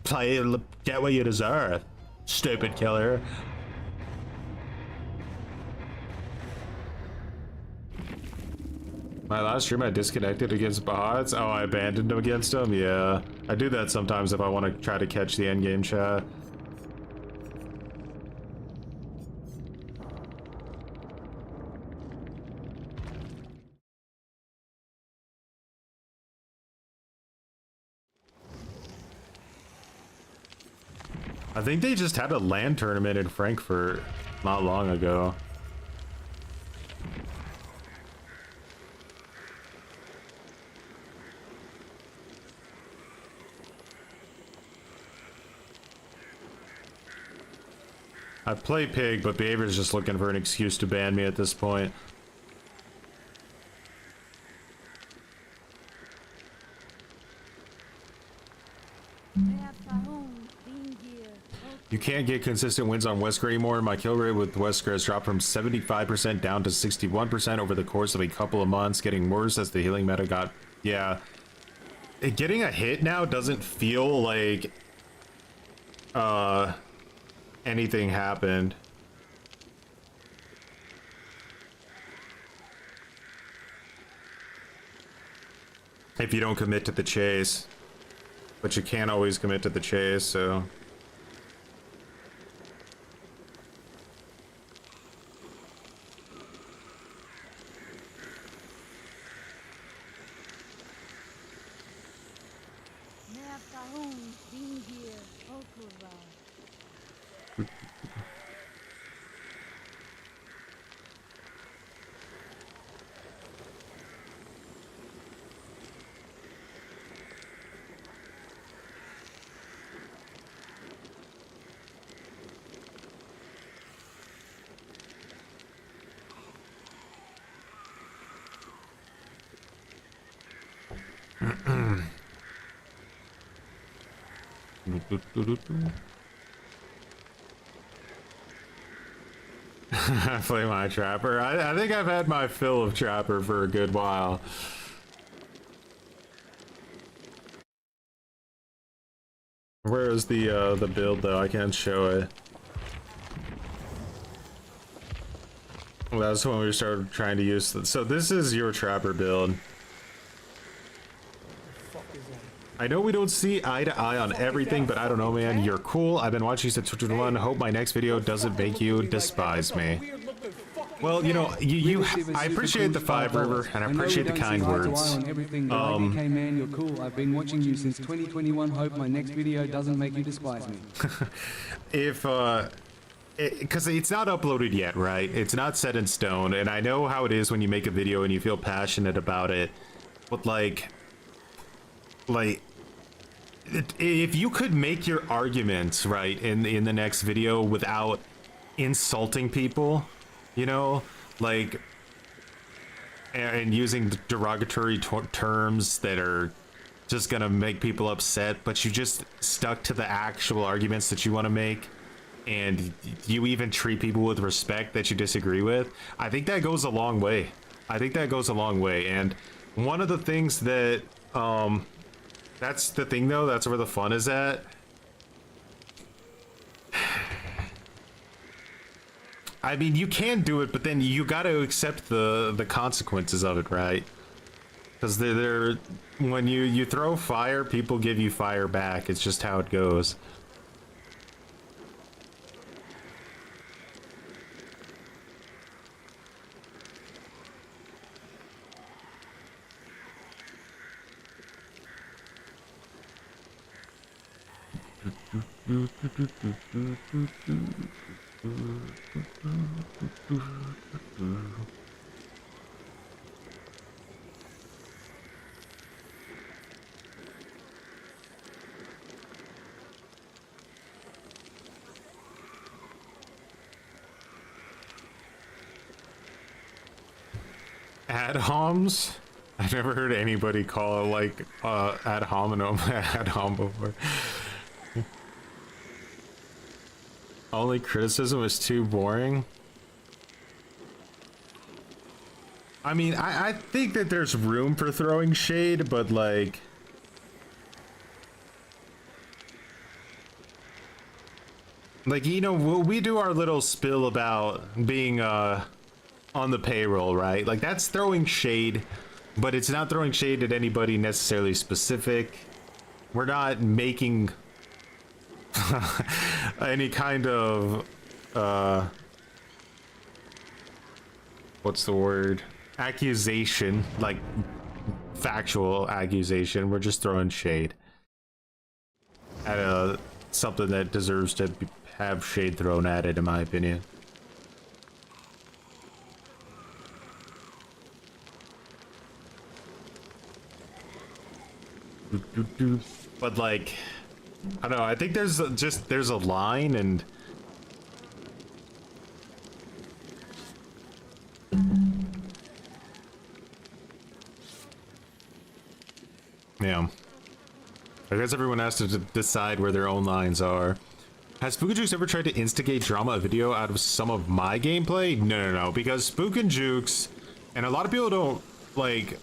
play, get what you deserve. Stupid killer. My last stream I disconnected against bots. Oh, I abandoned them against them? Yeah. I do that sometimes if I want to try to catch the endgame chat. I think they just had a LAN tournament in Frankfurt not long ago. I play Pig, but Behavior's just looking for an excuse to ban me at this point. You can't get consistent wins on Wesker anymore. My kill rate with Wesker has dropped from 75% down to 61% over the course of a couple of months, getting worse as the healing meta got... Yeah. Getting a hit now doesn't feel like... anything happened. If you don't commit to the chase. But you can't always commit to the chase, so... I play my trapper. I think I've had my fill of trapper for a good while. Where is the build though? I can't show it. Well, that's when we started trying to use so this is your trapper build. I know we don't see eye to eye on everything, but I don't know, man. You're cool. I've been watching you since 2021. Hope my next video doesn't make you despise me. Well, you know, I appreciate the 5 River, and I appreciate the kind words. Okay, man, you're cool. I've been watching you since 2021. Hope my next video doesn't make you despise me. Because it's not uploaded yet, right? It's not set in stone, and I know how it is when you make a video and you feel passionate about it, but like if you could make your arguments right in the next video without insulting people, you know, like, and using derogatory terms that are just gonna make people upset, but you just stuck to the actual arguments that you want to make, and you even treat people with respect that you disagree with, I think that goes a long way. I think that goes a long way. And one of the things that that's the thing though, that's where the fun is at. I mean, you can do it, but then you got to accept the consequences of it, right? Because they're when you throw fire, people give you fire back. It's just how it goes. Ad-homs? I've never heard anybody call it like ad hominem ad hom before. Only criticism is too boring. I mean, I think that there's room for throwing shade, but like, you know, we do our little spill about being on the payroll, right? Like, that's throwing shade, but it's not throwing shade at anybody necessarily specific. We're not making any kind of what's the word, accusation, like factual accusation. We're just throwing shade at something that deserves to have shade thrown at it, in my opinion. But like, I don't know, I think there's a line, and yeah, I guess everyone has to decide where their own lines are. Has Spook and Jukes ever tried to instigate drama video out of some of my gameplay? No, because Spook and Jukes, and a lot of people don't like.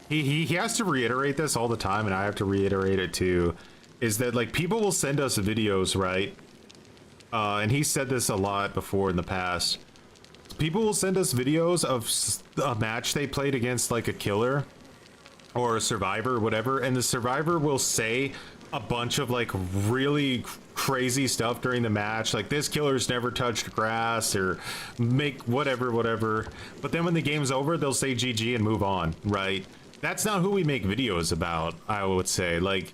He has to reiterate this all the time, and I have to reiterate it too, is that like people will send us videos, right? And he said this a lot before in the past. People will send us videos of a match they played against like a killer or a survivor or whatever, and the survivor will say a bunch of like really crazy stuff during the match, like this killer's never touched grass, or make whatever, but then when the game's over, they'll say GG and move on, right? That's not who we make videos about, I would say. Like,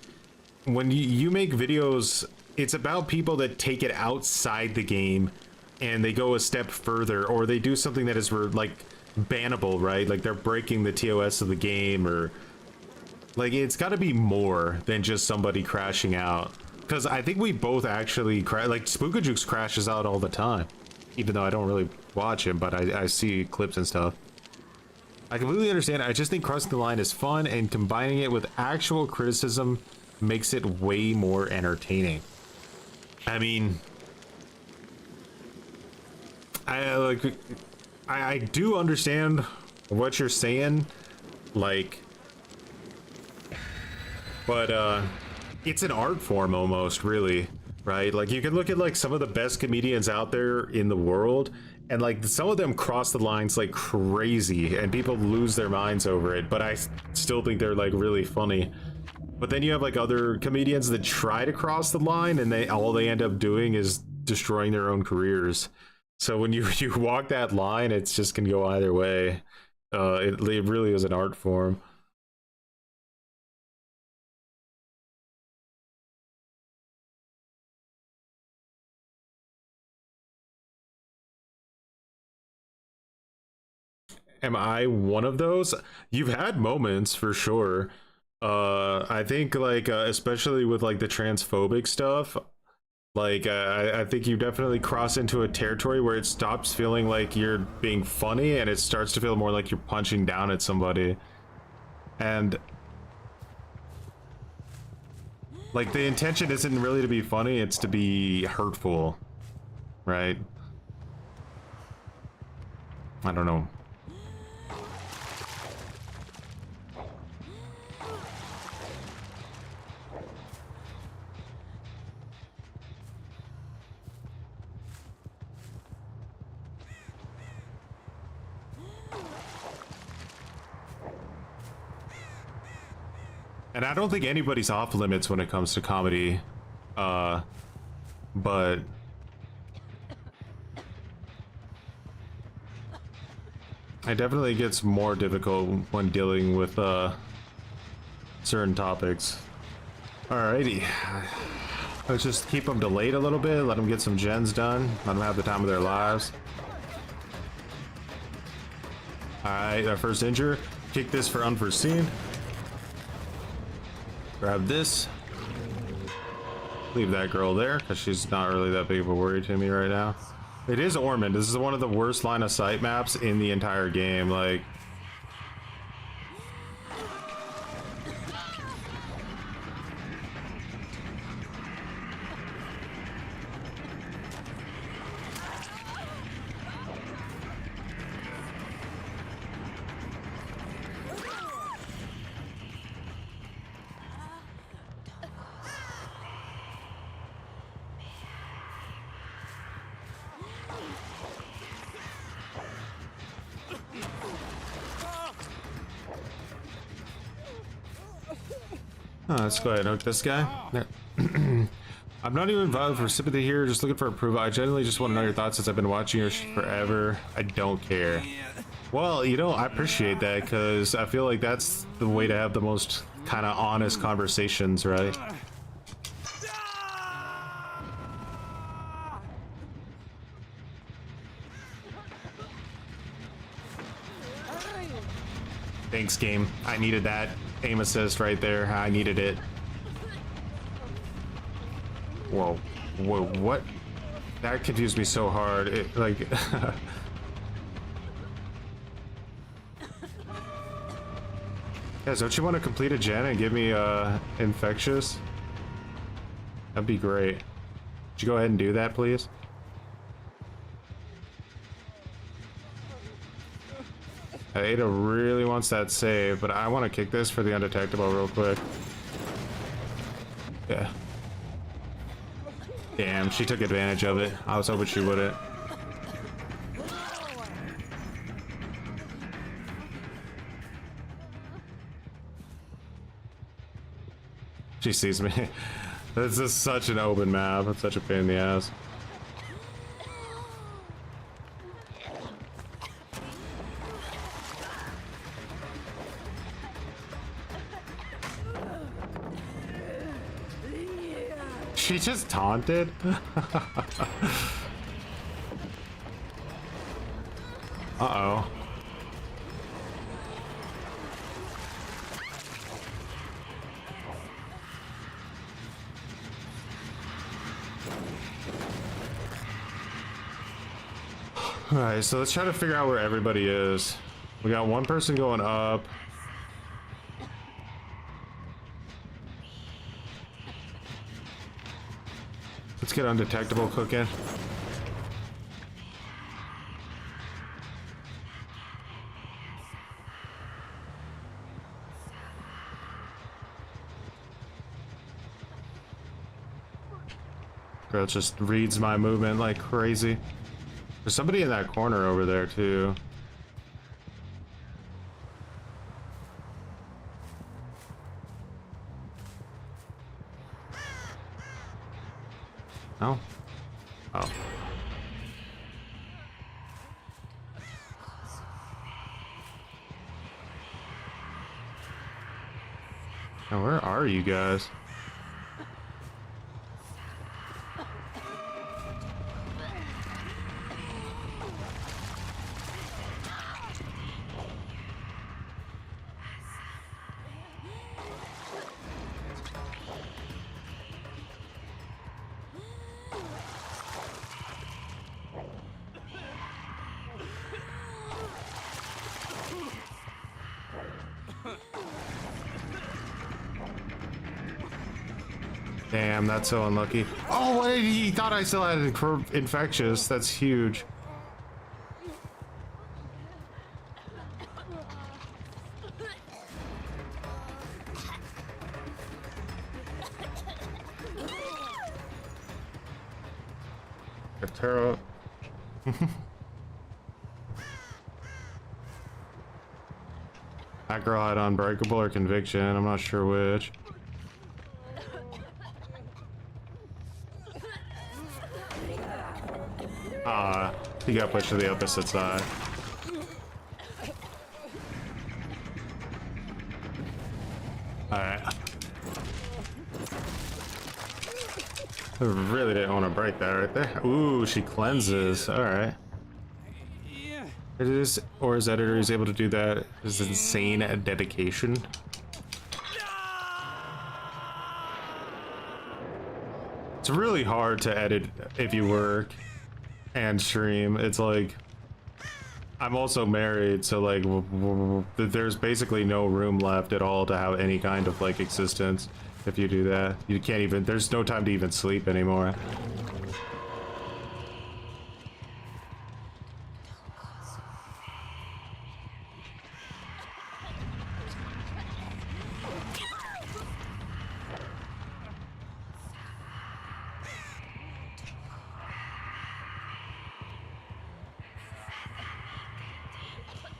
when you make videos it's about people that take it outside the game and they go a step further, or they do something that is like bannable, right? Like they're breaking the TOS of the game, or like it's got to be more than just somebody crashing out. Because I think we both actually like Spookajukes crashes out all the time, even though I don't really watch him, but I see clips and stuff. I completely understand. I just think crossing the line is fun, and combining it with actual criticism makes it way more entertaining. I mean, I do understand what you're saying, like, but it's an art form almost, really, right? Like, you can look at like some of the best comedians out there in the world, and like some of them cross the lines like crazy and people lose their minds over it, but I still think they're like really funny. But then you have like other comedians that try to cross the line, and all they end up doing is destroying their own careers. So when you walk that line, it's just can go either way. It really is an art form. Am I one of those? You've had moments for sure. I think like especially with like the transphobic stuff, like I think you definitely cross into a territory where it stops feeling like you're being funny and it starts to feel more like you're punching down at somebody. And like the intention isn't really to be funny, it's to be hurtful, right? I don't know. And I don't think anybody's off limits when it comes to comedy, but it definitely gets more difficult when dealing with certain topics. Alrighty, let's just keep them delayed a little bit, let them get some gens done, let them have the time of their lives. Alright, our first injure, kick this for unforeseen. Grab this. Leave that girl there, because she's not really that big of a worry to me right now. It is Ormond. This is one of the worst line of sight maps in the entire game. Like, let's go ahead and hook this guy. I'm not even vying for sympathy here, just looking for approval. I genuinely just want to know your thoughts since I've been watching your shit forever. I don't care. Well, you know, I appreciate that because I feel like that's the way to have the most kind of honest conversations, right? Thanks, game. I needed that aim assist right there. I needed it. Whoa. Whoa, what? That confused me so hard. It, like... Guys, don't you want to complete a gen and give me infectious? That'd be great. Would you go ahead and do that, please? Ada really wants that save, but I want to kick this for the undetectable real quick. Yeah. Damn, she took advantage of it. I was hoping she wouldn't. She sees me. This is such an open map. It's such a pain in the ass. She just taunted? Uh-oh. Alright, so let's try to figure out where everybody is. We got one person going up. Let's get undetectable cooking. Girl just reads my movement like crazy. There's somebody in that corner over there too. No? Oh. Now where are you guys? Damn, that's so unlucky. Oh, what? He thought I still had infectious. That's huge. Terra. That girl had Unbreakable or Conviction. I'm not sure which. He got pushed to the opposite side. Alright. I really didn't want to break that right there. Ooh, she cleanses. Alright. It is, or his editor is able to do that. This is insane dedication. It's really hard to edit if you work and stream. It's like, I'm also married, so like there's basically no room left at all to have any kind of like existence. If you do that, you can't even, there's no time to even sleep anymore.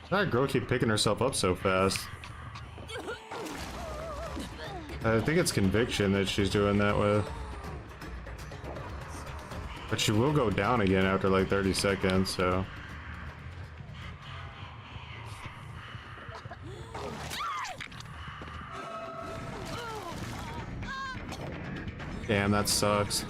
That girl keep picking herself up so fast. I think it's Conviction that she's doing that with. But she will go down again after like 30 seconds, so. Damn, that sucks.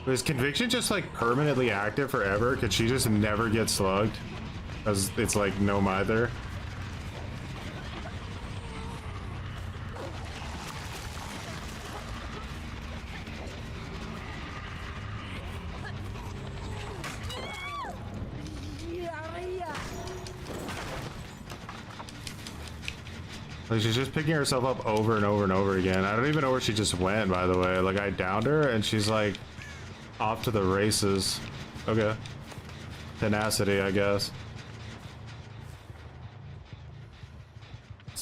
Is Conviction just like permanently active forever? Could she just never get slugged? Because it's like no either. Like she's just picking herself up over and over and over again. I don't even know where she just went, by the way. Like I downed her and she's like off to the races. Okay. Tenacity, I guess.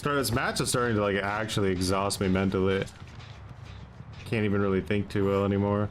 This match is starting to like actually exhaust me mentally. Can't even really think too well anymore.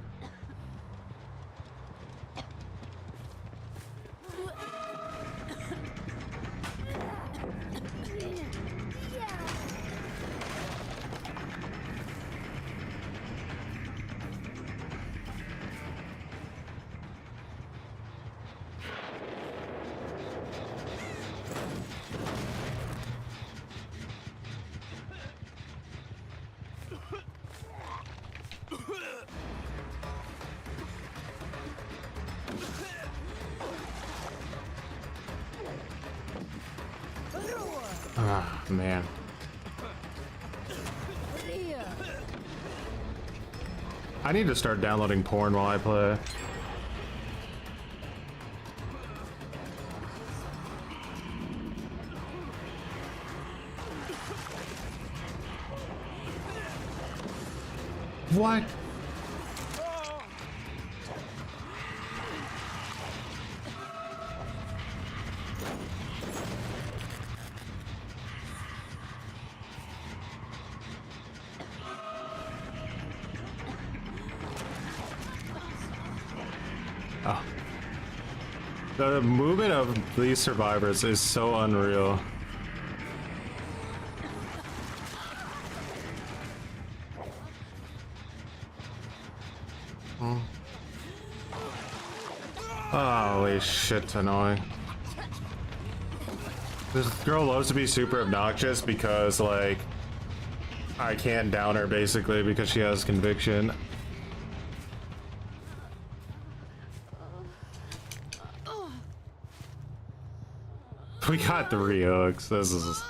Ah, man. I need to start downloading porn while I play. What? Oh. The movement of these survivors is so unreal. Holy shit, annoying. This girl loves to be super obnoxious because, like, I can't down her basically because she has conviction. We got 3 hooks. This is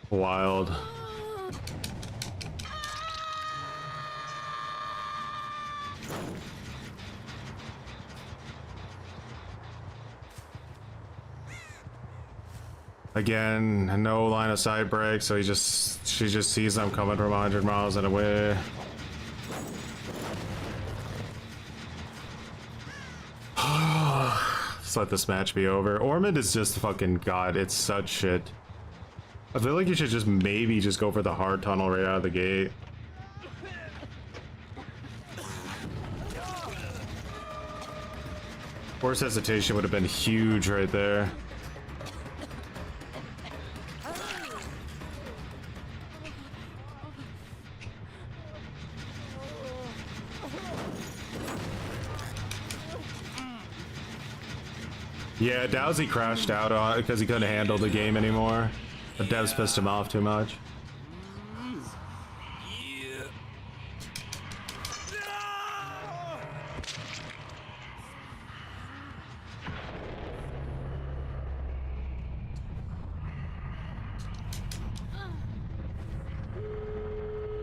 wild. Again, no line of sight break, so she just sees them coming from 100 miles and away. Just let this match be over. Ormond is just fucking god. It's such shit. I feel like you should just maybe just go for the hard tunnel right out of the gate. Force hesitation would have been huge right there. Yeah, Dowsy crashed out on because he couldn't handle the game anymore. The devs pissed him off too much.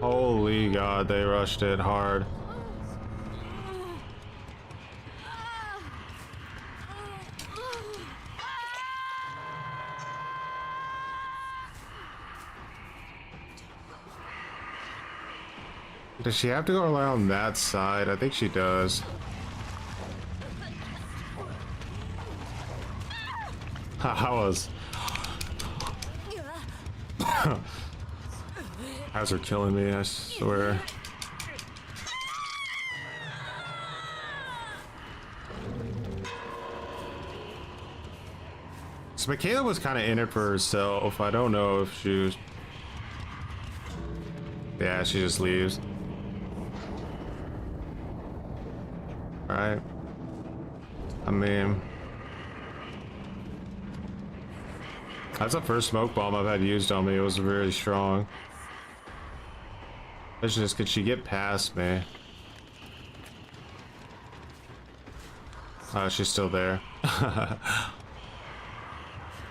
Holy god, they rushed it hard. Does she have to go around that side? I think she does. How was? Eyes are killing me, I swear. So Michaela was kind of in it for herself. I don't know if she was... Yeah, she just leaves. Alright. I mean... That's the first smoke bomb I've had used on me. It was really strong. It's just, could she get past me? Oh, she's still there.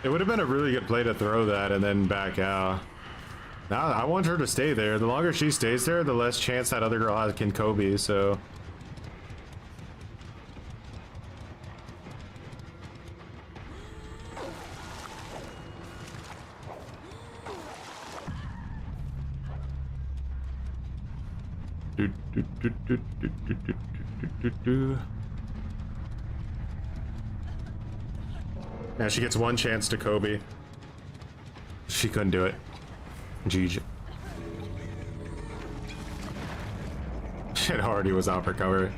It would have been a really good play to throw that and then back out. Now I want her to stay there. The longer she stays there, the less chance that other girl has can Kobe, so... Now she gets one chance to Kobe. She couldn't do it. GG. Shit already was out for cover.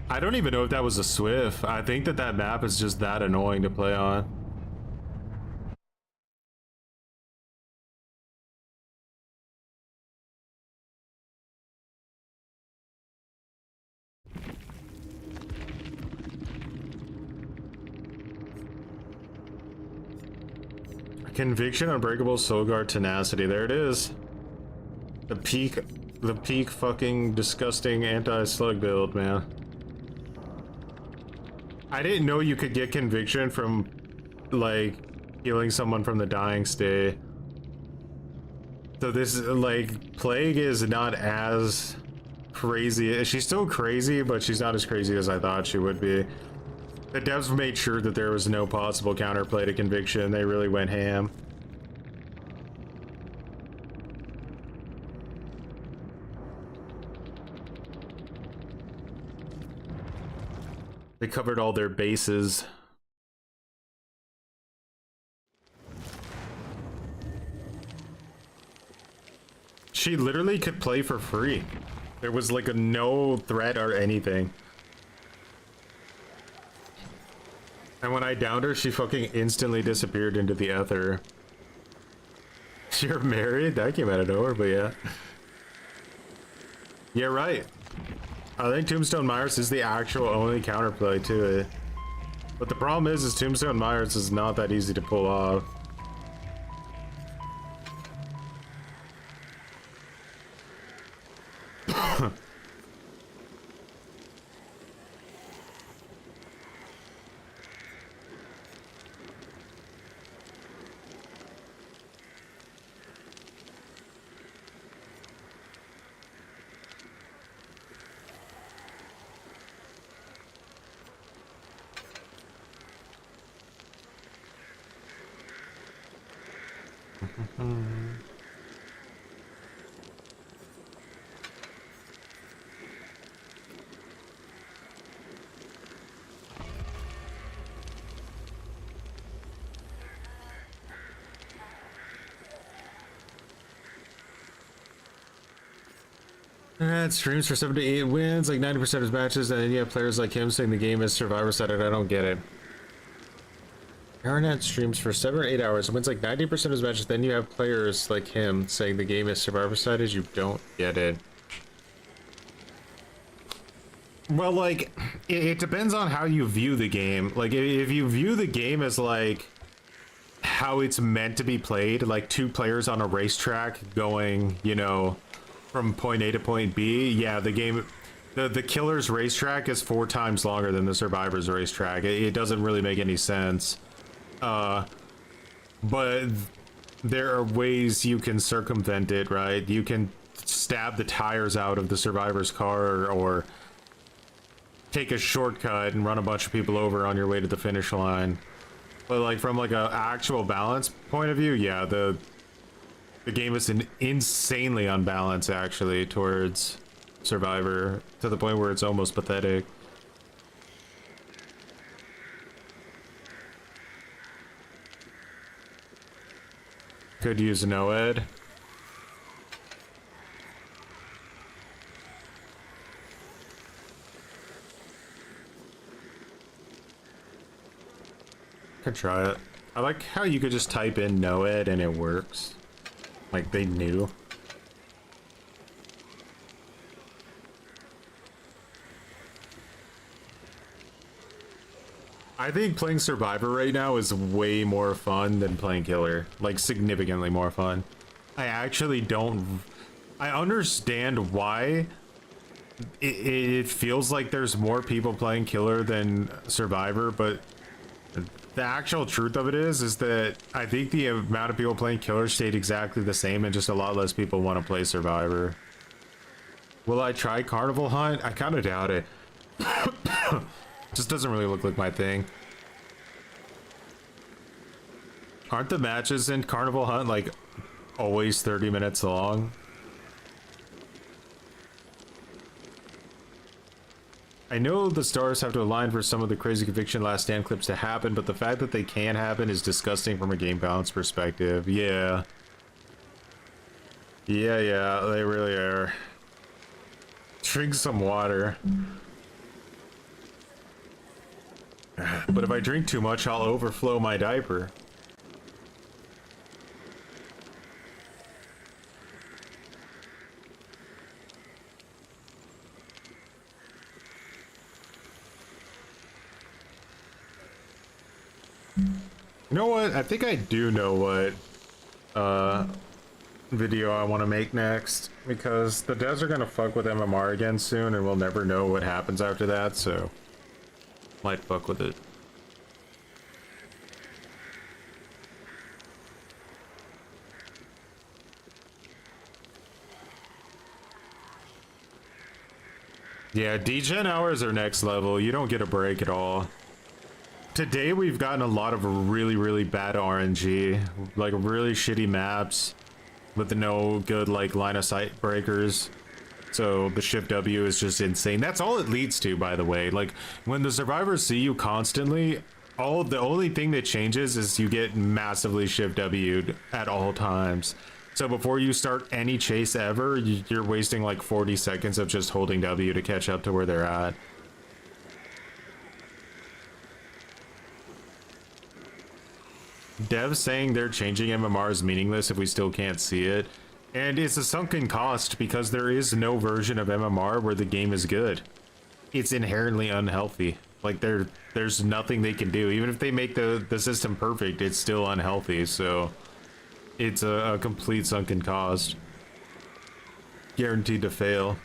I don't even know if that was a Swift. I think that that map is just that annoying to play on. Conviction, Unbreakable, Soulguard, Tenacity. There it is. The peak fucking disgusting anti-slug build, man. I didn't know you could get Conviction from like healing someone from the dying state. So this, like, Plague is not as crazy. She's still crazy, but she's not as crazy as I thought she would be. The devs made sure that there was no possible counterplay to Conviction. They really went ham. They covered all their bases. She literally could play for free. There was like a no threat or anything. And when I downed her, she fucking instantly disappeared into the ether. You're married? That came out of nowhere, but yeah. Yeah, right. I think Tombstone Myers is the actual only counterplay to it. But the problem is Tombstone Myers is not that easy to pull off. It streams for 7 to 8 wins, like 90% of his matches, and then you have players like him saying the game is survivor-sided. I don't get it. Arnett streams for 7 or 8 hours and wins like 90% of his matches, then you have players like him saying the game is survivor-sided. You don't get it. Well, like, it depends on how you view the game. Like, if you view the game as, like, how it's meant to be played, like 2 players on a racetrack going, you know, from point A to point B, yeah, the game, the killer's racetrack is 4 times longer than the survivor's racetrack. It doesn't really make any sense. But there are ways you can circumvent it, right? You can stab the tires out of the survivor's car, or take a shortcut and run a bunch of people over on your way to the finish line. But like from like a actual balance point of view, yeah, the game is insanely unbalanced actually towards Survivor, to the point where it's almost pathetic. Could use a no-ed. Could try it. I like how you could just type in no-ed and it works. Like they knew. I think playing Survivor right now is way more fun than playing Killer. Like, significantly more fun. I actually don't... I understand why it feels like there's more people playing Killer than Survivor, but the actual truth of it is that I think the amount of people playing Killer stayed exactly the same, and just a lot less people want to play Survivor. Will I try Carnival Hunt? I kind of doubt it. Just doesn't really look like my thing. Aren't the matches in Carnival Hunt like always 30 minutes long? I know the stars have to align for some of the crazy Conviction Last Stand clips to happen, but the fact that they can happen is disgusting from a game balance perspective. Yeah. Yeah, they really are. Drink some water. But if I drink too much, I'll overflow my diaper. You know what? I think I do know what video I want to make next, because the devs are gonna fuck with MMR again soon, and we'll never know what happens after that, so might fuck with it. Yeah, degen hours are next level. You don't get a break at all. Today we've gotten a lot of really bad RNG, like really shitty maps with no good like line of sight breakers. So the shift W is just insane. That's all it leads to, by the way. Like when the survivors see you constantly, the only thing that changes is you get massively shift W'd at all times. So before you start any chase ever, you're wasting like 40 seconds of just holding W to catch up to where they're at. Devs saying they're changing MMR is meaningless if we still can't see it. And it's a sunken cost because there is no version of MMR where the game is good. It's inherently unhealthy. Like there's nothing they can do. Even if they make the system perfect, it's still unhealthy. So it's a complete sunken cost. Guaranteed to fail.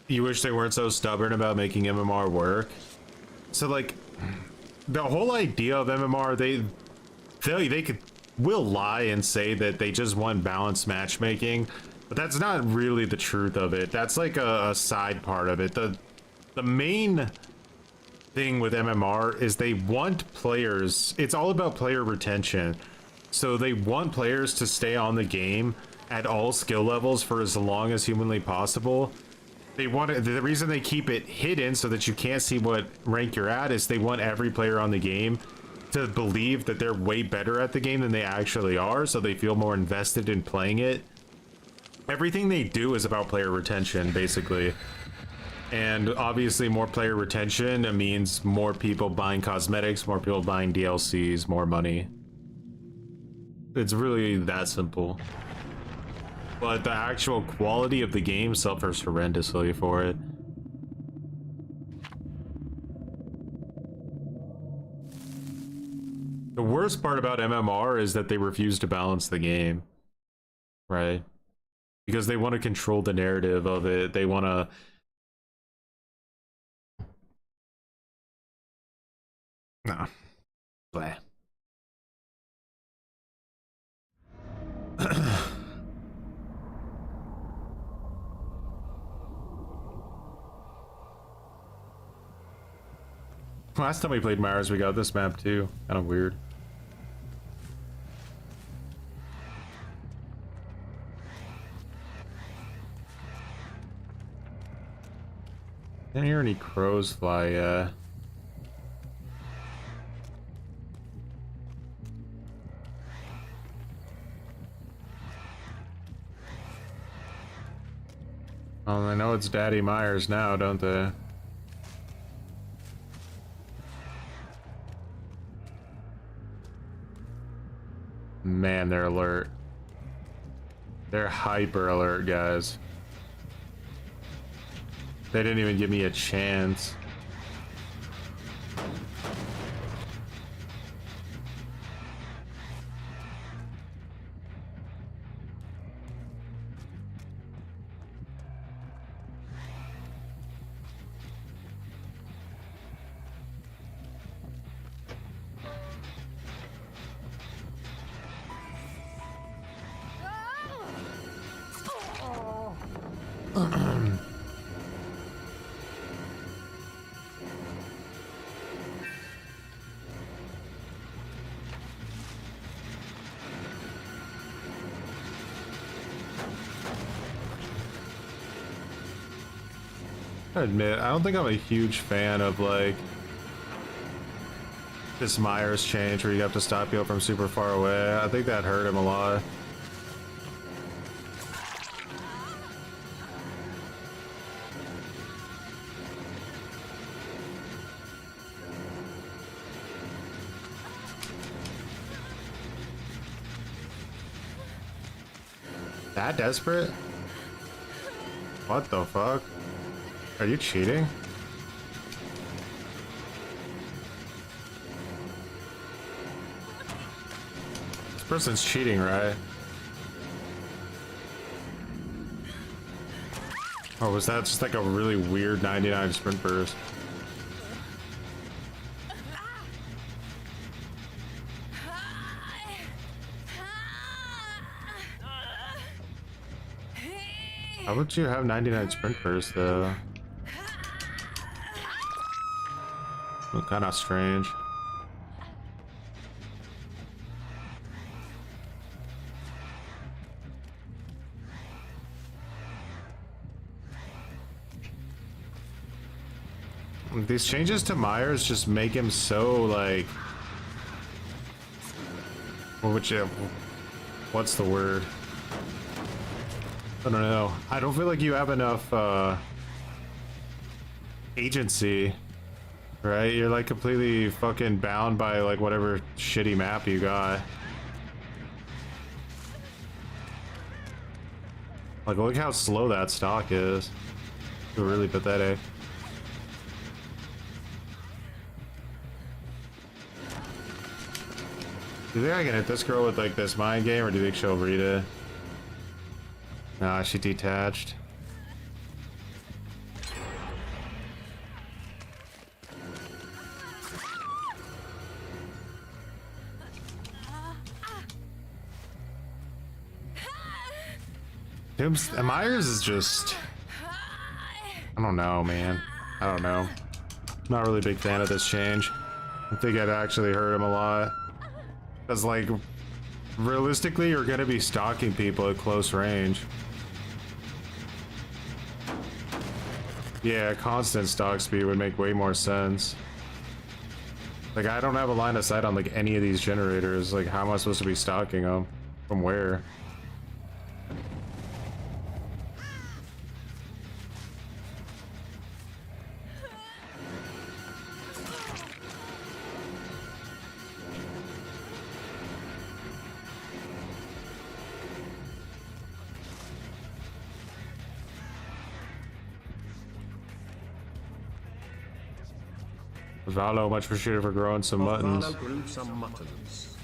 You wish they weren't so stubborn about making MMR work? So like, the whole idea of MMR, they will lie and say that they just want balanced matchmaking, but that's not really the truth of it. That's like a side part of it. The main thing with MMR is they want players, it's all about player retention. So they want players to stay on the game at all skill levels for as long as humanly possible. They want it, the reason they keep it hidden so that you can't see what rank you're at is they want every player on the game to believe that they're way better at the game than they actually are, so they feel more invested in playing it. Everything they do is about player retention, basically. And obviously more player retention means more people buying cosmetics, more people buying DLCs, more money. It's really that simple. But the actual quality of the game suffers horrendously for it. The worst part about MMR is that they refuse to balance the game, right? Because they want to control the narrative of it. They want to... Nah. Blah. Last time we played Myers, we got this map too. Kind of weird. Didn't hear any crows fly yet. Well, I know it's Daddy Myers now, don't they? Man, they're alert. They're hyper alert, guys. They didn't even give me a chance. I admit, I don't think I'm a huge fan of like this Myers change where you have to stop people from super far away. I think that hurt him a lot. That desperate? What the fuck? Are you cheating? This person's cheating, right? Or was that just like a really weird 99 sprint burst? How would you have 99 sprint burst though? Kind of strange. These changes to Myers just make him so like, what's the word? I don't know. I don't feel like you have enough agency, right? You're like completely fucking bound by like whatever shitty map you got. Like look how slow that stock is. It's really pathetic. Do you think I can hit this girl with like this mind game, or do you think she'll read it? Nah, she detached. Myers is just... I don't know, man. I don't know. Not really a big fan of this change. I think I'd actually hurt him a lot. Because, like, realistically, you're gonna be stalking people at close range. Yeah, constant stalk speed would make way more sense. Like, I don't have a line of sight on, like, any of these generators. Like, how am I supposed to be stalking them? From where? Valo, much appreciated for growing some muttons. Valo grew some muttons.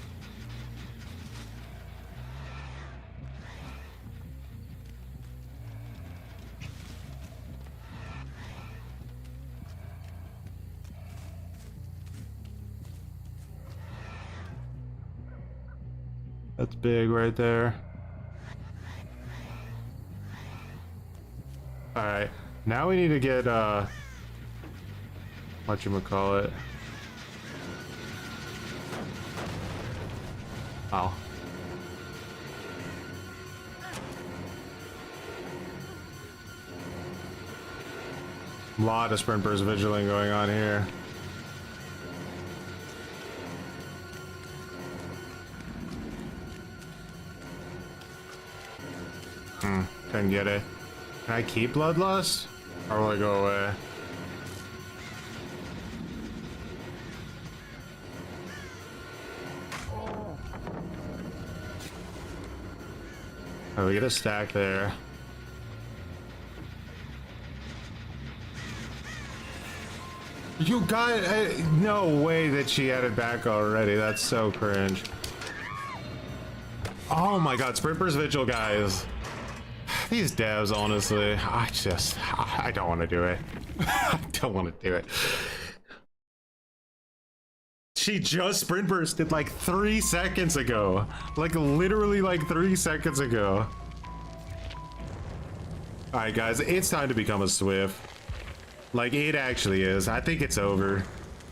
That's big right there. Alright, now we need to get whatchamacallit. Oh. A lot of sprint burst vigiling going on here. Couldn't get it. Can I keep Bloodlust? Or will I go away? Oh, we get a stack there. You got no way that she had it back already. That's so cringe. Oh my god, Sprinters Vigil, guys. These devs, honestly, I don't want to do it. I don't want to do it. She just sprint bursted like 3 seconds ago. Like literally like 3 seconds ago. Alright guys, it's time to become a Swift. Like it actually is. I think it's over.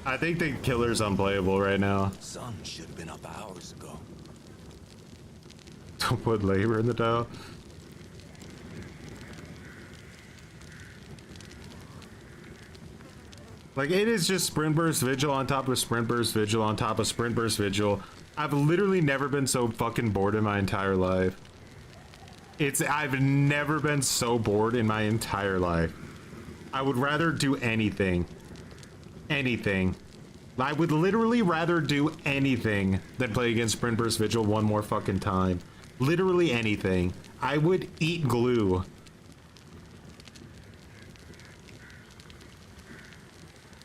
I think the killer's unplayable right now. Sun should have been up hours ago. Don't put labor in the dial. Like, it is just Sprint Burst Vigil on top of Sprint Burst Vigil on top of Sprint Burst Vigil. I've literally never been so fucking bored in my entire life. I've never been so bored in my entire life. I would rather do anything. Anything. I would literally rather do anything than play against Sprint Burst Vigil one more fucking time. Literally anything. I would eat glue.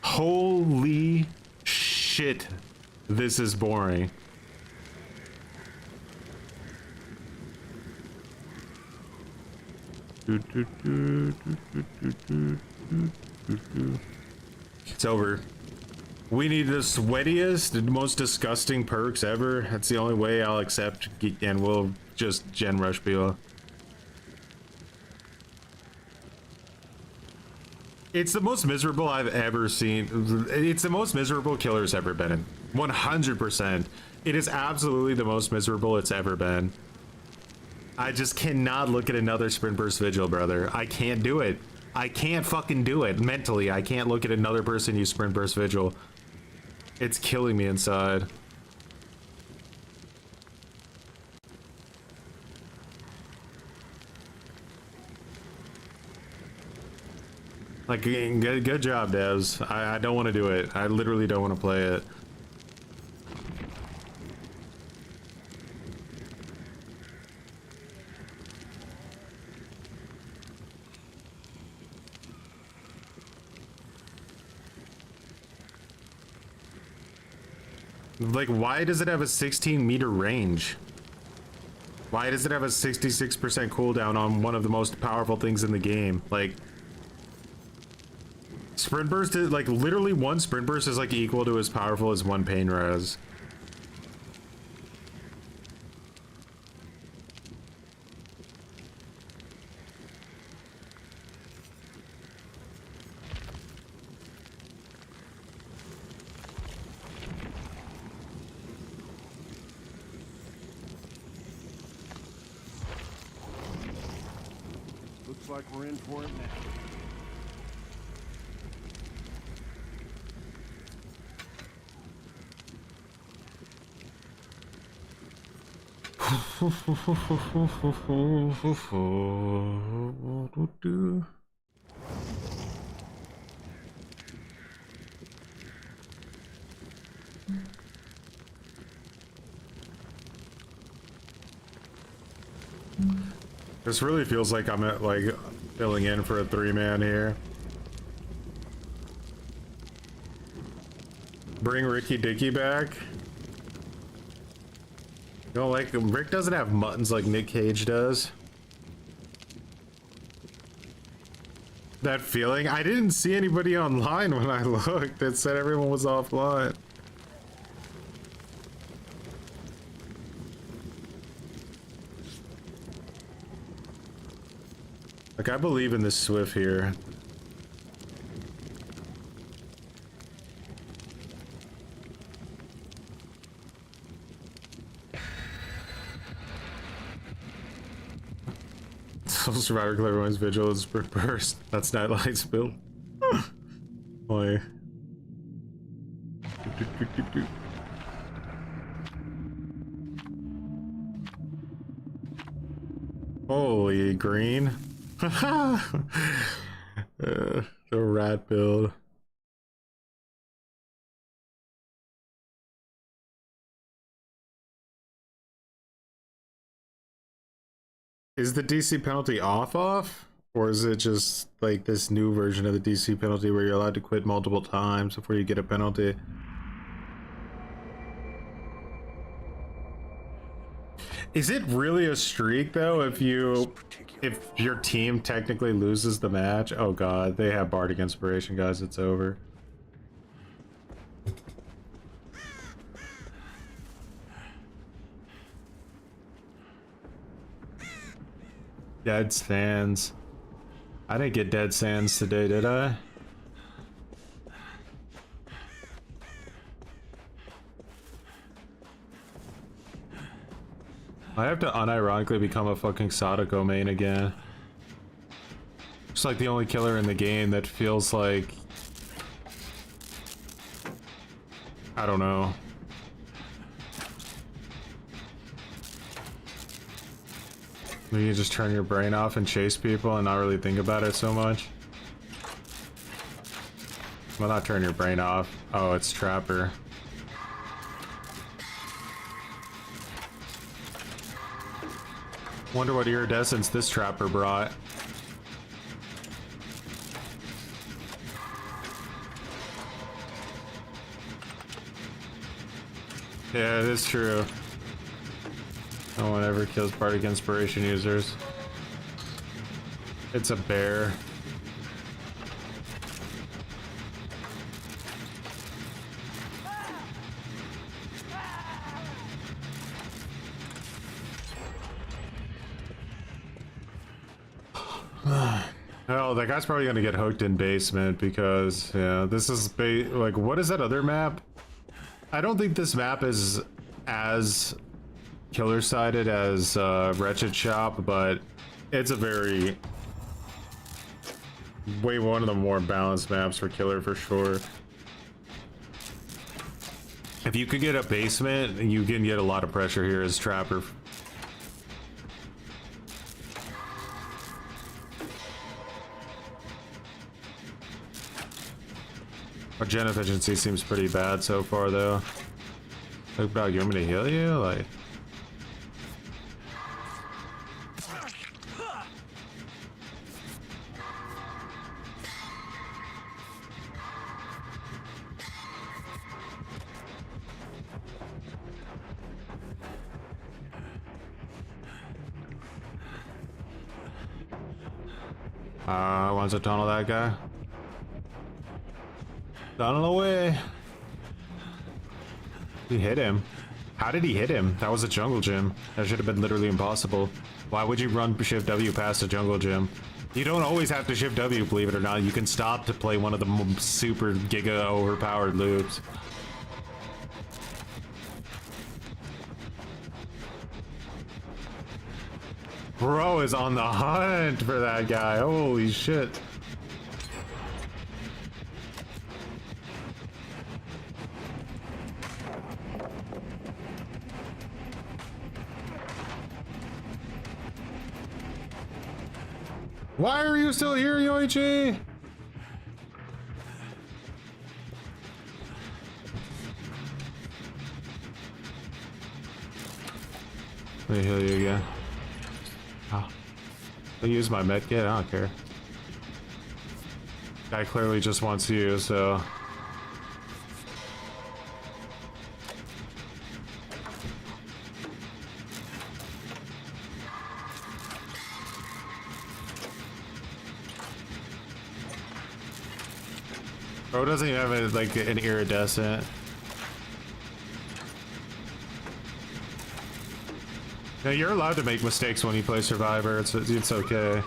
Holy shit. This is boring. It's over. We need the sweatiest and most disgusting perks ever. That's the only way I'll accept, and we'll just gen rush people. It's the most miserable I've ever seen. It's the most miserable killer's ever been in. 100%. It is absolutely the most miserable it's ever been. I just cannot look at another sprint burst vigil, brother. I can't do it. I can't fucking do it. Mentally, I can't look at another person use sprint burst vigil. It's killing me inside. Like, good job, devs. I don't want to do it. I literally don't want to play it. Like, why does it have a 16-meter range? Why does it have a 66% cooldown on one of the most powerful things in the game? Like, sprint burst is, like, literally one sprint burst is, like, equal to as powerful as one pain res. Looks like we're in for it now. This really feels like I'm at, like, filling in for a 3-man here. Bring Ricky Dicky back. You know, like, Rick doesn't have muttons like Nick Cage does. That feeling? I didn't see anybody online when I looked. It said everyone was offline. Like, I believe in this Swift here. Survivor Clever Vigil is burst. That's Nightlight's build. Boy. Holy green. The rat build. Is the DC penalty off? Or is it just like this new version of the DC penalty where you're allowed to quit multiple times before you get a penalty? Is it really a streak though if your team technically loses the match? Oh god, they have bardic inspiration, guys. It's over. Dead Sands. I didn't get Dead Sands today, did I? I have to unironically become a fucking Sadako main again. It's like the only killer in the game that feels like... I don't know. Maybe you just turn your brain off and chase people and not really think about it so much. Well, not turn your brain off. Oh, it's Trapper. Wonder what iridescence this trapper brought. Yeah, it is true. No one ever kills bardic inspiration users. It's a bear. Oh, that guy's probably gonna get hooked in basement because, yeah, this is like, what is that other map? I don't think this map is as killer-sided as Wretched Shop, but it's a very one of the more balanced maps for killer for sure. If you could get a basement, you can get a lot of pressure here as Trapper. Our gen efficiency seems pretty bad so far, though. Like, bro, you want me to heal you? Like... wants to tunnel that guy. Tunnel away. He hit him. How did he hit him? That was a jungle gym. That should have been literally impossible. Why would you run Shift W past a jungle gym? You don't always have to Shift W, believe it or not. You can stop to play one of the super giga overpowered loops. Bro is on the hunt for that guy. Holy shit. Why are you still here, Yoichi? Let me heal you again. Oh. I'll use my med kit, I don't care. Guy clearly just wants you, so... Bro doesn't even have like an iridescent. No, you're allowed to make mistakes when you play Survivor. It's okay.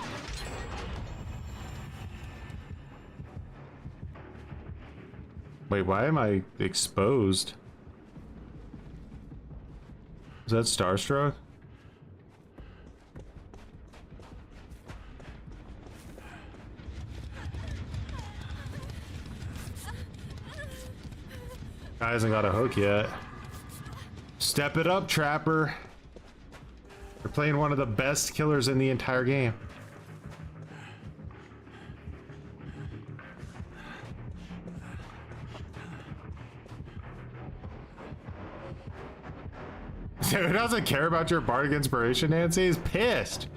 Wait, why am I exposed? Is that Starstruck? Guy hasn't got a hook yet. Step it up, Trapper. You're playing one of the best killers in the entire game. Who doesn't care about your bardic inspiration, Nancy? He's pissed.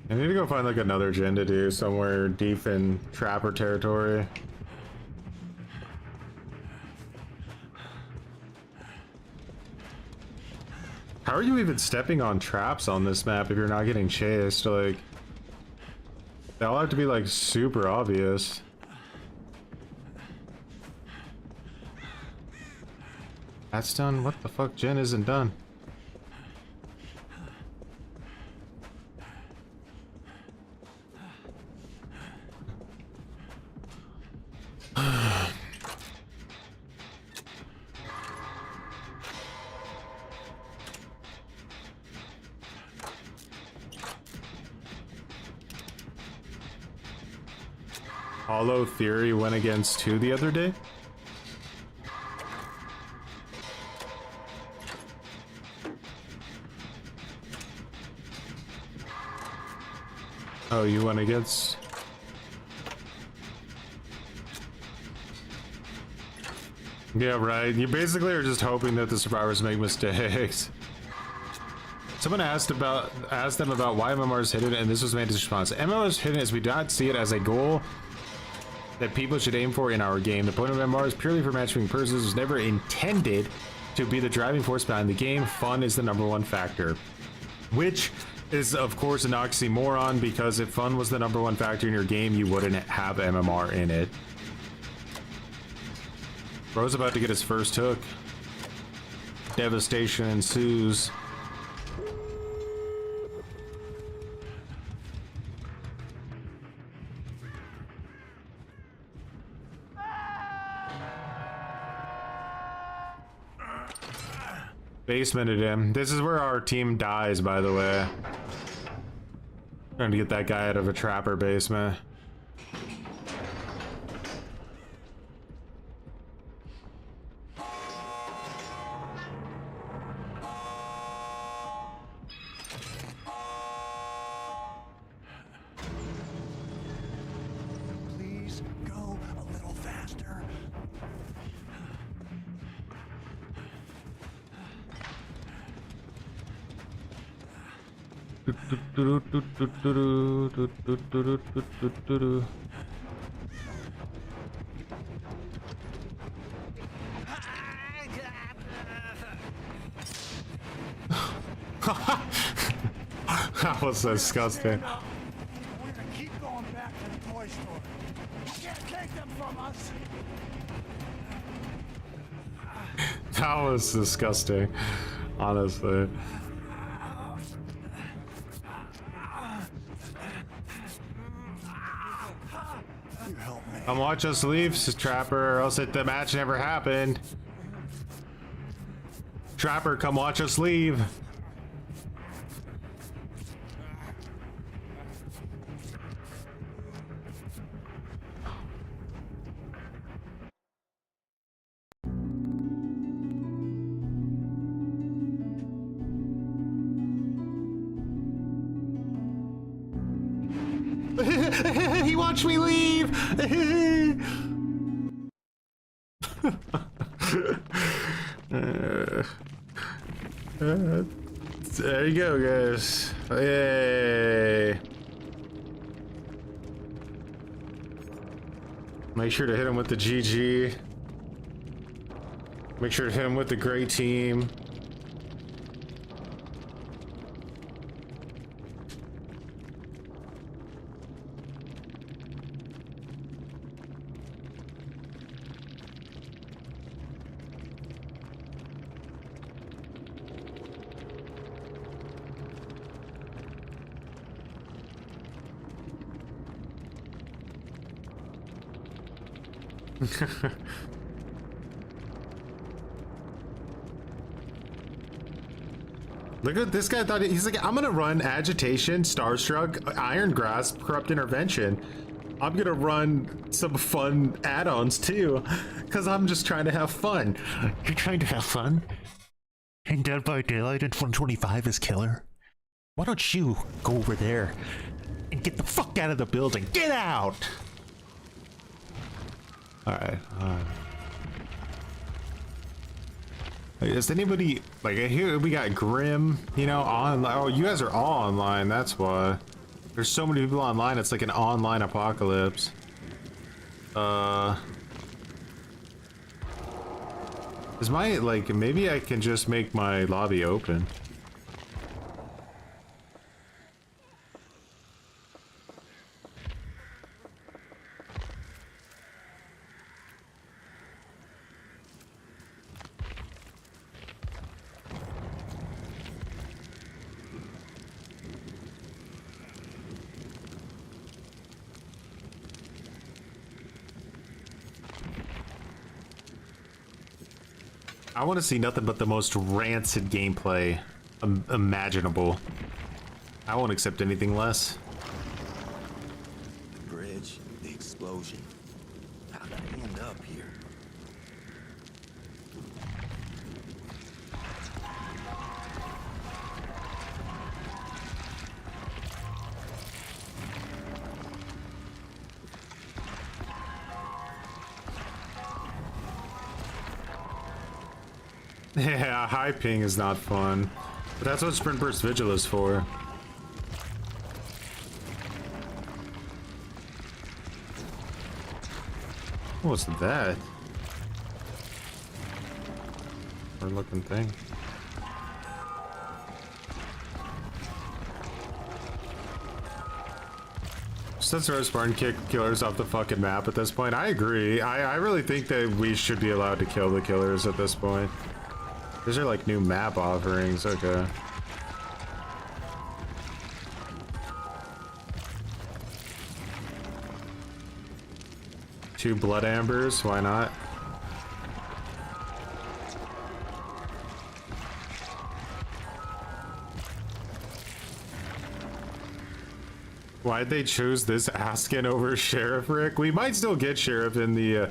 I need to go find like another gen to do somewhere deep in Trapper territory. How are you even stepping on traps on this map if you're not getting chased? Like, they all have to be like super obvious. That's done? What the fuck? Gen isn't done. Hollow Theory went against 2 the other day? Oh, you went against... Yeah, right. You basically are just hoping that the survivors make mistakes. Someone asked them about why MMR is hidden, and this was Mantis' response. MMR is hidden as we do not see it as a goal that people should aim for in our game. The point of MMR is purely for matchmaking purposes. It was never intended to be the driving force behind the game. Fun is the #1 factor. Which is, of course, an oxymoron, because if fun was the #1 factor in your game, you wouldn't have MMR in it. Bro's about to get his first hook. Devastation ensues. Basemented him. This is where our team dies, by the way. Trying to get that guy out of a trapper basement. Please go a little faster. That was disgusting. We're gonna keep going back to the toy store. You can't take them from us. That was disgusting, honestly. You help me. Come watch us leave, Trapper, or else the match never happened. Trapper, come watch us leave. He watched me leave. There you go, guys. Yay. Make sure to hit him with the GG. Make sure to hit him with the great team. Look at this guy. Thought he's like, I'm gonna run agitation, starstruck, iron grasp, corrupt intervention. I'm gonna run some fun add-ons too, because I'm just trying to have fun. You're trying to have fun? And Dead by Daylight and 125 is killer? Why don't you go over there and get the fuck out of the building? Get out! Alright, is anybody, like, here we got Grim, you know, online. Oh, you guys are all online, that's why. There's so many people online, it's like an online apocalypse. Is my, like, maybe I can just make my lobby open. I want to see nothing but the most rancid gameplay imaginable. I won't accept anything less. The bridge, the explosion. How did I end up here? Yeah, high ping is not fun. But that's what Sprint Burst Vigil is for. What's that? Weird looking thing. Since our Spartan kick killers off the fucking map at this point, I agree. I really think that we should be allowed to kill the killers at this point. These are like new map offerings, okay. Two blood ambers, why not? Why'd they choose this Askin over Sheriff Rick? We might still get Sheriff in the,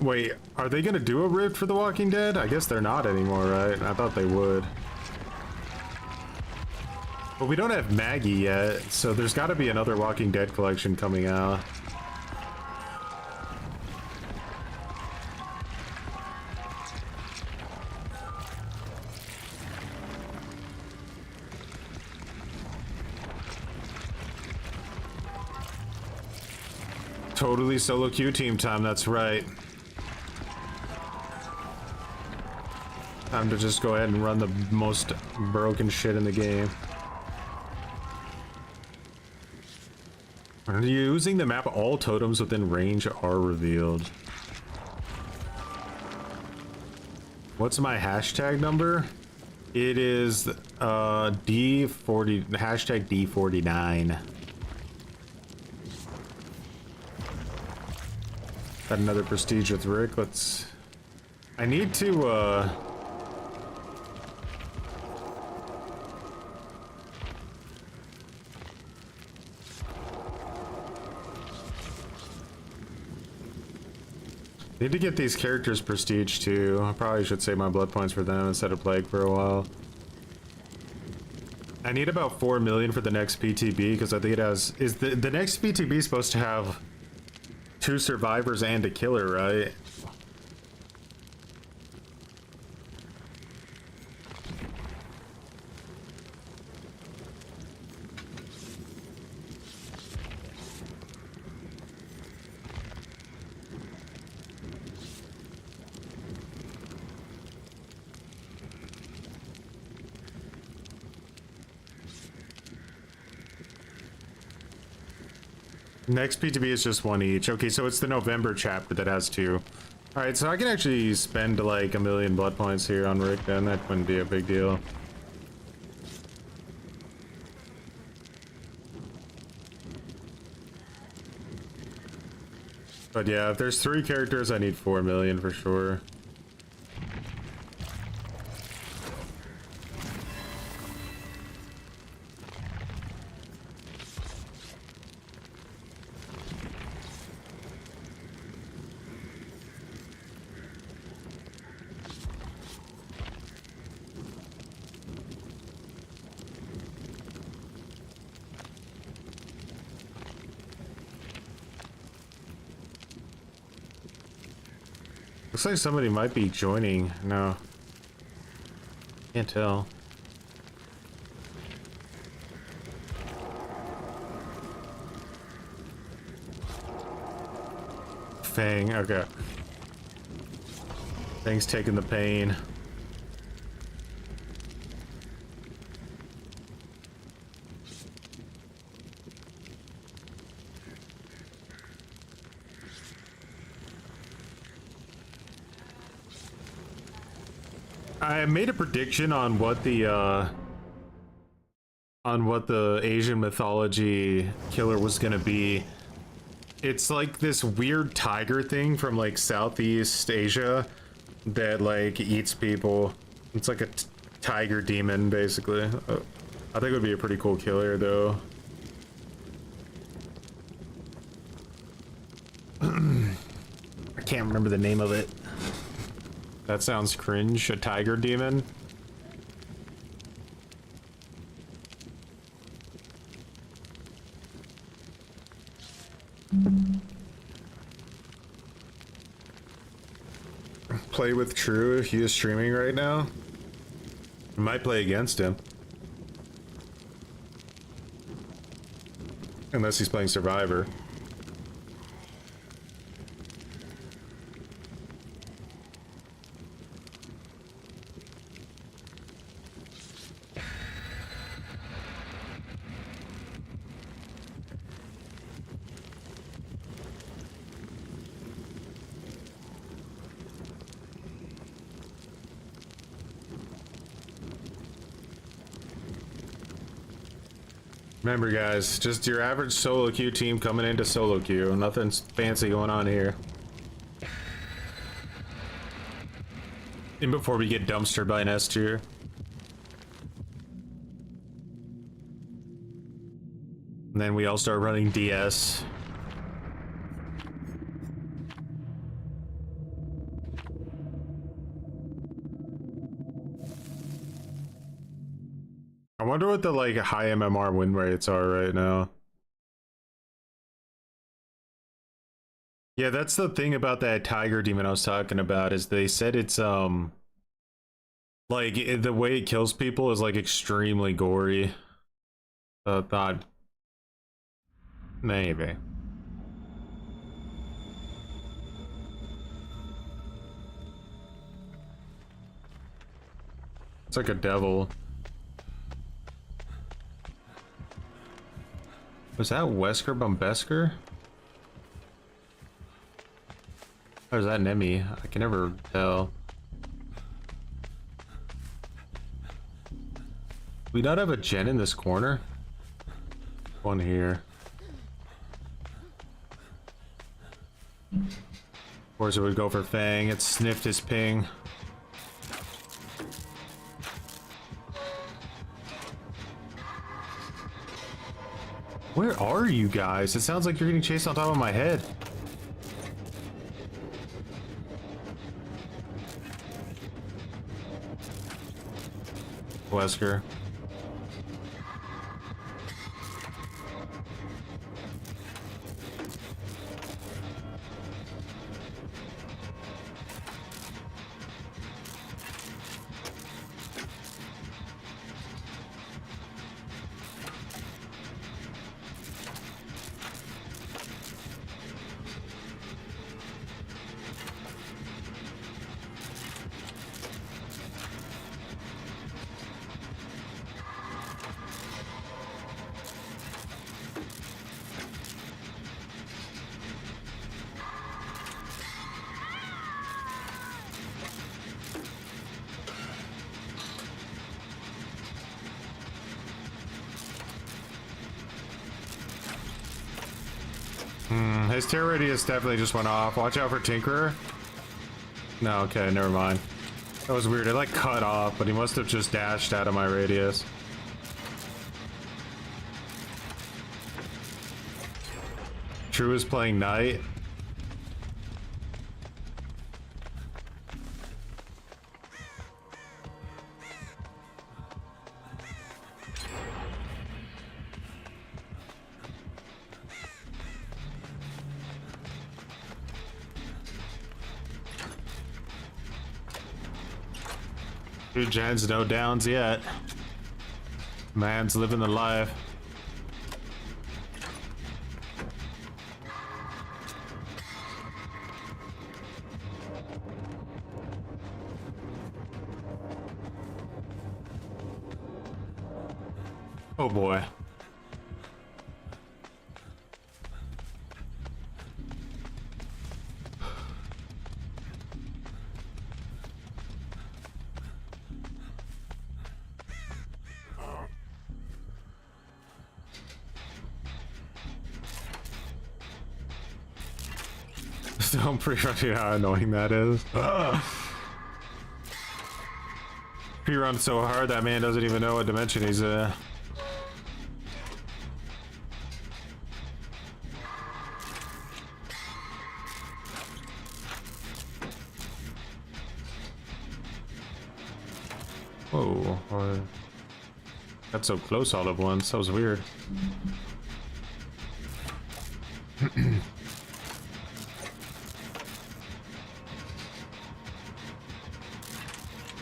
wait, are they gonna do a Rift for The Walking Dead? I guess they're not anymore, right? I thought they would. But we don't have Maggie yet, so there's gotta be another Walking Dead collection coming out. Totally solo queue team time, that's right. Time to just go ahead and run the most broken shit in the game. Are you using the map? All totems within range are revealed. What's my hashtag number? It is D40, hashtag D49. Got another prestige with Rick. Let's... I need to, need to get these characters prestige too. I probably should save my blood points for them instead of Plague for a while. I need about 4 million for the next PTB because I think it has... Is the next PTB supposed to have 2 survivors and a killer, right? Next PTB is just 1 each. Okay, so it's the November chapter that has 2. Alright, so I can actually spend like 1 million blood points here on Rick then. That wouldn't be a big deal. But yeah, if there's 3 characters, I need 4 million for sure. Looks like somebody might be joining. No. Can't tell. Fang, okay. Fang's taking the pain. I made a prediction on what the Asian mythology killer was gonna be. It's like this weird tiger thing from like Southeast Asia that like eats people. It's like a tiger demon basically. I think it would be a pretty cool killer though. I can't remember the name of it. That sounds cringe. A tiger demon? play with True if he is streaming right now? I might play against him. Unless he's playing Survivor. Remember guys, just your average solo queue team coming into solo queue. Nothing fancy going on here. And before we get dumpstered by an S tier. And then we all start running DS. I wonder what the like high MMR win rates are right now. Yeah, that's the thing about that tiger demon I was talking about, is they said it's like the way it kills people is like extremely gory. So I thought maybe. It's like a devil. Was that Wesker Bumbesker? Or is that Nemi? I can never tell. We not have a gen in this corner? One here. Of course it would go for Fang. It sniffed his ping. Where are you guys? It sounds like you're getting chased on top of my head. Wesker. His tear radius definitely just went off. Watch out for Tinkerer. No, okay, never mind. That was weird. It like cut off, but he must have just dashed out of my radius. True is playing Knight. Two gens, no downs yet. Man's living the life. Oh boy. I'm pretty sure how annoying that is. He runs so hard that man doesn't even know what dimension he's in. Whoa, got so close all at once. That was weird.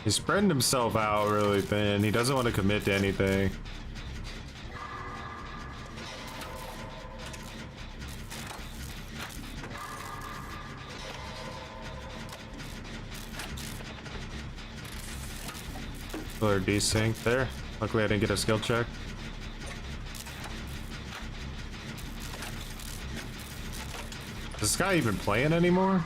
He's spreading himself out really thin. He doesn't want to commit to anything. Or desync there. Luckily I didn't get a skill check. Is this guy even playing anymore?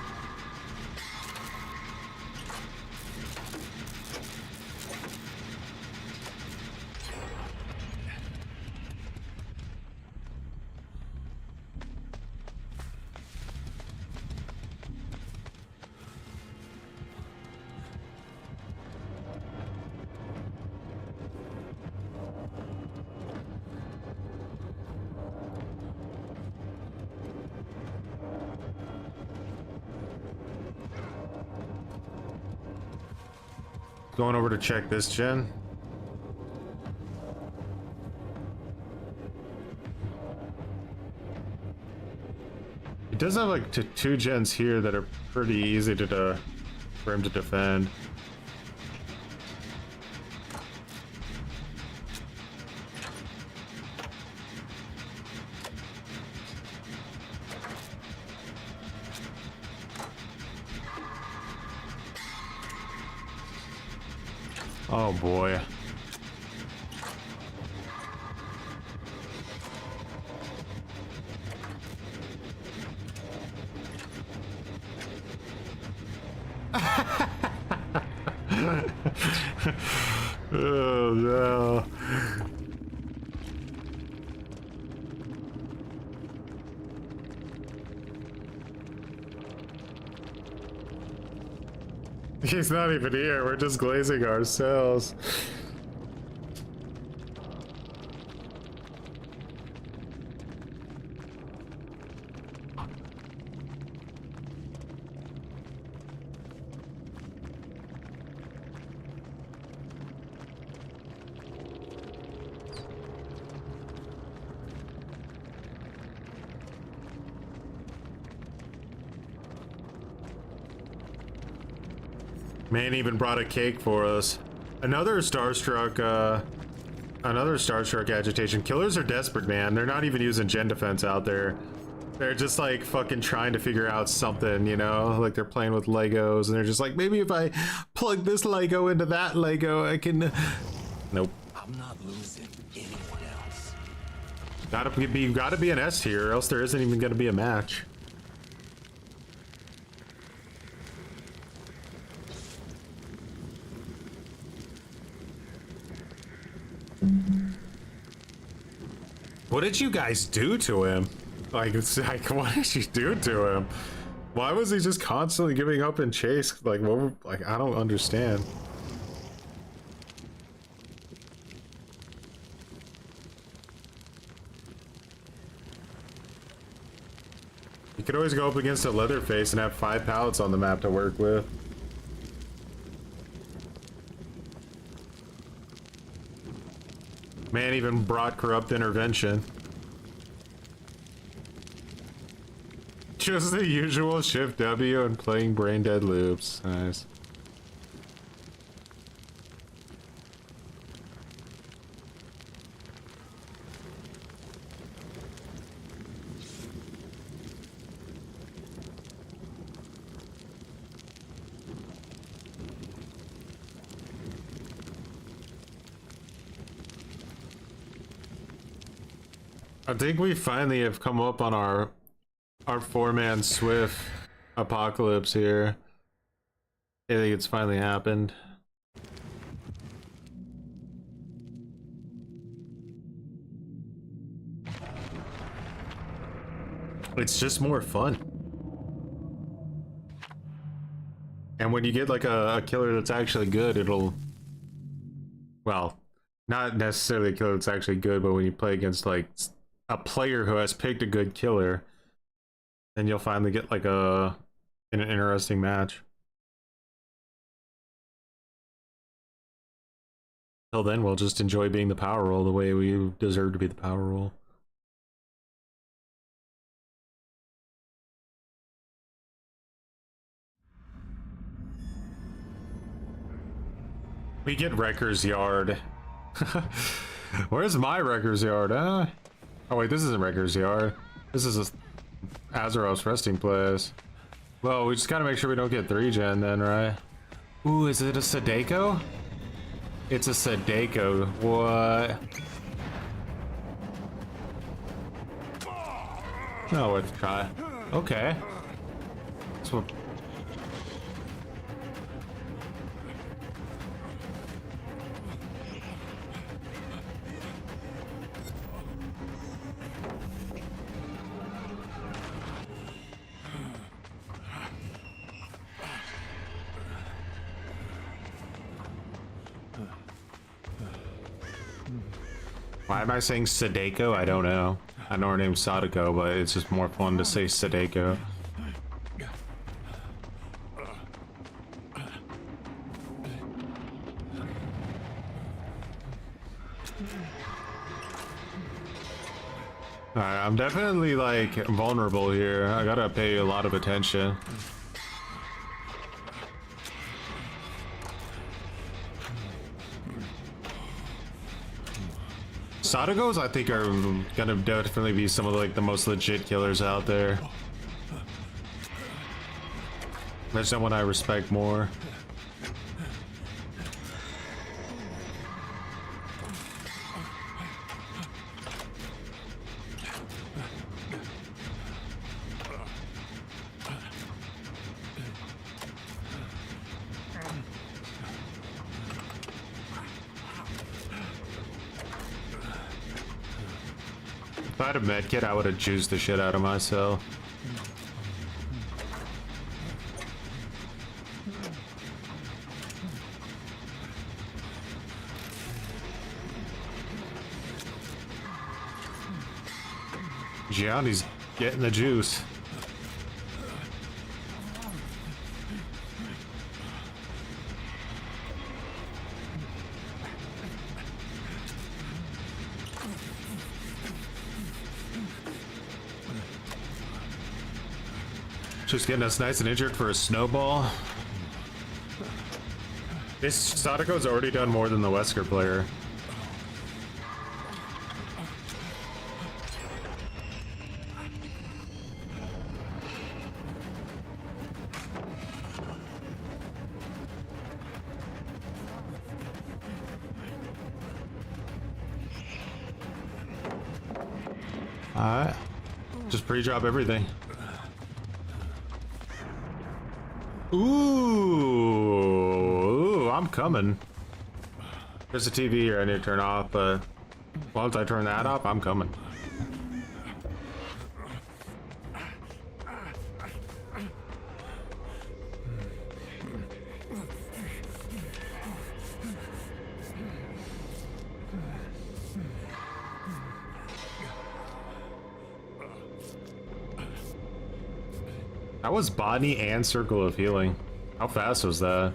Going over to check this gen. He does have like two gens here that are pretty easy to for him to defend. Oh boy. Oh no. He's not even here. We're just glazing ourselves. Man even brought a cake for us. Another Starstruck agitation. Killers are desperate, man. They're not even using gen defense out there. They're just like fucking trying to figure out something, you know? Like they're playing with Legos and they're just like, maybe if I plug this Lego into that Lego, I can... Nope. I'm not losing anyone else. Gotta be an S tier, or else there isn't even gonna be a match. What did you guys do to him? Like, it's like, what did you do to him? Why was he just constantly giving up in chase? Like, like, I don't understand. You could always go up against a Leatherface and have 5 pallets on the map to work with. Man even brought corrupt intervention. Just the usual shift W and playing brain dead loops. Nice. I think we finally have come up on our 4-man Swift apocalypse here. I think it's finally happened. It's just more fun. And when you get like a killer that's actually good, it'll... Well, not necessarily a killer that's actually good, but when you play against like a player who has picked a good killer, then you'll finally get like an interesting match. Till then, we'll just enjoy being the power role the way we deserve to be the power role. We get Wrecker's Yard. Where's my Wrecker's Yard, huh? Oh wait, this isn't Wrecker's Yard. This is Azeroth's resting place. Well, we just gotta make sure we don't get 3-gen then, right? Ooh, is it a Sadeko? It's a Sadeko. What? No, worth a try. Okay. So. Why am I saying Sadeko? I don't know. I know her name's Sadako, but it's just more fun to say Sadeko. Alright, I'm definitely like vulnerable here. I gotta pay a lot of attention. Sadakos, I think, are gonna definitely be some of like the most legit killers out there. There's someone I respect more. If I had a medkit, I would have juiced the shit out of myself. Gianni's getting the juice. Just getting us nice and injured for a snowball. This Sadako's already done more than the Wesker player. Alright. Just pre-drop everything. Ooh, I'm coming. There's a TV here I need to turn off, but once I turn that off, I'm coming. That was Botany and Circle of Healing. How fast was that?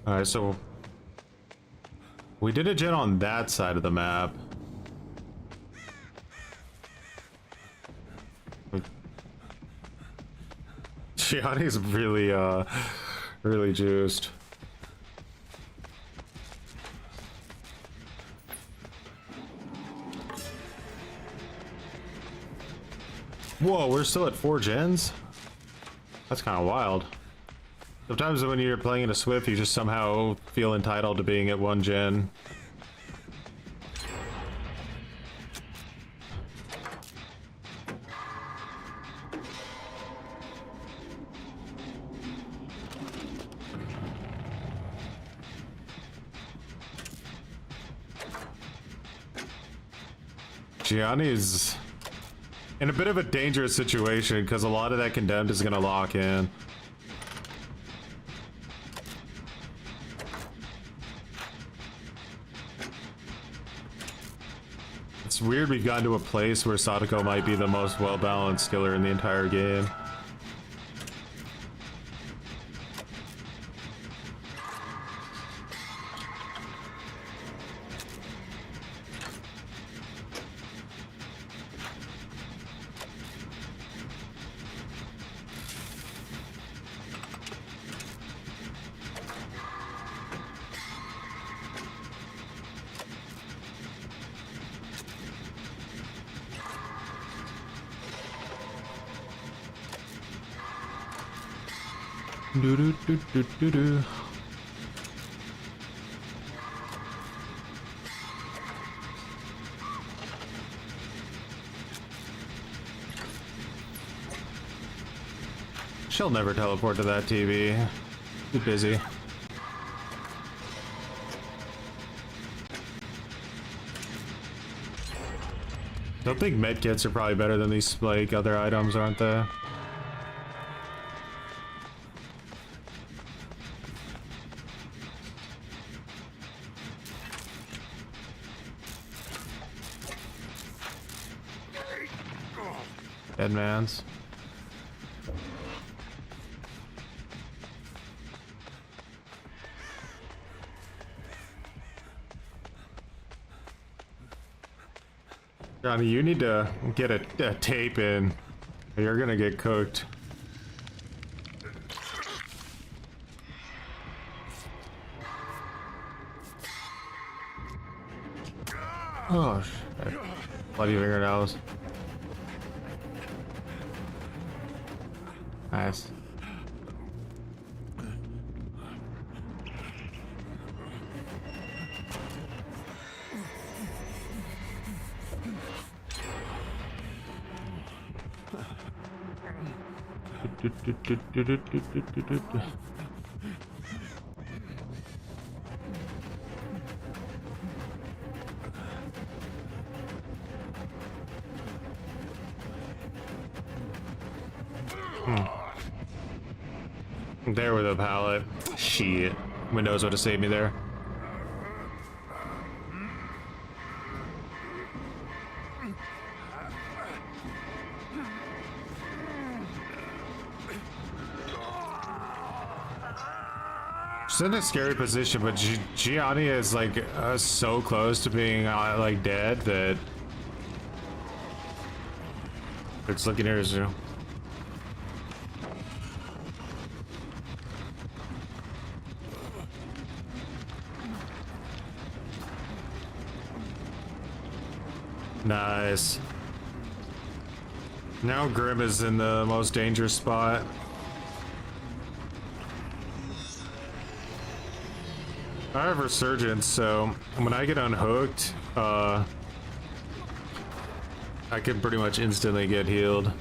Alright, so we did a gen on that side of the map. Gianni's really really juiced. Whoa, we're still at 4 gens? That's kind of wild. Sometimes when you're playing in a Swift, you just somehow feel entitled to being at 1 gen. Gianni's in a bit of a dangerous situation because a lot of that condemned is going to lock in. It's weird we've gotten to a place where Sadako might be the most well-balanced killer in the entire game. Do do do do do do. She'll never teleport to that TV. Too busy. Don't think medkits are probably better than these like other items, aren't they? Dead man's. Johnny, you need to get a tape in, or you're gonna get cooked. Oh shit. Bloody fingernails. Nice. There with a pallet. Shit. Windows would have saved me there. She's in a scary position, but Gianni is like so close to being like dead that it's looking at her too. Nice. Now Grim is in the most dangerous spot. I have Resurgence, so when I get unhooked, I can pretty much instantly get healed.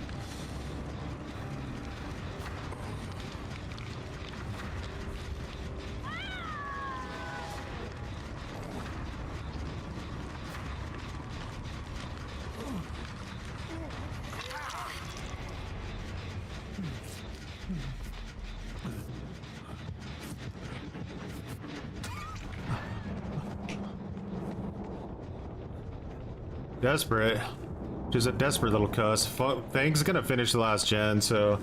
Desperate. She's a desperate little cuss. Fang's gonna finish the last gen, so...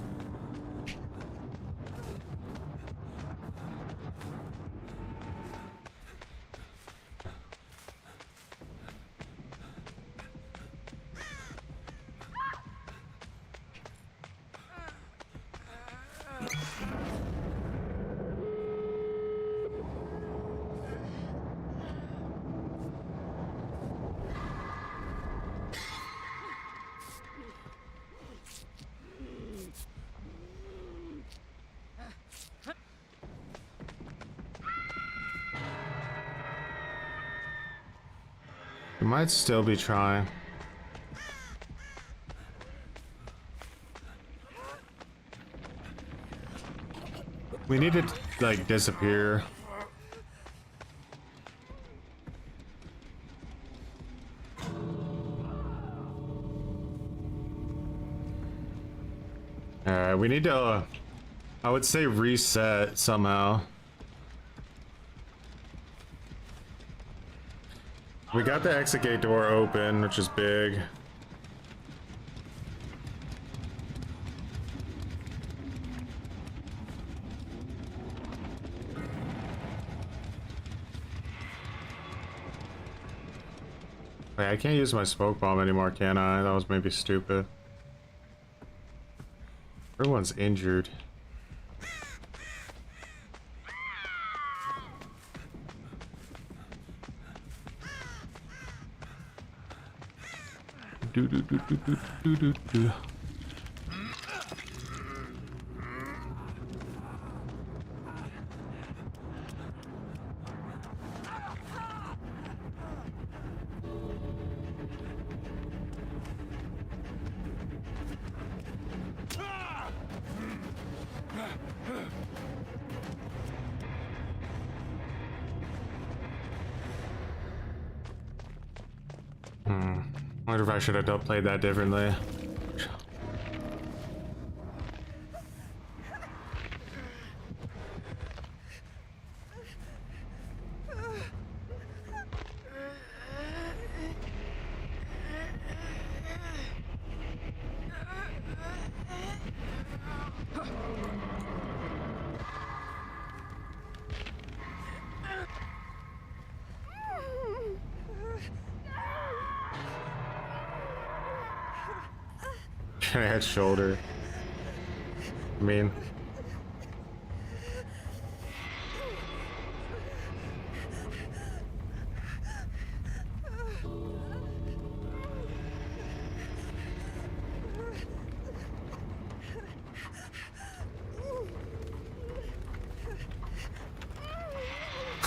We might still be trying. We need to, like, disappear. Alright, we need to, I would say reset somehow. We got the exit gate door open, which is big. Wait, I can't use my smoke bomb anymore, can I? That was maybe stupid. Everyone's injured. Do do do do do do do do. wonder if I should have played that differently. Head, shoulder. I mean,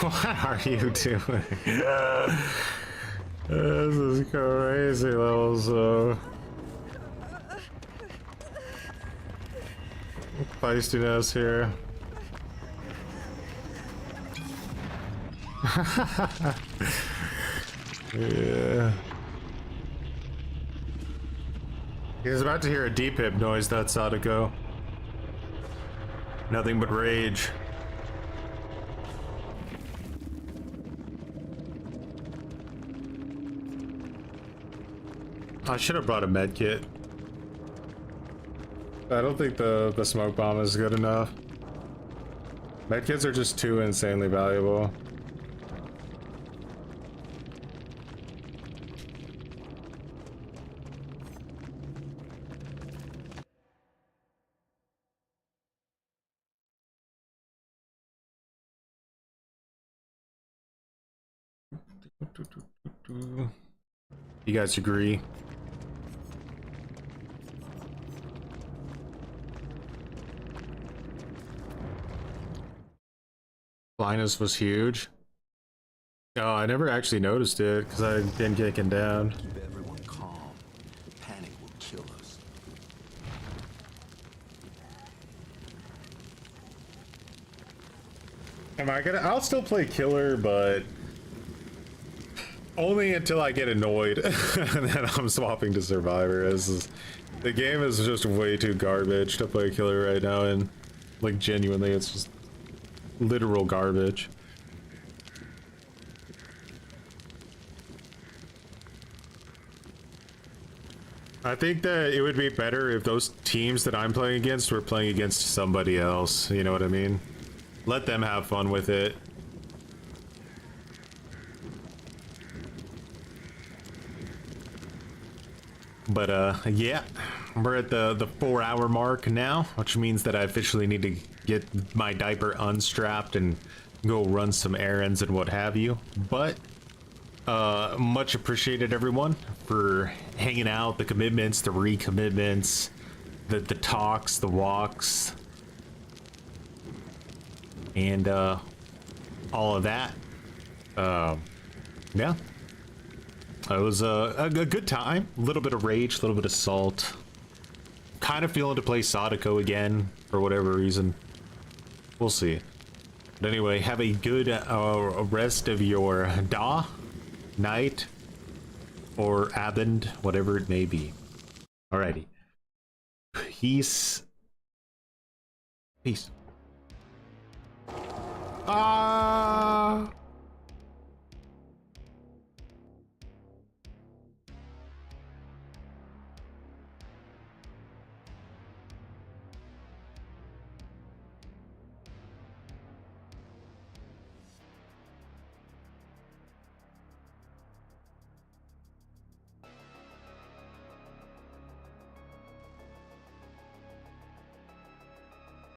what are you doing? This is crazy levels though. Feistiness here. Yeah. He's about to hear a D-pip noise, that Sadako. Nothing but rage. I should have brought a med kit. I don't think the smoke bomb is good enough. Medkits are just too insanely valuable. You guys agree? Linus was huge. Oh, I never actually noticed it because I've been kicking down. Keep everyone calm. Panic will kill us. Am I gonna? I'll still play killer, but only until I get annoyed, and then I'm swapping to survivor. The game is just way too garbage to play killer right now, and like genuinely, it's just literal garbage. I think that it would be better if those teams that I'm playing against were playing against somebody else, you know what I mean? Let them have fun with it. But yeah, we're at the 4-hour mark now, which means that I officially need to get my diaper unstrapped and go run some errands and what have you. But much appreciated everyone for hanging out, the commitments, the recommitments, the talks, the walks, and all of that. Yeah. It was a good time. A little bit of rage, a little bit of salt. Kind of feeling to play Sadako again for whatever reason. We'll see. But anyway, have a good rest of your night, or abend, whatever it may be. Alrighty. Peace. Peace.